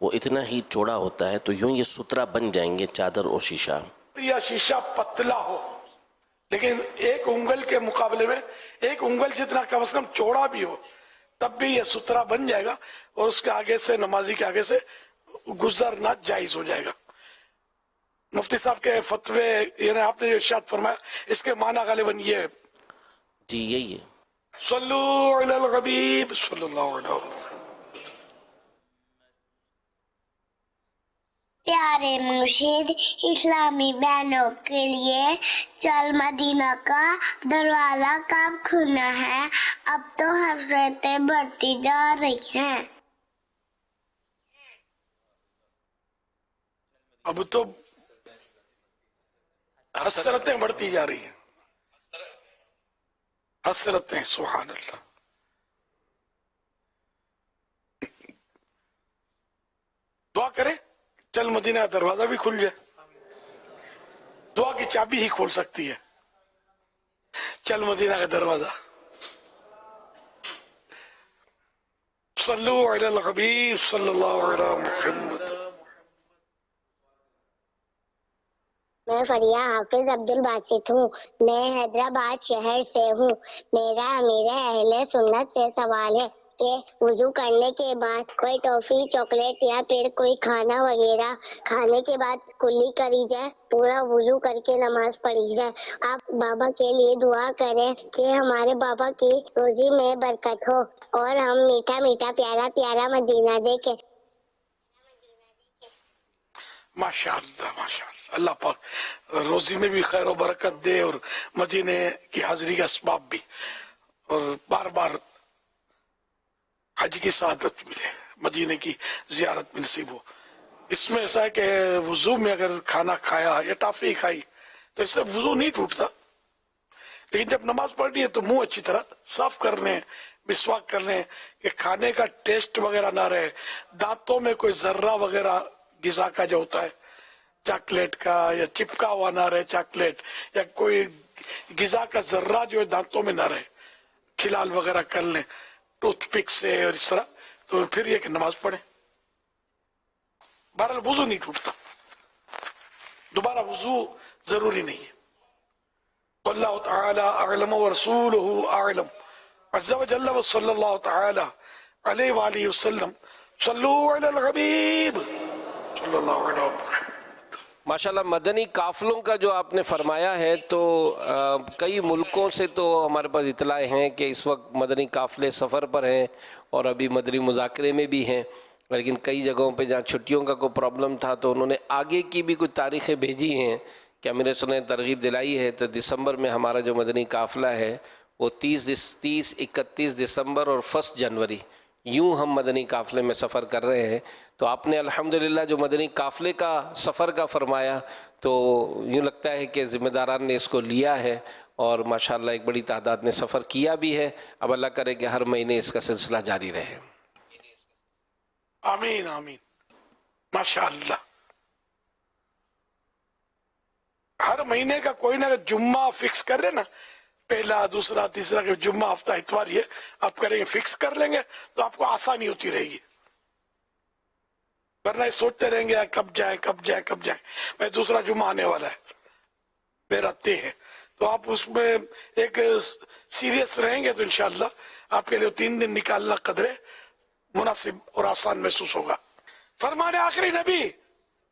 वो इतना ही चौड़ा होता है, तो यूँ ये सुतरा बन जाएंगे चादर और शीशा। या शीशा पतला हो लेकिन 1 उंगल के मुकाबले में 1 उंगल जितना कम से कम चौड़ा भी हो तब भी ये सुतरा बन जाएगा और उसके आगे से नमाजी के आगे से गुजरना जायज हो जाएगा। मुफ्ती साहब के फतवे यानी आपने जो इरशाद फरमाया इसके माना गालिबन ये जी यही है। सल्लू अलल हबीब सल्लल्लाहु अलैहि वसल्लम। प्यारे मुर्शिद, इस्लामी बहनों के लिए चल मदीना का दरवाजा कब खुलना है? अब तो हसरतें बढ़ती जा रही हैं। अब तो हसरतें बढ़ती जा रही हैं, हसरतें, सुभान अल्लाह। दुआ करें चल मदीना का दरवाजा भी खुल जाए। दुआ की चाबी ही खोल सकती है चल मदीना का दरवाजा। सल्लू अलल हबीब सल्लल्लाहु अलैहि मुहम्मद। میں فریہ حافظ عبد الباسط ہوں، میں حیدرآباد شہر سے ہوں۔ میرا امیر اہل سنت سے سوال ہے کہ وضو کرنے کے بعد کوئی ٹافی، چاکلیٹ یا پھر کوئی کھانا وغیرہ کھانے کے بعد کلی کری جائے، پورا وضو کر کے نماز پڑھی جائے۔ آپ بابا کے لیے دعا کریں کہ ہمارے بابا کی روزی میں برکت ہو اور ہم میٹھا میٹھا پیارا پیارا مدینہ دیکھیں۔ ماشاء اللہ ماشاء اللہ، اللہ پاک روزی میں بھی خیر و برکت دے اور مدینے کی حاضری کا اسباب بھی، اور بار بار حج کی سعادت ملے، مدینے کی زیارت بھی نصیب ہو۔ اس میں ایسا ہے کہ وضو میں اگر کھانا کھایا یا ٹافی کھائی تو اس سے وضو نہیں ٹوٹتا، لیکن جب نماز پڑھنی ہے تو منہ اچھی طرح صاف کر لیں، مسواک کر لیں کہ کھانے کا ٹیسٹ وغیرہ نہ رہے، دانتوں میں کوئی ذرہ وغیرہ غذا کا جو ہوتا ہے چاکلیٹ کا یا چپکا ہوا نہ رہے، چاکلیٹ یا کوئی غذا کا ذرہ جو ہے دانتوں میں نہ رہے، کھلال وغیرہ کر لیں ٹوتھ پک سے اور اس طرح، تو پھر یہ کہ نماز پڑھیں۔ بہرحال وضو نہیں ٹوٹتا، دوبارہ وضو ضروری نہیں ہے۔ واللہ تعالی اعلم ورسولہ اعلم عز وجل وصلی اللہ تعالی علیہ وآلہ وسلم صلو علی الحبیب صلی اللہ علیہ وسلم۔ ماشاءاللہ مدنی قافلوں کا جو آپ نے فرمایا ہے تو کئی ملکوں سے تو ہمارے پاس اطلاع ہیں کہ اس وقت مدنی قافلے سفر پر ہیں اور ابھی مدنی مذاکرے میں بھی ہیں، لیکن کئی جگہوں پہ جہاں چھٹیوں کا کوئی پرابلم تھا تو انہوں نے آگے کی بھی کچھ تاریخیں بھیجی ہیں کہ امیر سنت ترغیب دلائی ہے۔ تو دسمبر میں ہمارا جو مدنی قافلہ ہے وہ 30، 31 دسمبر اور 1 جنوری یوں ہم مدنی قافلے میں سفر کر رہے ہیں۔ تو آپ نے الحمدللہ جو مدنی قافلے کا سفر کا فرمایا تو یوں لگتا ہے کہ ذمہ داران نے اس کو لیا ہے اور ماشاءاللہ ایک بڑی تعداد نے سفر کیا بھی ہے۔ اب اللہ کرے کہ ہر مہینے اس کا سلسلہ جاری رہے۔ آمین آمین ماشاءاللہ۔ ہر مہینے کا کوئی نہ جمعہ فکس کر لیں نا، پہلا دوسرا تیسرا کہ جمعہ ہفتہ اتوار یہ آپ کریں گے، فکس کر لیں گے تو آپ کو آسانی ہوتی رہے گی، ورنہ سوچتے رہیں گے کب جائیں کب جائیں کب جائیں۔ میں دوسرا جمعہ آنے والا ہے میرا طے ہے، تو آپ اس میں ایک سیریس رہیں گے تو انشاءاللہ آپ کے لیے 3 دن نکالنا قدرے مناسب اور آسان محسوس ہوگا۔ فرمان آخری نبی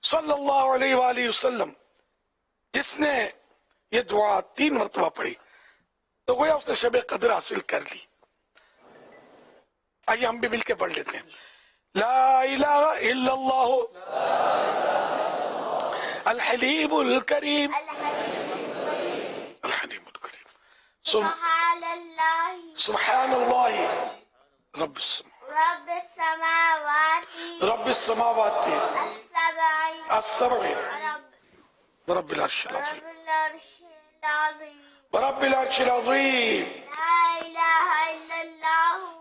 صلی اللہ علیہ وآلہ وسلم جس نے یہ دعا 3 مرتبہ پڑھی تو گویا اس نے شب قدر حاصل کر لی۔ آئیے ہم بھی مل کے پڑھ لیتے ہیں۔ لا الہ الا اللہ الحلیم الکریم الحلیم الکریم سبحان اللہ رب السماوات السبع ورب العرش العظیم ورب العرش العظیم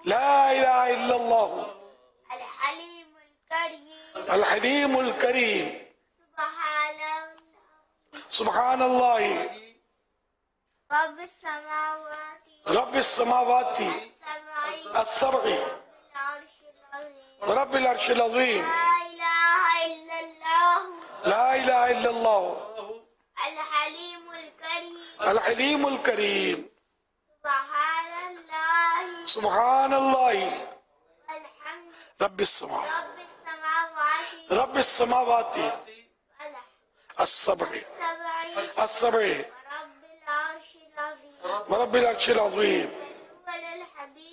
لا الہ الا اللہ الحلیم الکریم سبحان اللہ رب السماوات السبع ورب العرش العظیم لا الہ الا اللہ الحلیم الکریم سبحان اللہ رب السماوات السبع ورب العرش العظیم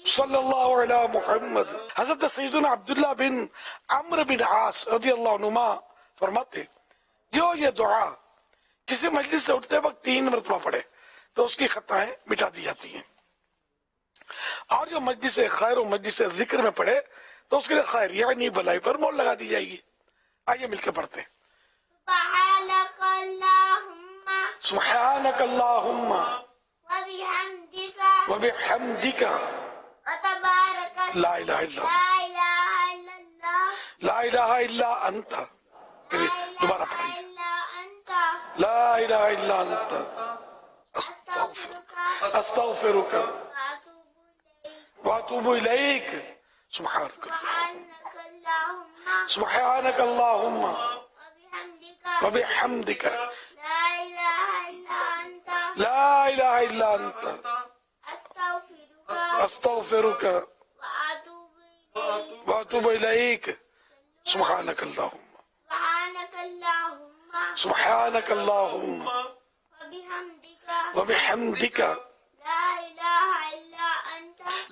صلی اللہ علی محمد۔ حضرت سیدنا عبداللہ بن عمرو بن عاص رضی اللہ عنہما فرماتے جو یہ دعا کسی مجلس سے اٹھتے وقت 3 مرتبہ پڑھے تو اس کی خطائیں مٹا دی جاتی ہیں، اور جو مجلس خیر و مجلس ذکر میں پڑھے تو اس کے لیے خیر یعنی بھلائی پر مول لگا دی جائے گی۔ آئیے مل کے پڑھتے ہیں۔ سبحانک اللہم وبحمدک لا الہ الا لا الہ الا انت، دوبارہ پڑھائیے، لا الہ الا انت استغفرک واتوب الیک سبحانک اللہم وبحمدک अस्तगफिरुका व अतूबु इलैक सुब्हानक अल्लाहुम्मा व बिहम्दिका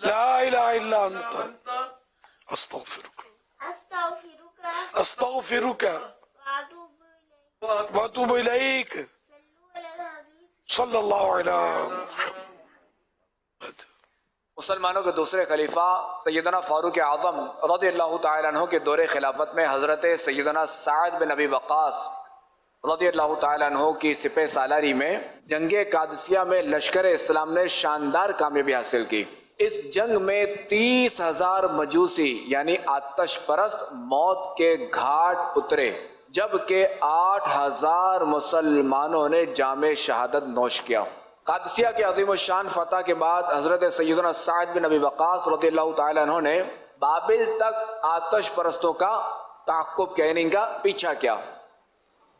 ला इलाहा इल्ला अंता अस्तगफिरुका व अतूबु इलैक सल्लल्लाहु अलैहि मुसलमानों के दूसरे खलीफा सैयदना फारूक आज़म रज़ियल्लाहु ताला अन्हु के दौरे खिलाफत में हज़रत सैयदना साद बिन अबी वक़ास रज़ियल्लाहु ताला अन्हु की सिपह सालारी में जंग कादसिया में लश्कर इस्लाम ने शानदार कामयाबी हासिल की। इस जंग में 30,000 मजूसी यानी आतश परस्त मौत के घाट उतरे, जबकि 8,000 मुसलमानों ने जामे शहादत नोश किया। कादसिया के अजीम शान फतह के बाद हजरत सैयदना साद बिन अबी वक़ास रज़ियल्लाहु ताला अन्हु ने बाबिल तक आतश परस्तों का ताक़ुब किया, यानी इनका पीछा किया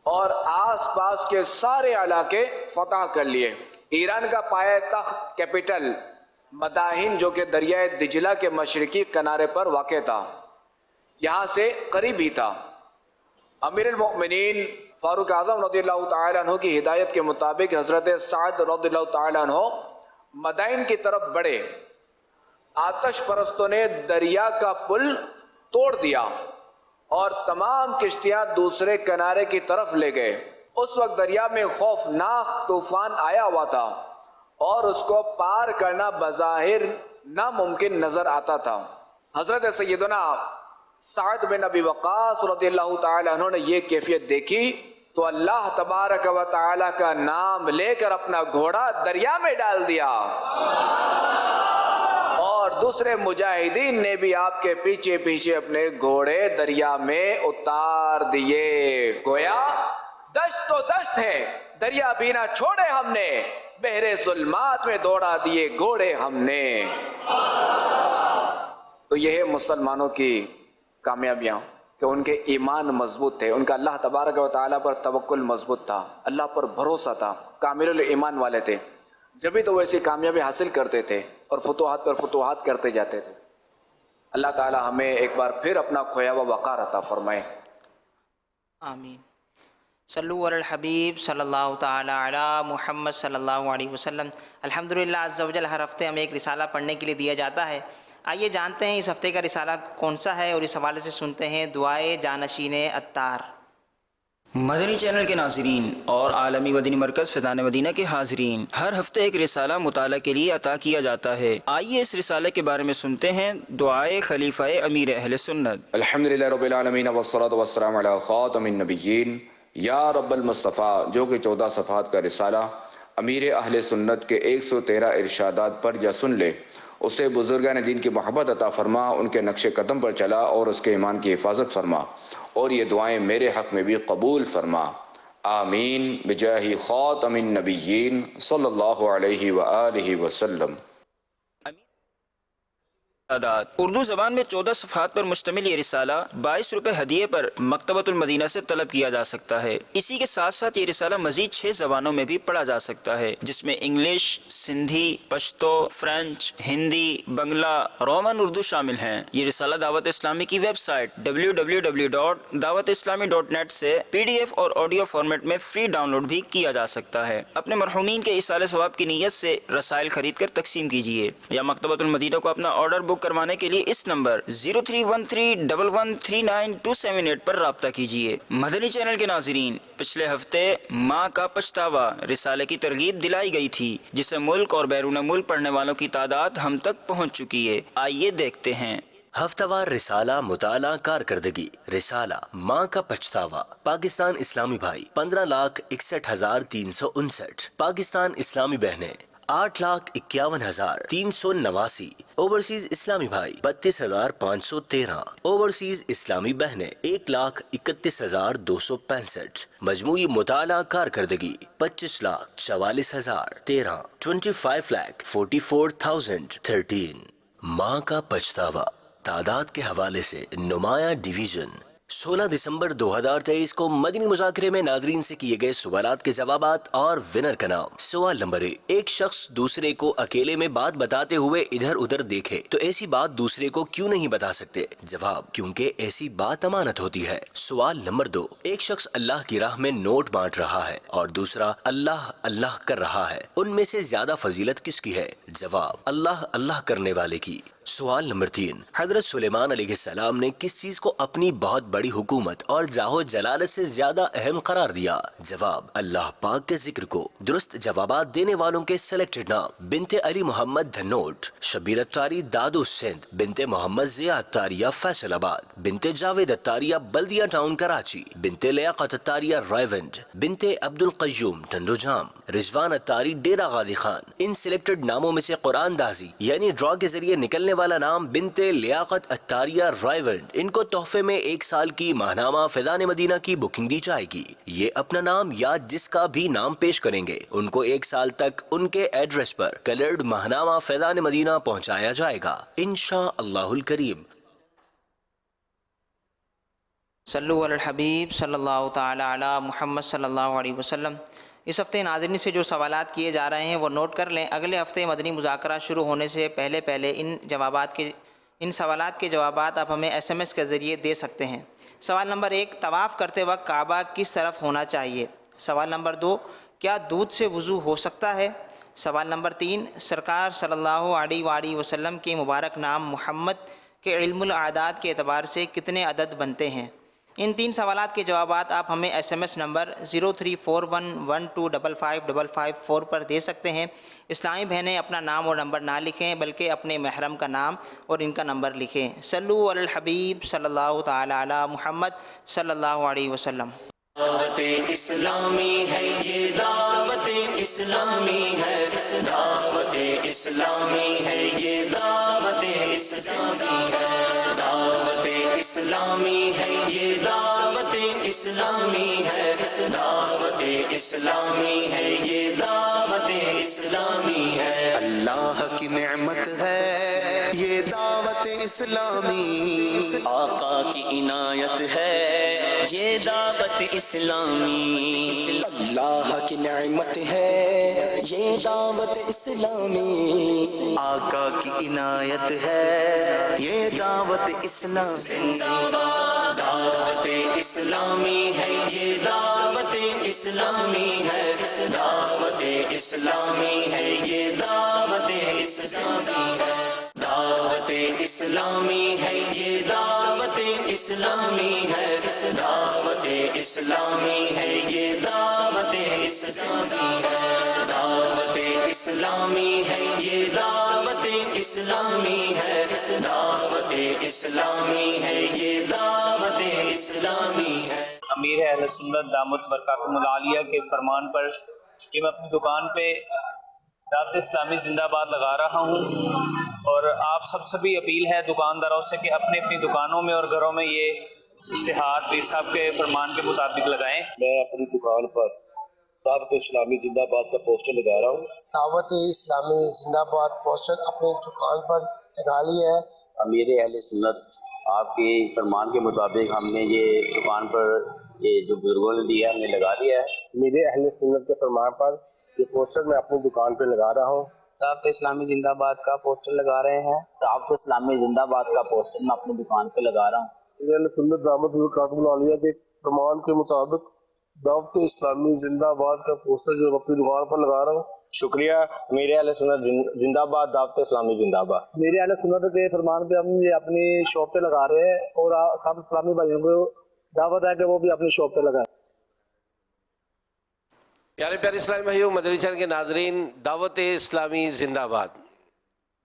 और आस पास के सारे इलाके फतह कर लिए। ईरान का पाया तख्त कैपिटल मदाहिन जो कि दरियाए दिजला के मशरकी किनारे पर वाक़ था, यहाँ से करीब ही था। अमीर अल-मोमिनीन फारूक आज़म रज़ियल्लाहु ताला अन्हु की हिदायत के मुताबिक हज़रत साद रज़ियल्लाहु ताला अन्हु मदाइन की तरफ बढ़े। आतश परस्तों ने दरिया का पुल तोड़ दिया और तमाम किश्तियां दूसरे किनारे की तरफ ले गए। उस वक्त दरिया में खौफनाक तूफान आया हुआ था और उसको पार करना बज़ाहिर नामुमकिन नजर आता था। हज़रत सैयदना साद बिन अबी वक़ास रज़ियल्लाहु ताला अन्हु ने ये कैफियत देखी तो अल्लाह तबारक व ताला का नाम लेकर अपना घोड़ा दरिया में डाल दिया और दूसरे मुजाहिदीन ने भी आपके पीछे पीछे अपने घोड़े दरिया में उतार दिए। गोया दश्त तो दश्त है, दरिया भी ना छोड़े हमने, बहरे ज़ुल्मात में दौड़ा दिए घोड़े हमने। तो यह है मुसलमानों की कामयाबियाँ कि उनके ईमान मजबूत थे, उनका अल्लाह तबारक व तआला पर तवक्कुल मजबूत था, अल्लाह पर भरोसा था, कामिलुल ईमान वाले थे। जब भी तो वैसी कामयाबी हासिल करते थे और फतुहात पर फतुहात करते जाते थे। अल्लाह ताला हमें एक बार फिर अपना खोया हुआ वक़ार अता फरमाए। आमीन। सल्लु अलल हबीब सल्लल्लाहु ताला अला मुहम्मद सल्लल्लाहु अलैहि वसल्लम। अल्हम्दुलिल्लाह अज़्ज़ा वजल हर हफ्ते हमें एक रिसाला पढ़ने के लिए दिया जाता है। आइए जानते हैं इस हफ्ते का रिसाला कौन सा है और इस हवाले से सुनते हैं दुआए जानशीन अत्तार। मदनी चैनल के नाज़रीन और आलमी मदनी मरकज़ फ़ैज़ान मदीना के हाज़रीन, हर हफ्ते एक रिसाला मुताला के लिए अता किया जाता है। आइए इस रिसाले के बारे में सुनते हैं दुआए खलीफ़ाए अमीर अहले सुन्नत। अल्हम्दुलिल्लाह रब्बिल आलमीन वस्सलातु वस्सलामु अला ख़ातमिन नबिय्यीन या रब्बल मुस्तफ़ा, जो कि 14 सफ़हात का रिसाला अमीर अहले सुन्नत के 113 इरशादात पर या सुन ले, उसे बुजुर्गान दीन की मोहब्बत अता फरमा, उनके नक्शे कदम पर चला और उसके ईमान की हिफाजत फरमा और ये दुआएं मेरे हक़ में भी कबूल फरमा। आमीन बिजाही ख़ातमिन नबिय्यीन सल्लल्लाहु अलैहि व आलिहि वसल्लम। उर्दू ज़बान में 14 सफ़हात पर मुश्तमिल ये रिसाला 22 रुपये हदिये पर मकतबतुल मदीना से तलब किया जा सकता है। इसी के साथ साथ ये रिसाला मज़ीद 6 ज़बानों में भी पढ़ा जा सकता है, जिसमें इंग्लिश, सिंधी, पश्तो, फ्रेंच, हिंदी, बंगला, रोमन उर्दू शामिल हैं। ये रिसाला दावत इस्लामी की वेबसाइट www.dawatislami.net से PDF और ऑडियो फॉर्मेट में फ्री डाउनलोड भी किया जा सकता है। अपने मरहूमीन के इसाले सवाब की नीयत से रसाइल खरीद कर तकसीम कीजिए या मकतबतुल मदीना को अपना ऑर्डर बुक करवाने के लिए इस नंबर 0313113928 पर राब्ता कीजिए। मदनी चैनल के नाज़रीन, पिछले हफ्ते माँ का पछतावा रिसाले की तरगीब दिलाई गई थी, जिसे मुल्क और बैरून मुल्क पढ़ने वालों की तादाद हम तक पहुँच चुकी है। आइए देखते हैं। हफ्तावार रिसाला मुताला कारकर्दगी। रिसाला माँ का पछतावा। पाकिस्तान इस्लामी भाई 15,61,359। पाकिस्तान इस्लामी बहनें 8,51,389। ओवरसीज इस्लामी भाई 32,513। ओवरसीज इस्लामी बहनें 1,31,265। मजमूई मुताला कारकर्दगी 25,44,013। 25,44,013। माँ का पछतावा तादाद के हवाले से नुमाया डिवीजन 16 दिसंबर 2023 को मदनी मुज़ाकरे में नाजरीन से किए गए सवालात के जवाबात और विनर का नाम। सवाल नंबर 1, एक शख्स दूसरे को अकेले में बात बताते हुए इधर उधर देखे तो ऐसी बात दूसरे को क्यों नहीं बता सकते? जवाब, क्योंकि ऐसी बात अमानत होती है। सवाल नंबर 2, एक शख्स अल्लाह की राह में नोट बांट रहा है और दूसरा अल्लाह अल्लाह कर रहा है, उनमें से ज्यादा फजीलत किसकी है? जवाब, अल्लाह अल्लाह करने वाले की। सवाल नंबर 3, हजरत सुलेमान अलैहिस्सलाम ने किस चीज को अपनी बहुत बड़ी हुकूमत और जाहो जलालत से ज्यादा अहम करार दिया? जवाब, अल्लाह पाक के जिक्र को। दुरुस्त जवाबात देने वालों के सिलेक्टेड नाम: बिनते अली मोहम्मद धनोट, शबीर अत्तारी दादू सिंध, बिनते मोहम्मद जिया अत्तारिया फैसलाबाद, बिनते जावेद अत्तारिया बल्दिया टाउन कराची, बिनते लियाकत अत्तारिया रायवंड, बिनते अब्दुल कय्यूम टंडोजाम, रिजवान अत्तारी डेरा गाजी खान। इन सिलेक्टेड नामों में से कुरान दाजी यानी ड्रॉ के जरिए निकलने वाला नाम बिनते लियाकत अत्तारिया रायवंड, इनको तोहफे में 1 साल की माहनामा फैज़ान मदीना की बुकिंग दी जाएगी। ये अपना नाम या जिसका भी नाम पेश करेंगे उनको 1 साल तक उनके एड्रेस पर कलर्ड माहनामा फैज़ान मदीना पहुंचाया जाएगा, इंशाअल्लाहुल करीम। सल्लु अलल हबीब सल्लल्लाहु ताला अला मुहम्मद सल्लल्लाहु अलैहि वसल्लम। इस हफ़्ते नाज़रीन से जो सवालात किए जा रहे हैं वो नोट कर लें। अगले हफ़्ते मदनी मुज़ाकरा शुरू होने से पहले इन सवालात के जवाबात आप हमें SMS के ज़रिए दे सकते हैं। सवाल नंबर 1, तवाफ़ करते वक्त काबा किस तरफ होना चाहिए? सवाल नंबर 2, क्या दूध से वज़ू हो सकता है? सवाल नंबर 3, सरकार सल्लल्लाहु अलैहि वसल्लम के मुबारक नाम मुहम्मद के इल्मुल आदाद के एतबार से कितने अदद बनते हैं? इन 3 सवालात के जवाबात आप हमें SMS नंबर 0341125555 पर दे सकते हैं। इस्लामी बहनें अपना नाम और नंबर ना लिखें बल्कि अपने महरम का नाम और इनका नंबर लिखें। सल्लु अलल हबीब सल्लल्लाहु ताला अला मुहम्मद सल्लल्लाहु अलैहि वसल्लम। दावते इस्लामी है ये, दावते इस्लामी है, दावते इस्लामी है ये, दावते इस्लामी है, दावते इस्लामी है ये, दावते इस्लामी है, दावते इस्लामी है ये, दावते इस्लामी है। अल्लाह की नेमत है ये दावत इस्लामी, आका की इनायत है ये दावत इस्लामी, अल्लाह की नेमत है ये दावत इस्लामी, आका की इनायत है ये दावत इस्लामी। दावत इस्लामी है ये, दावत इस्लामी है, दावत इस्लामी है ये, दावत इस्लामी है, दावत इस्लामी है ये, दावत इस्लामी है, दावत इस्लामी है ये, दावत इस्लामी है, दावत इस्लामी है ये, दावत इस्लामी है, दावत इस्लामी है ये, दावत इस्लामी है। अमीर अहले सुन्नत दामत बरकातुहुल आलिया के फरमान पर कि मैं अपनी दुकान पे दावत इस्लामी जिंदाबाद लगा रहा हूँ और आप सभी अपील है दुकानदारों से कि अपनी अपनी दुकानों में और घरों में ये इश्तिहार पीर साहब के फरमान के मुताबिक लगाएं। मैं अपनी दुकान पर दावत इस्लामी जिंदाबाद का पोस्टर लगा रहा हूँ। दावत इस्लामी जिंदाबाद पोस्टर अपनी दुकान पर लगा लिया है। अमीर अहले सुन्नत आपके फरमान के मुताबिक हमने ये दुकान पर ये जो बुजुर्गों ने दिया हमने लगा दिया है। मेरे अहले सुन्नत के फरमान पर ये पोस्टर मैं अपनी दुकान पर लगा रहा हूँ। दावत इस्लामी जिंदाबाद का पोस्टर लगा रहे हैं। दावत इस्लामी जिंदाबाद का पोस्टर मैं अपनी दुकान पे लगा रहा हूँ। अहले सुन्नत दामत बरकातुहुल आलिया के फरमान के मुताबिक दावत इस्लामी जिंदाबाद का पोस्टर जो अपनी दुकान पर लगा रहा हूँ। शुक्रिया। मेरे अहले सुन्नत जिंदाबाद, दावत इस्लामी जिंदाबाद। मेरे अहले सुन्नत के फरमान पे हम ये अपनी शॉप पे लगा रहे हैं और सब इस्लामी भाइयों को दावत है कि वो भी अपनी शॉप पे लगाए। प्यारे प्यारे इस्लामी भाइयों, मदनी चैनल के नाजरीन, दावत इस्लामी जिंदाबाद,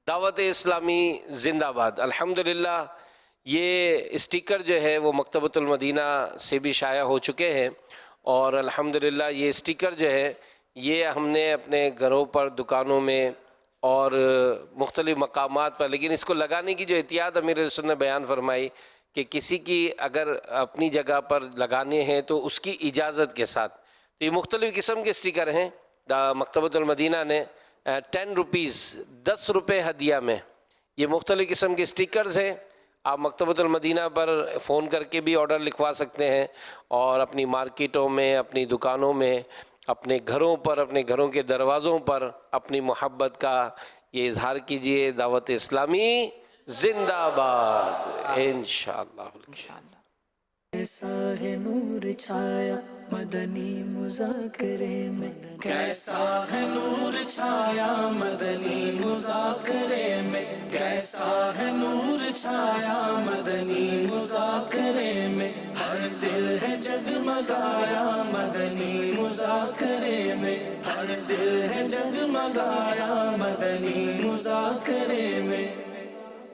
दावत इस्लामी जिंदाबाद। अल्हम्दुलिल्लाह ये स्टिकर जो है वो मकतबतुल मदीना से भी शाया हो चुके हैं और अल्हम्दुलिल्लाह ये स्टिकर जो है ये हमने अपने घरों पर, दुकानों में और मुख्तलिफ़ मकामात पर, लेकिन इसको लगाने की जो एहतियात अमीर रसूल ने बयान फरमाई कि किसी की अगर अपनी जगह पर लगाने हैं तो उसकी इजाज़त के साथ। तो ये मुख्तलिफ़ किस्म के स्टिकर हैं। मकतबतुल मदीना ने 10 रुपीज़ 10 रुपये हदिया में ये मुख्तलिफ़ किस्म के स्टिकर्स हैं। آپ مکتبۃ المدینہ پر فون کر کے بھی آرڈر لکھوا سکتے ہیں، اور اپنی مارکیٹوں میں، اپنی دکانوں میں، اپنے گھروں پر، اپنے گھروں کے دروازوں پر اپنی محبت کا یہ اظہار کیجئے۔ دعوت اسلامی زندہ باد انشاءاللہ۔ کیسا ہے نور چھایا مدنی مذاکرے میں، کیسا ہے نور چھایا مدنی مذاکرے میں، کیسا ہے نور چھایا مدنی مذاکرے میں، ہر دل ہے جگمگایا مدنی مذاکرے میں، ہر دل ہے جگمگایا مدنی مذاکرے میں۔